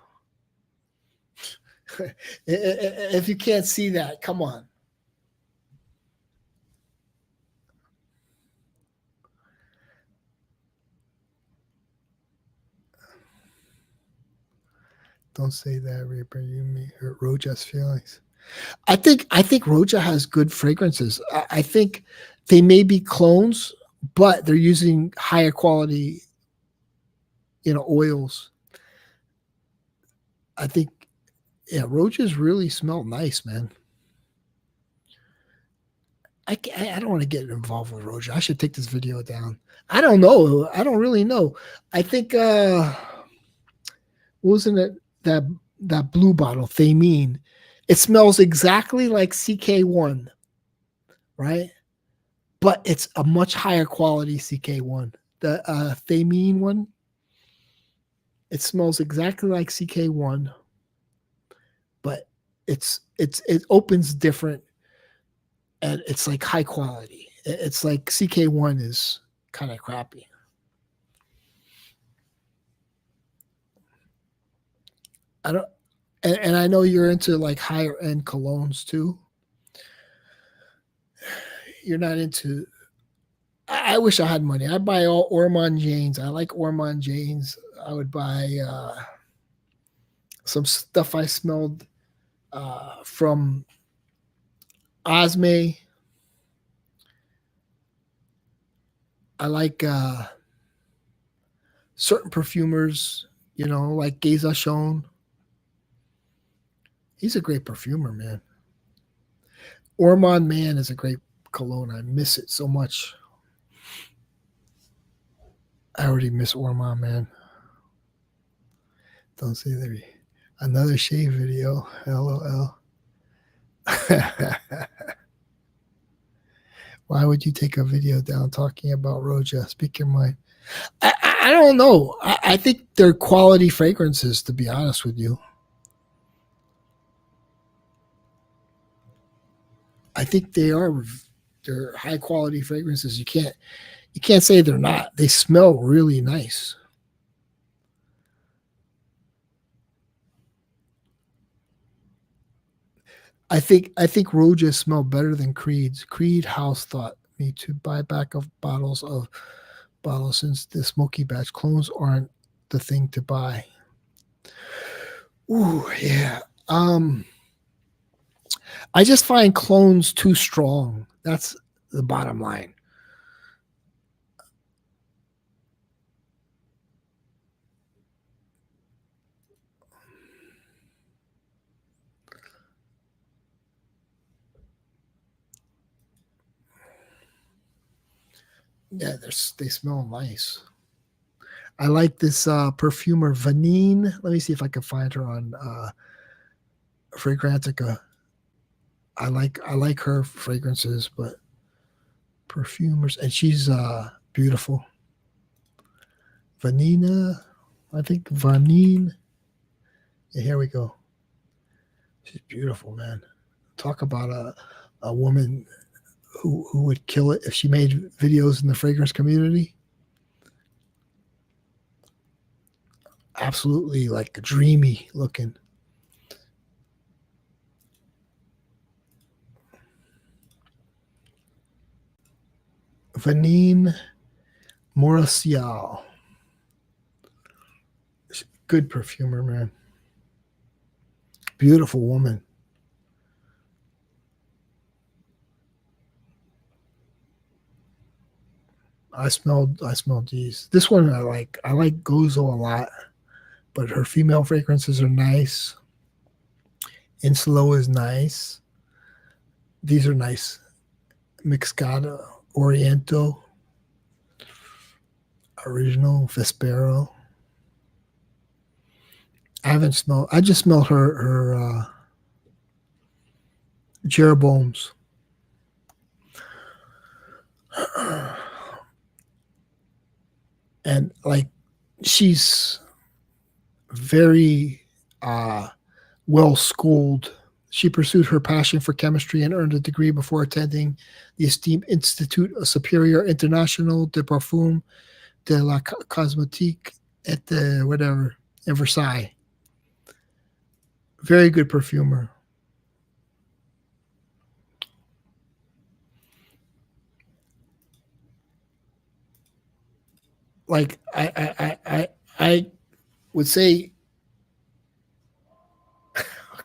If you can't see that, come on. Don't say that, Reaper. You may hurt Roja's feelings. I think Roja has good fragrances. I think they may be clones, but they're using higher quality, oils. I think, yeah, Rojas really smell nice, man. I don't want to get involved with Roja. I should take this video down. I don't know. I don't really know. I think wasn't it that blue bottle, Thamine? It smells exactly like CK1, right? But it's a much higher quality CK1. The Thamine one, it smells exactly like CK1, but it opens different, and it's like high quality. It's like CK1 is kind of crappy. I don't, and I know you're into like higher end colognes too. You're not into. I wish I had money. I'd buy all Ormond Janes. I like Ormond Janes. I would buy some stuff I smelled from Osme. I like certain perfumers, like Geza Shone. He's a great perfumer, man. Ormond Man is a great cologne. I miss it so much. I already miss Ormond Man. Don't say that. Another shave video. LOL. Why would you take a video down talking about Roja? Speak your mind. I don't know. I think they're quality fragrances, to be honest with you. I think they're high quality fragrances. You can't say they're not. They smell really nice. I think Roja smell better than Creed's. Creed House thought me to buy back of bottles since the smoky batch clones aren't the thing to buy. Ooh, yeah. I just find clones too strong. That's the bottom line. Yeah, they smell nice. I like this perfumer Vanine. Let me see if I can find her on Fragrantica. I like her fragrances, but perfumers, and she's beautiful. Vanina, I think Vanine. Yeah, here we go. She's beautiful, man. Talk about a woman who would kill it if she made videos in the fragrance community. Absolutely like dreamy looking. Vanine Morasial. Good perfumer, man. Beautiful woman. I smelled these. This one I like. I like Gozo a lot, but her female fragrances are nice. Inslo is nice. These are nice. Mixcata, Oriento, Original, Vespero. I haven't smelled. I just smelled her Jeroboam's. And like, she's very well schooled. She pursued her passion for chemistry and earned a degree before attending the esteemed Institut Supérieur International de Parfum de la Cosmétique at the whatever in Versailles. Very good perfumer. Like I would say,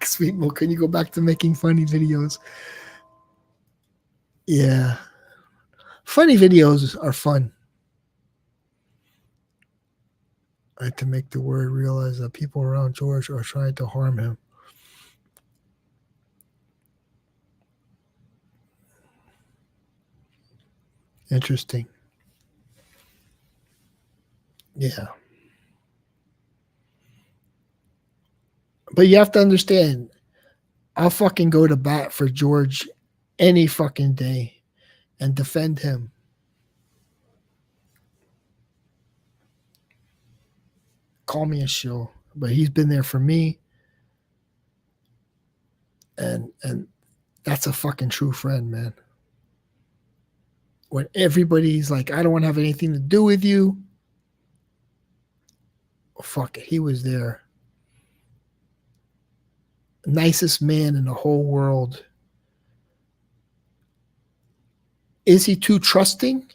Sweet Mo, can you go back to making funny videos? Yeah, funny videos are fun. I had to make the word realize that people around George are trying to harm him. Interesting. Yeah. But you have to understand, I'll fucking go to bat for George any fucking day and defend him. Call me a shill, but he's been there for me. And that's a fucking true friend, man. When everybody's like, I don't want to have anything to do with you. Oh, fuck it. He was there. Nicest man in the whole world. Is he too trusting?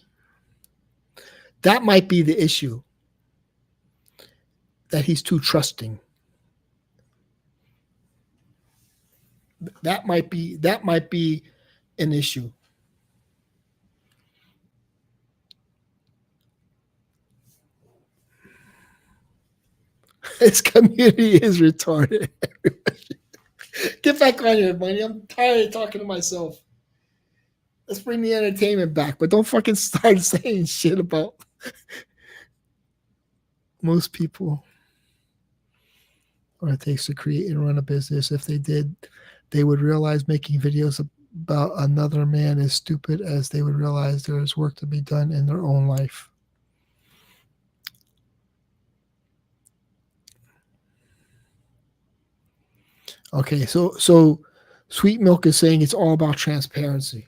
That might be the issue. That he's too trusting. That might be an issue. This community is retarded. Get back on here, buddy. I'm tired of talking to myself. Let's bring the entertainment back, but don't fucking start saying shit about most people. What it takes to create and run a business. If they did, they would realize making videos about another man is stupid, as they would realize there is work to be done in their own life. Okay, so Sweet Milk is saying it's all about transparency.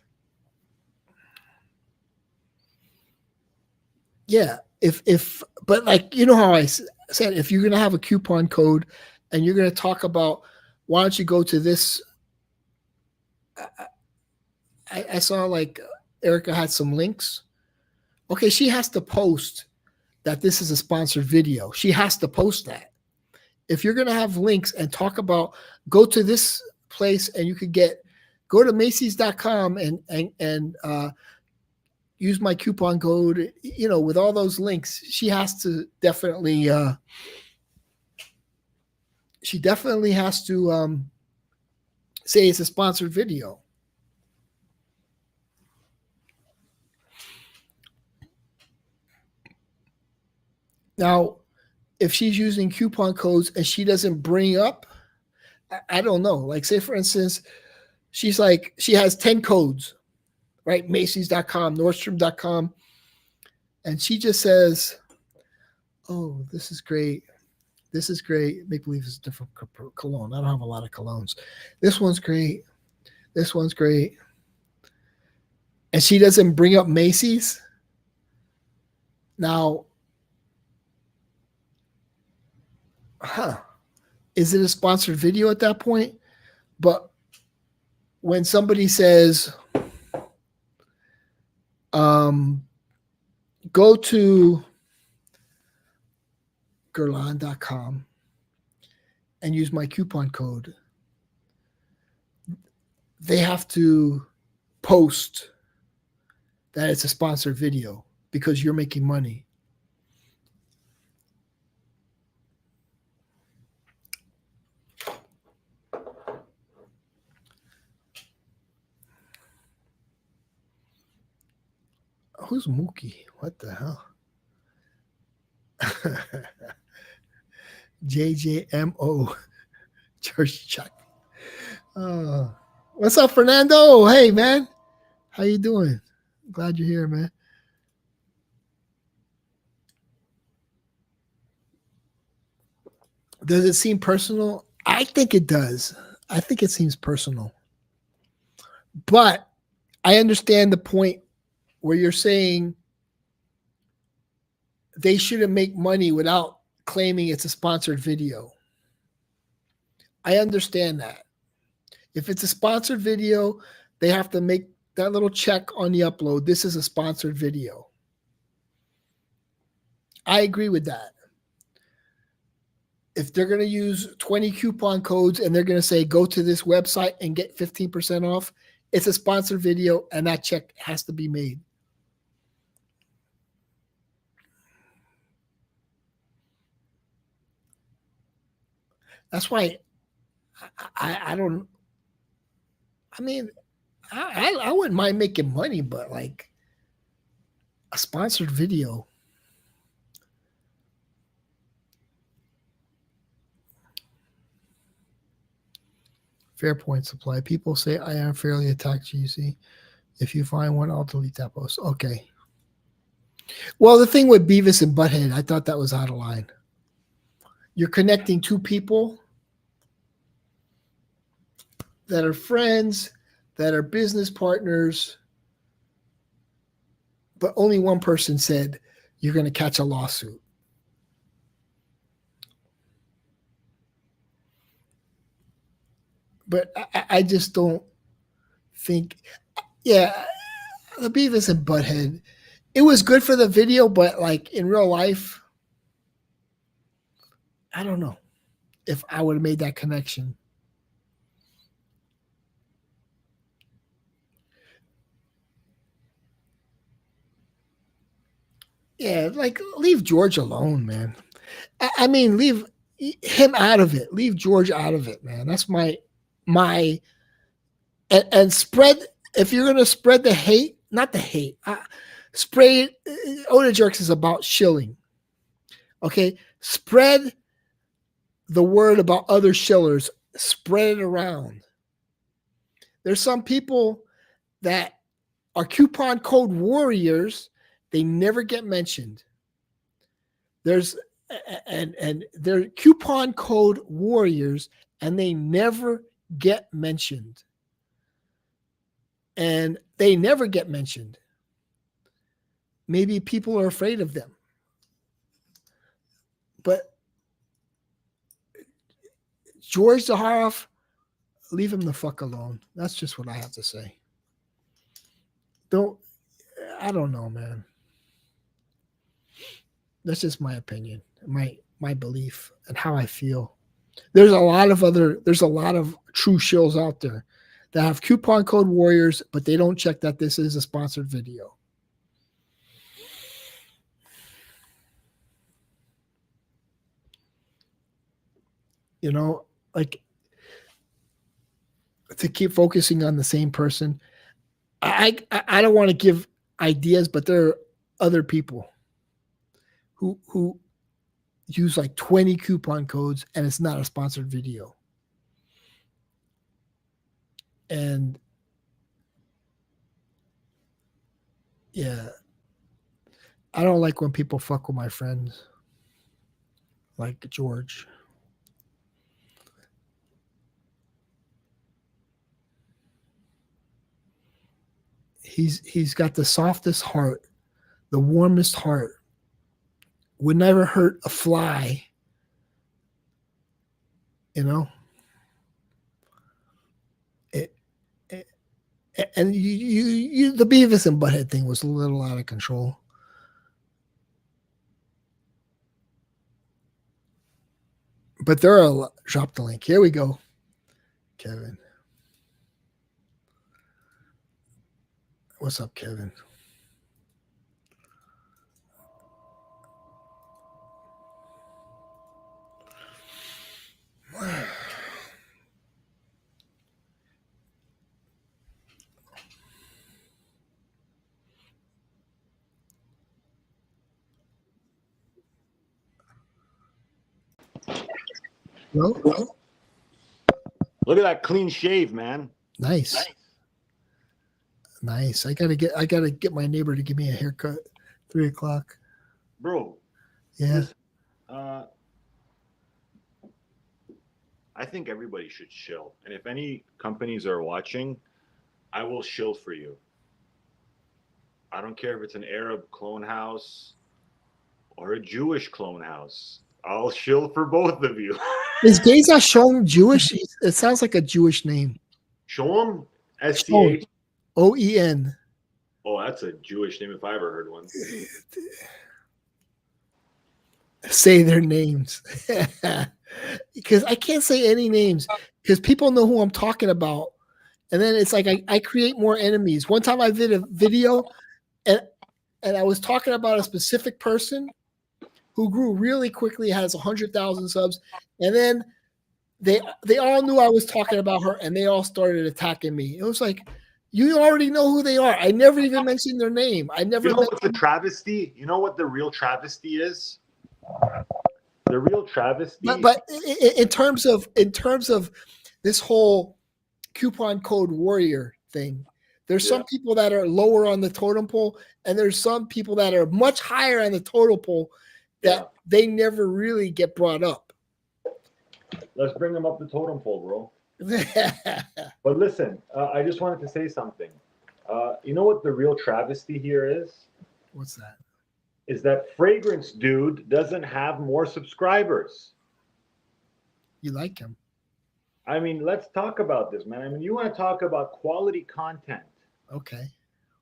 Yeah, but like, you know how I said, if you're gonna have a coupon code and you're gonna talk about, why don't you go to this? I saw like Erica had some links. Okay, she has to post that this is a sponsored video. She has to post that. If you're gonna have links and talk about, go to this place and you could go to Macy's.com and use my coupon code, with all those links. She has to definitely say it's a sponsored video. Now, if she's using coupon codes and she doesn't bring up, I don't know. Like, say for instance, she's like, she has 10 codes, right? Macy's.com, Nordstrom.com. And she just says, oh, this is great. This is great. Make believe it's a different cologne. I don't have a lot of colognes. This one's great. This one's great. And she doesn't bring up Macy's. Now, is it a sponsored video at that point? But when somebody says, go to Guerlain.com and use my coupon code, they have to post that it's a sponsored video because you're making money. Who's Mookie? What the hell? JJMO. Church Chuck. What's up, Fernando? Hey, man. How you doing? Glad you're here, man. Does it seem personal? I think it does. I think it seems personal. But I understand the point where you're saying they shouldn't make money without claiming it's a sponsored video. I understand that. If it's a sponsored video, they have to make that little check on the upload. This is a sponsored video. I agree with that. If they're going to use 20 coupon codes and they're going to say, go to this website and get 15% off, it's a sponsored video and that check has to be made. That's why I don't, I mean, I wouldn't mind making money, but like a sponsored video. Fair point, Supply. People say I unfairly attacked GC. If you find one, I'll delete that post. Okay. Well, the thing with Beavis and Butthead, I thought that was out of line. You're connecting two people that are friends, that are business partners, but only one person said you're going to catch a lawsuit. But I just don't think, yeah, the Beavis and Butthead, it was good for the video, but like in real life, I don't know if I would have made that connection. Yeah, like leave George alone, man. I mean, leave him out of it. Leave George out of it, man. That's my and spread, if you're gonna spread the hate, not the hate, spread. Oda Jerks is about shilling. Okay, spread the word about other shillers. Spread it around. There's some people that are coupon code warriors. They never get mentioned. There's and they're coupon code warriors, and they never get mentioned. And they never get mentioned. Maybe people are afraid of them. But George Zaharoff, leave him the fuck alone. That's just what I have to say. I don't know, man. That's just my opinion, my belief, and how I feel. There's a lot of true shills out there that have coupon code warriors, but they don't check that this is a sponsored video. You know, like, to keep focusing on the same person. I don't want to give ideas, but there are other people who use like 20 coupon codes and it's not a sponsored video. And yeah, I don't like when people fuck with my friends, like George. He's got the softest heart, the warmest heart. Would never hurt a fly, you know. It, it, and the Beavis and Butthead thing was a little out of control. But there are drop the link. Here we go, Kevin. What's up, Kevin? Well, Look at that clean shave, man. nice. Nice. I gotta get my neighbor to give me a haircut. 3:00. Bro. Yeah. Listen, I think everybody should chill. And if any companies are watching, I will shill for you. I don't care if it's an Arab clone house or a Jewish clone house. I'll shill for both of you. Is Geza Shom Jewish? It sounds like a Jewish name. Shom? SCH? OEN. Oh, that's a Jewish name if I ever heard one. Say their names. Because I can't say any names because people know who I'm talking about. And then it's like I create more enemies. One time I did a video and I was talking about a specific person who grew really quickly, has 100,000 subs, and then they all knew I was talking about her, and they all started attacking me. It was like, you already know who they are. I never even mentioned their name. I never. You know what's the travesty? You know what the real travesty is? The real travesty. But in terms of this whole coupon code warrior thing, there's some people that are lower on the totem pole, and there's some people that are much higher on the totem pole that they never really get brought up. Let's bring them up the totem pole, bro. But listen, I just wanted to say something. You know what the real travesty here is? What's that? Is that Fragrance Dude doesn't have more subscribers. You like him? I mean, let's talk about this, man. I mean, you want to talk about quality content. Okay.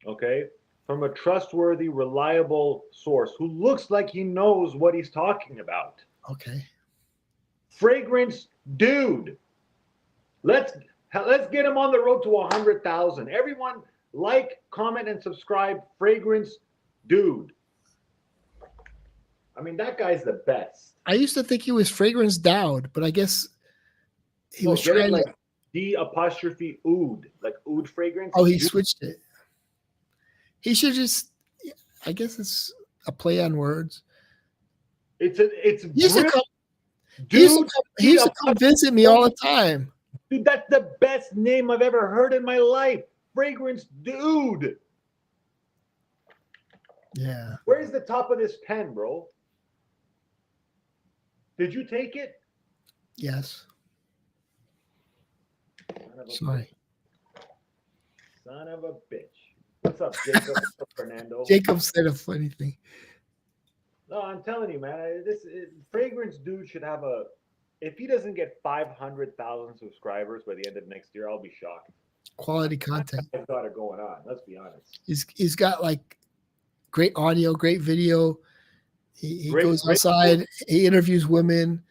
Okay. From a trustworthy, reliable source who looks like he knows what he's talking about. Okay. Fragrance Dude. Let's get him on the road to 100,000. Everyone like, comment, and subscribe. Fragrance Dude. I mean, that guy's the best. I used to think he was Fragrance Dowd, but I guess he was trying like D''oud, like oud fragrance. Oh, he switched it. He should just. I guess it's a play on words. He used to come visit me all the time. Dude, that's the best name I've ever heard in my life. Fragrance Dude. Yeah. Where's the top of this pen, bro? Did you take it? Yes. Sorry. Son of a bitch. What's up, Jacob? What's up, Fernando? Jacob said a funny thing. No, I'm telling you, man. Fragrance Dude should have a. If he doesn't get 500,000 subscribers by the end of next year, I'll be shocked. Quality content. I've got it going on. Let's be honest. He's got like great audio, great video. He goes outside. He interviews women.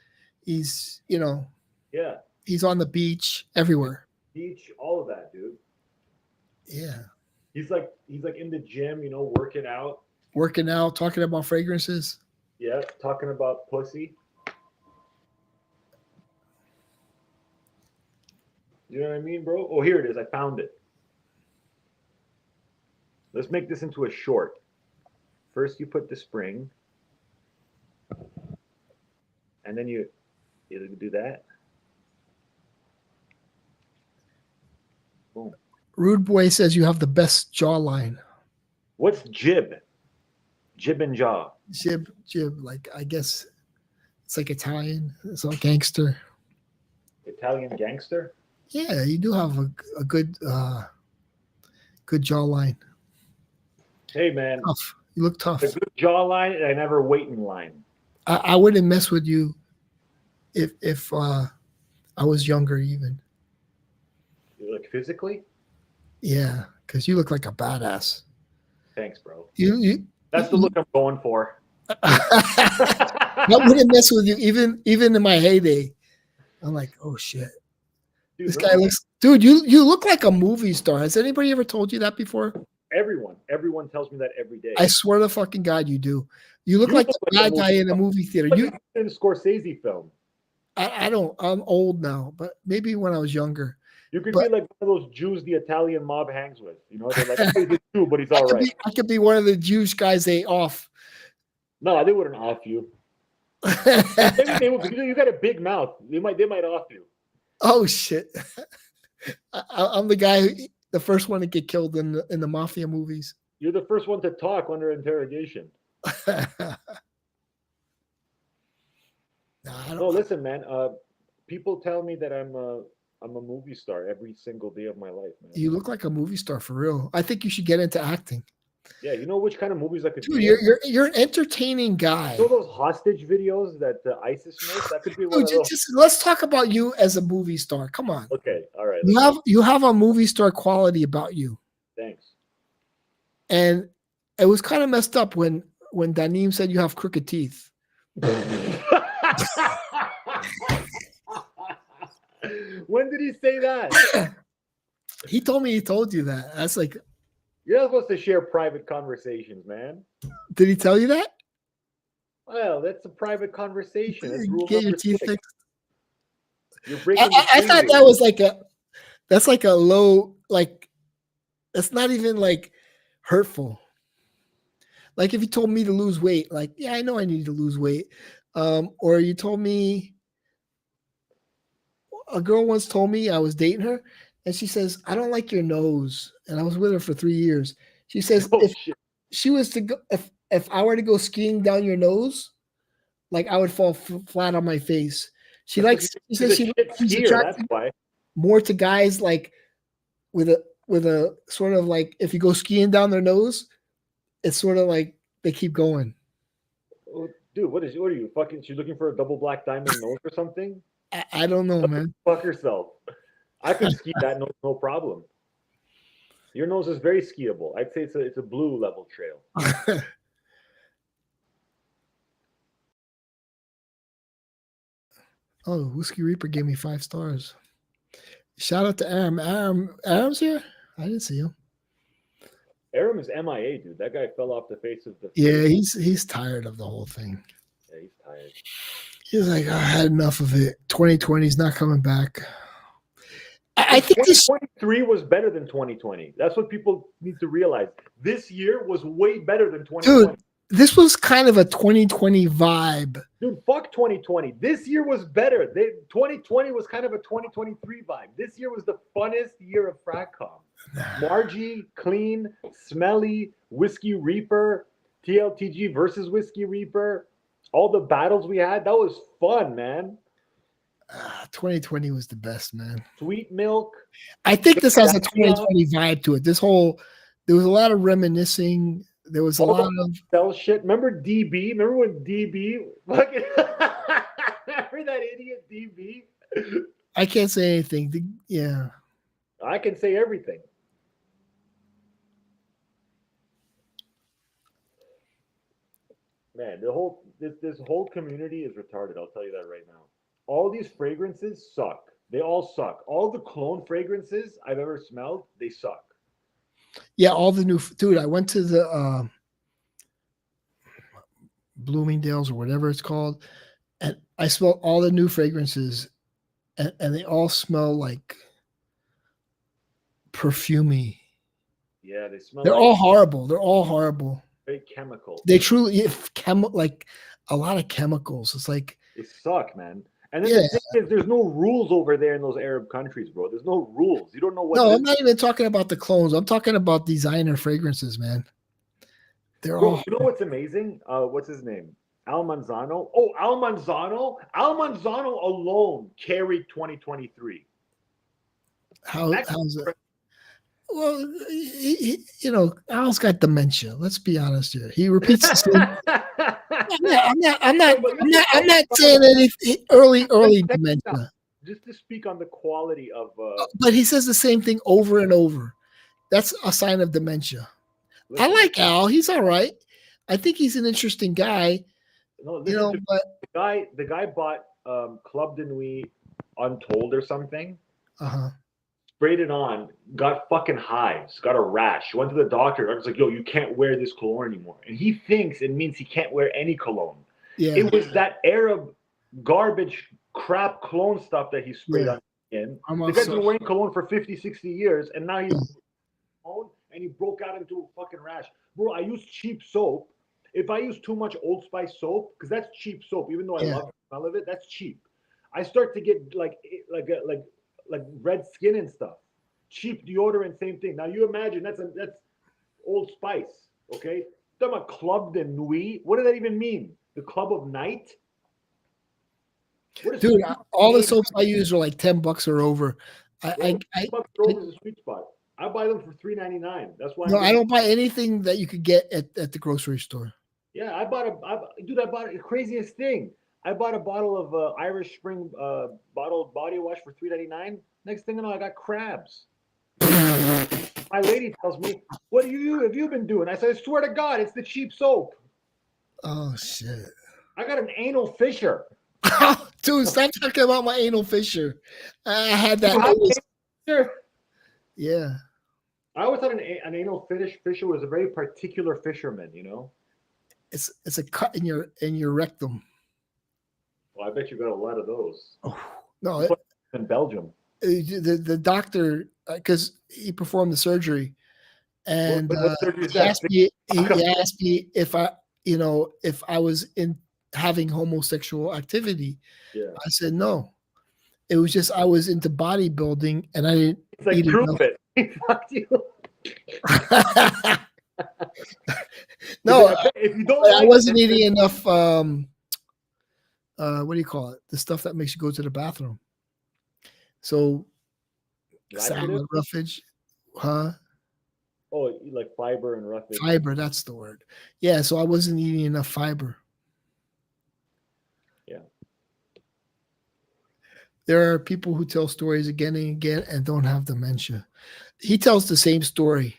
He's he's on the beach everywhere. Beach, all of that, dude. Yeah. He's like in the gym, working out. Working out, talking about fragrances. Yeah, talking about pussy. You know what I mean, bro? Oh, here it is. I found it. Let's make this into a short. First, you put the spring. And then you do that. Boom. Rude Boy says you have the best jawline. What's jib? Jib and jaw. Jib, like I guess it's like Italian. It's like gangster. Italian gangster. Yeah, you do have a good good jawline. Hey man, Tough. You look tough. a good jawline, and I never wait in line. I wouldn't mess with you if I was younger even. Like physically? Yeah, because you look like a badass. Thanks, bro. That's the look I'm going for. I wouldn't mess with you even in my heyday. I'm like, oh shit. Dude, This guy looks, dude, you look like a movie star. Has anybody ever told you that before? Everyone tells me that every day. I swear to fucking God, you do. You look like the bad guy in a movie theater. You in a Scorsese film. I don't. I'm old now, but maybe when I was younger. You could be like one of those Jews the Italian mob hangs with. You know, they're like, oh, he's a Jew, but he's all right. I could be one of the Jewish guys they off. No, they wouldn't off you. Maybe they would, because you got a big mouth. They might off you. Oh shit! I'm the guy, the first one to get killed in the mafia movies. You're the first one to talk under interrogation. No, listen, man. People tell me that I'm a movie star every single day of my life, man. You look like a movie star for real. I think you should get into acting. Yeah, you know which kind of movies I could do? do? You're an entertaining guy. You know those hostage videos that ISIS makes? That could be one of those. Let's talk about you as a movie star. Come on. Okay, all right. You have a movie star quality about you. Thanks. And it was kind of messed up when Daneem said you have crooked teeth. When did he say that? He told me he told you that. That's like, you're not supposed to share private conversations, man. Did he tell you that? Well, that's a private conversation. That's rule Get your number teeth 6. fixed. You're breaking. I thought that was that's like a low, like, that's not even like hurtful. Like if you told me to lose weight, like, yeah, I know I need to lose weight. Or you told me, a girl once told me, I was dating her, and she says, I don't like your nose. And I was with her for 3 years. She says, if she was to go, if I were to go skiing down your nose, like I would fall flat on my face. She says she's attracted more to guys like with a sort of like, if you go skiing down their nose, it's sort of like they keep going. Oh, dude, what are you fucking? She's looking for a double black diamond nose or something? I don't know, man. Fuck yourself. I could ski that nose, no problem. Your nose is very skiable. I'd say it's a blue level trail. Oh, Whiskey Reaper gave me 5 stars. Shout out to Aram. Aram's here? I didn't see him. Aram is MIA, dude. That guy fell off the face of the. Yeah, he's tired of the whole thing. Yeah, he's tired. He's like, I had enough of it. 2020 is not coming back. I think 2023 was better than 2020. That's what people need to realize. This year was way better than 2020. Dude, this was kind of a 2020 vibe. Dude, fuck 2020. This year was better. 2020 was kind of a 2023 vibe. This year was the funnest year of FratCom. Margie, clean, smelly, Whiskey Reaper, TLTG versus Whiskey Reaper. All the battles we had, that was fun, man. 2020 was the best, man. Sweet milk. I think this has a 2020 vibe to it. There was a lot of reminiscing. There was a lot of sell shit. Remember DB? Remember when DB? Fucking remember that idiot DB? I can't say anything. Yeah. I can say everything. Man, this whole community is retarded. I'll tell you that right now. All these fragrances suck. They all suck. All the cologne fragrances I've ever smelled, they suck. Yeah, all the new dude. I went to the Bloomingdale's or whatever it's called, and I smelled all the new fragrances, and they all smell like perfumey. Yeah, they smell. They're all horrible. They're all horrible. Very chemical. They truly like a lot of chemicals. It's like they suck, man. And then Yeah. the thing is, there's no rules over there in those Arab countries, bro. There's no rules. You don't know what. No, I'm not even talking about the clones. I'm talking about designer fragrances, man. They're Bro, all. you know what's amazing? What's his name? Al Manzano. Oh, Al Manzano. Al Manzano alone carried 2023. How's it? Well, Al's got dementia. Let's be honest here. He repeats the same. I'm not saying anything early dementia. Just to speak on the quality of. But he says the same thing over and over. That's a sign of dementia. I like Al. He's all right. I think he's an interesting guy. No, but the guy bought Club de Nuit Untold or something. Sprayed it on, got fucking hives, got a rash, went to the doctor. I was like, yo, you can't wear this cologne anymore. And he thinks it means he can't wear any cologne. Yeah. It was that Arab garbage crap cologne stuff that he sprayed on in. The guy's been wearing cologne for 50, 60 years, and now he's and he broke out into a fucking rash. Bro, I use cheap soap. If I use too much Old Spice soap, because that's cheap soap, even though I love the smell of it, that's cheap. I start to get like red skin and stuff. Cheap deodorant, same thing. Now you imagine that's Old Spice, okay? Talking about Club de Nuit. What does that even mean? The Club of Night? Dude, all the soaps I use are like $10 or over. $10 over is a sweet spot. I buy them for $3.99. That's why. No, I don't buy anything that you could get at the grocery store. Yeah, I bought the craziest thing. I bought a bottle of Irish Spring bottled body wash for $3.99. Next thing I know, I got crabs. My lady tells me, "What have you been doing?" I said, "I swear to God, it's the cheap soap." Oh shit! I got an anal fissure. Dude, stop talking about my anal fissure. I had that. Yeah. I always thought an anal fissure was a very particular fisherman. You know. It's a cut in your rectum. Well, I bet you got a lot of those. Oh, no, in Belgium. The doctor, because he performed the surgery, and he asked me if I was having homosexual activity. Yeah. I said no. It was just I was into bodybuilding, and I didn't. It's like prove it. He fucked you. No, if you don't, I wasn't eating enough. What do you call it? The stuff that makes you go to the bathroom. So, salad, roughage, huh? Oh, you like fiber and roughage. Fiber, that's the word. Yeah, so I wasn't eating enough fiber. Yeah. There are people who tell stories again and again and don't have dementia. He tells the same story.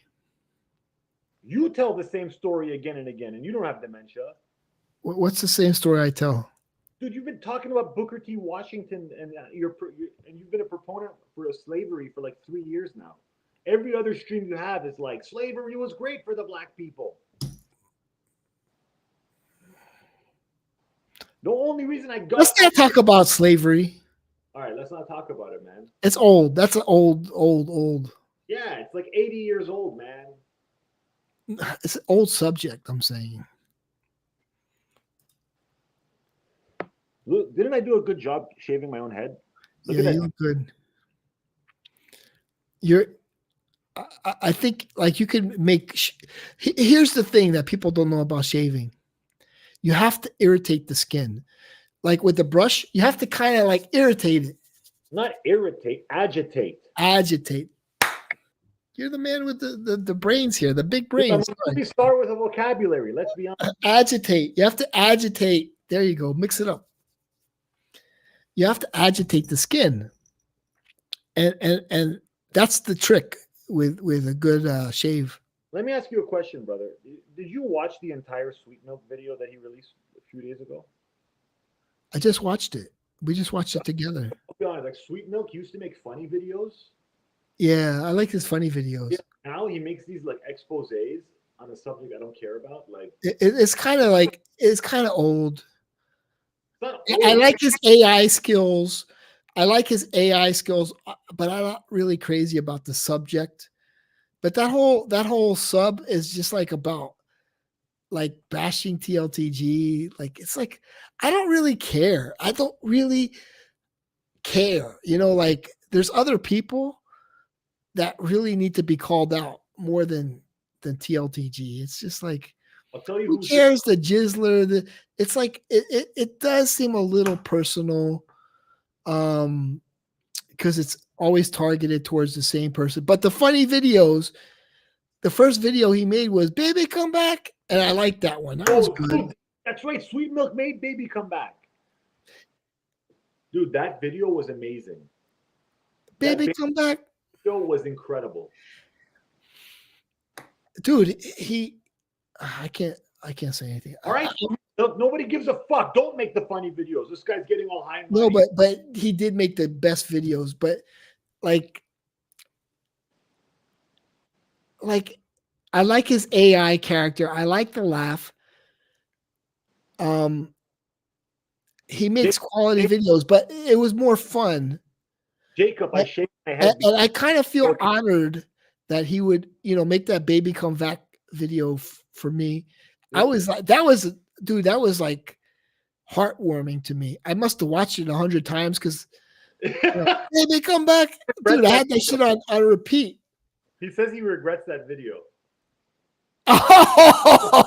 You tell the same story again and again, and you don't have dementia. What's the same story I tell? Dude, you've been talking about Booker T. Washington, and you've been a proponent for slavery for like 3 years now. Every other stream you have is like slavery was great for the black people. The only reason I got Let's not talk about slavery. All right, let's not talk about it, man. It's old. That's an old. Yeah, it's like 80 years old, man. It's an old subject, I'm saying. Look, didn't I do a good job shaving my own head? You look good. I think like you can make. Here's the thing that people don't know about shaving. You have to irritate the skin. Like with the brush, you have to kind of like irritate it. Not irritate, agitate. Agitate. You're the man with the brains here, the big brains. Let me start with a vocabulary. Let's be honest. Agitate. You have to agitate. There you go. Mix it up. You have to agitate the skin, and that's the trick with a good shave. Let me ask you a question, brother. Did you watch the entire Sweet Milk video that he released a few days ago? I just watched it. We just watched it together. I'll be honest, like Sweet Milk used to make funny videos. Yeah, I like his funny videos. Yeah, now he makes these like exposés on a subject I don't care about. Like it's kind of like old. Old. I like his AI skills. but I'm not really crazy about the subject. But that whole sub is just like about like bashing TLTG. Like it's like I don't really care. I don't really care. You know, like there's other people that really need to be called out more than TLTG. It's just like, I'll tell you who who's cares? The Jizzler. It's like it does seem a little personal, because it's always targeted towards the same person. But the funny videos, the first video he made was "Baby Come Back," and I like that one. That was good. Dude, that's right. Sweet Milk made Baby Come Back. Dude, that video was amazing. Baby Come Back. Video was incredible. Dude, I can't say anything. All right, look, nobody gives a fuck. Don't make the funny videos. This guy's getting all high and No, mighty. but he did make the best videos. But like I like his AI character. I like the laugh. He makes quality videos, but it was more fun. Jacob, I shake my head. And I kind of feel honored that he would, make that Baby Come Back video for me. I was like, that was like heartwarming to me. I must have watched it 100 times because Baby Come Back, dude. I had that shit on repeat. He says he regrets that video. Oh,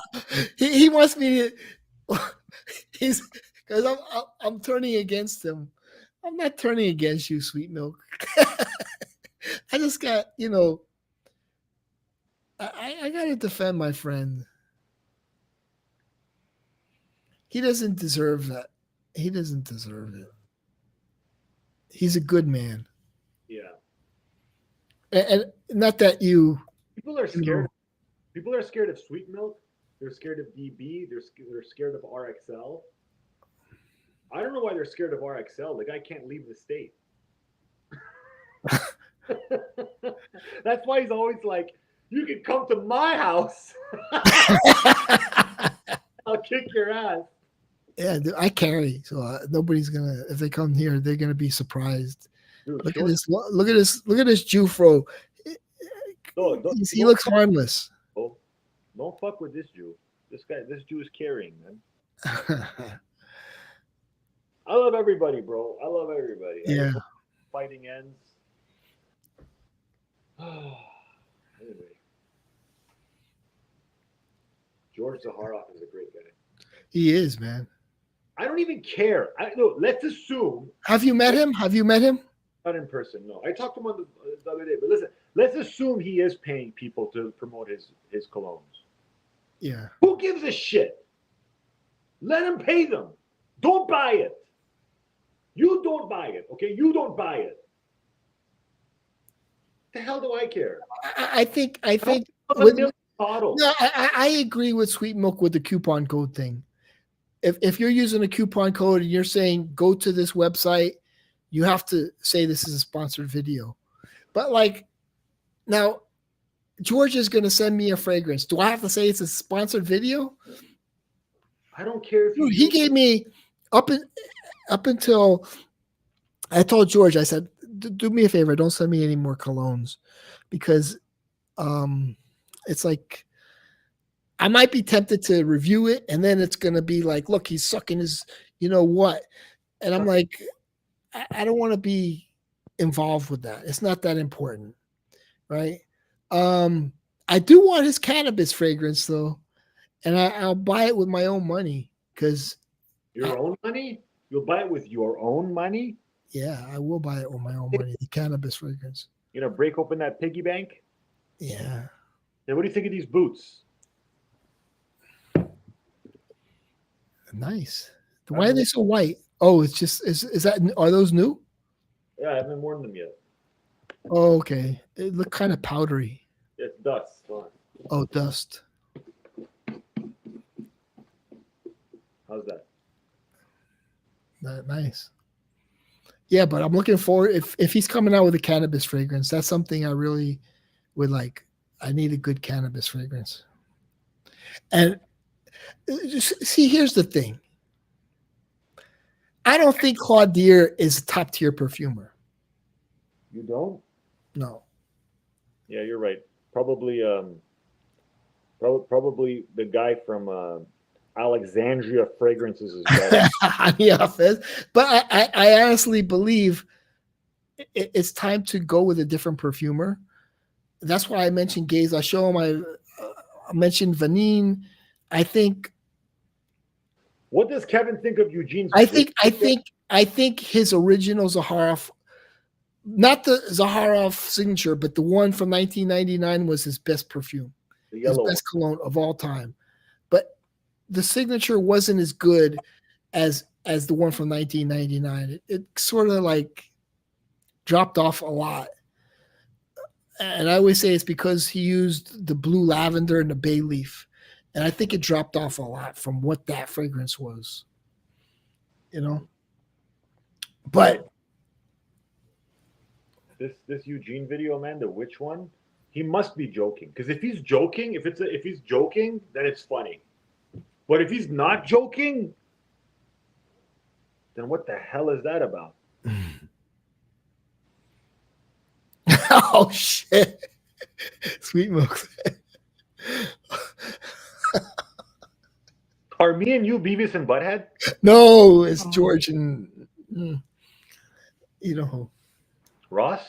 he wants me to. He's because I'm turning against him. I'm not turning against you, Sweet Milk. I just got, I got to defend my friend. He doesn't deserve that. He doesn't deserve it. He's a good man. Yeah. And not that you. People are scared. People are scared of Sweet Milk. They're scared of DB. They're scared of RXL. I don't know why they're scared of RXL. The guy can't leave the state. That's why he's always like, you can come to my house. I'll kick your ass. Yeah, I carry, so nobody's gonna. If they come here, they're gonna be surprised. Dude, look at this! Look at this! Look at this Jufro. He looks harmless. Don't fuck with this Jew. This Jew is carrying, man. I love everybody, bro. I love everybody. Yeah. Fighting ends. Anyway, George Zaharoff is a great guy. He is, man. I don't even care. Let's assume. Have you met him? Not in person, no. I talked to him on the other day. But listen, let's assume he is paying people to promote his colognes. Yeah. Who gives a shit? Let him pay them. Don't buy it. You don't buy it, okay? You don't buy it. The hell do I care? I think. Bottles. No, I agree with Sweet Milk with the coupon code thing. If you're using a coupon code and you're saying go to this website, you have to say this is a sponsored video. But like now, George is going to send me a fragrance. Do I have to say it's a sponsored video? I don't care if Dude, he gave me up until I told George, I said, do me a favor, don't send me any more colognes because it's like I might be tempted to review it and then it's going to be like, look, he's sucking his, what? And I'm like, I don't want to be involved with that. It's not that important. Right. I do want his cannabis fragrance though. And I'll buy it with my own money because your own money? You'll buy it with your own money? Yeah, I will buy it with my own money. The cannabis fragrance. Break open that piggy bank? Yeah. Hey, what do you think of these boots? Nice. Why are they so white? Oh, it's just is that are those new? Yeah, I haven't worn them yet. Oh, okay. It looked kind of powdery. It's dust. Oh, dust. How's that? Nice. Yeah, but I'm looking forward if he's coming out with a cannabis fragrance, that's something I really would like. I need a good cannabis fragrance. And see, here's the thing. I don't think Claudier is a top tier perfumer. You don't? No. Yeah, you're right. Probably the guy from Alexandria fragrances is better. Yeah, Fez. But I honestly believe it's time to go with a different perfumer. That's why I mentioned Gaze. I show him. I mentioned Vanine. I think. What does Kevin think of Eugene's? I think his original Zaharoff, not the Zaharoff signature, but the one from 1999 was his best perfume, the his yellow best cologne of all time. But the signature wasn't as good as the one from 1999. It sort of like dropped off a lot. And I always say it's because he used the blue lavender and the bay leaf. And I think it dropped off a lot from what that fragrance was. You know? But this Eugene video, man, the witch one, he must be joking. Because if he's joking, if he's joking, then it's funny. But if he's not joking, then what the hell is that about? Oh shit. Sweet milk. Are me and you Beavis and Butthead? No, it's George and you know Ross?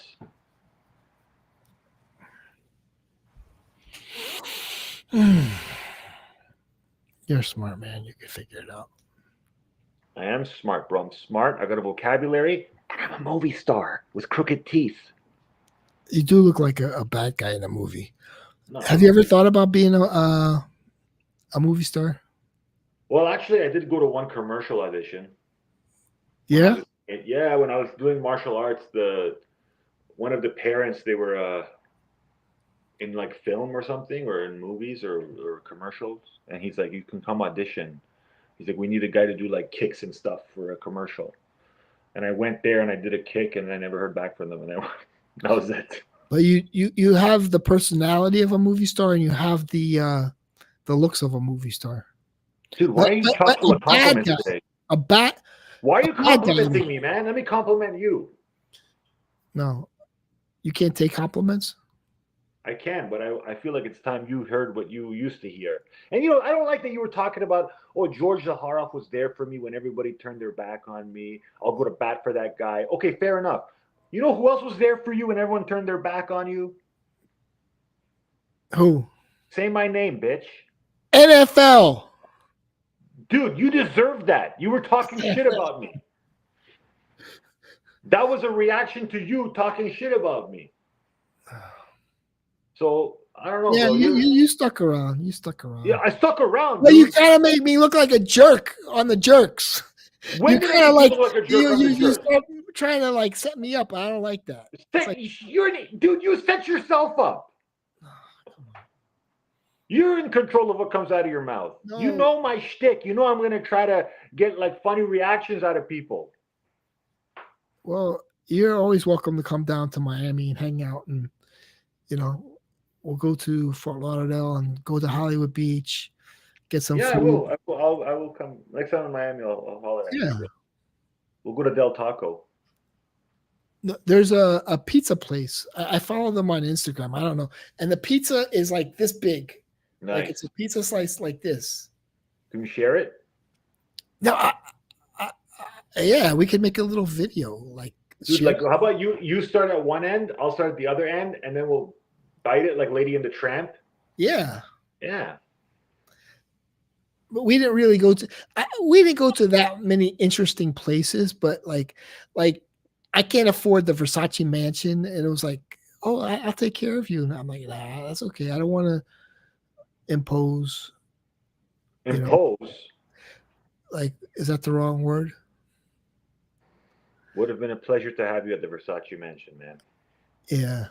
You're smart, man. You can figure it out. I am smart, bro. I'm smart. I got a vocabulary, and I'm a movie star with crooked teeth. You do look like a bad guy in a movie. No. Have you ever thought about being a movie star? Well, actually, I did go to one commercial audition. Yeah? When I was doing martial arts, one of the parents, they were in like film or something, or in movies or commercials, and he's like, you can come audition. He's like, we need a guy to do like kicks and stuff for a commercial. And I went there and I did a kick, and I never heard back from them, and that was it. But you have the personality of a movie star, and you have the looks of a movie star. Dude, why are you talking about compliments today? Why are you complimenting me, man? Let me compliment you. No, you can't take compliments. I can, but I feel like it's time you heard what you used to hear. And I don't like that you were talking about, oh, George Zaharoff was there for me when everybody turned their back on me. I'll go to bat for that guy. Okay, fair enough. You know who else was there for you when everyone turned their back on you? Who? Say my name, bitch. NFL. Dude, you deserved that. You were talking shit about me. That was a reaction to you talking shit about me. So, I don't know. Yeah, bro. you stuck around. You stuck around. Yeah, I stuck around. Well, you kind of made me look like a jerk on the jerks. When you did kind I of look like a jerk on the you jerks? start trying to like set me up. I don't like that. Dude, you set yourself up. You're in control of what comes out of your mouth. No. You know my shtick. You know I'm going to try to get like funny reactions out of people. Well, you're always welcome to come down to Miami and hang out, and we'll go to Fort Lauderdale and go to Hollywood Beach, get some food. I will come next time in Miami. I'll holler at you. We'll go to Del Taco. No, there's a pizza place. I follow them on Instagram. I don't know, and the pizza is like this big. Nice. Like it's a pizza slice like this. Can you share it? No, yeah, we could make a little video. Like, dude, like, how about you start at one end, I'll start at the other end, and then we'll bite it like Lady and the Tramp. Yeah. Yeah. But we didn't really go to that many interesting places. But like I can't afford the Versace mansion, and it was like, oh, I'll take care of you, and I'm like, nah, that's okay. I don't want to impose. Like, is that the wrong word? Would have been a pleasure to have you at the Versace mansion, man. Yeah.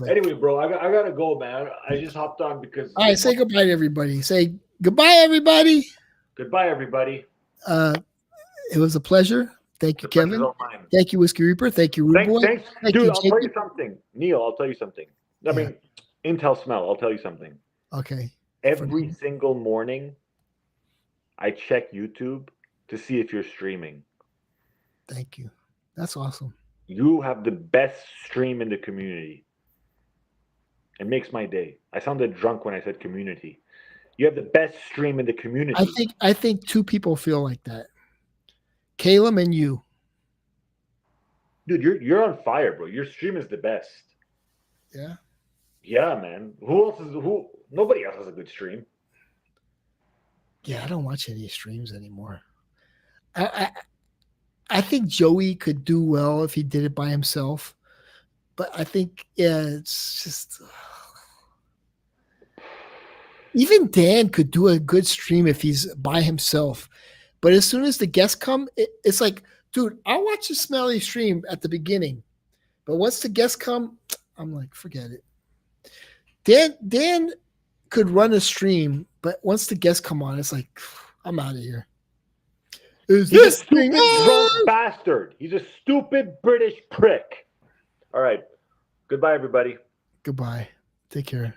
Anyway, bro, I gotta go, man. I just hopped on because. All right, say goodbye to everybody. Say goodbye, everybody. Goodbye, everybody. It was a pleasure. Thank you, Kevin. Thank you, Whiskey Reaper. Thank you, Rude Boy. Thanks. Thank Dude, you, I'll tell you something. Neil, I'll tell you something. I mean, Intel Smell, I'll tell you something. Okay. Every single morning, I check YouTube to see if you're streaming. Thank you. That's awesome. You have the best stream in the community. It makes my day. I sounded drunk when I said community. You have the best stream in the community. I think two people feel like that. Caleb and you. Dude, you're on fire, bro. Your stream is the best. Yeah. Yeah, man. Nobody else has a good stream. Yeah, I don't watch any streams anymore. I think Joey could do well if he did it by himself. But I think, yeah, it's just even Dan could do a good stream if he's by himself. But as soon as the guests come, it's like, dude, I'll watch the Smelly stream at the beginning. But once the guests come, I'm like, forget it. Dan could run a stream, but once the guests come on, it's like, I'm out of here. He's a stupid drunk bastard. He's a stupid British prick. All right. Goodbye, everybody. Goodbye. Take care.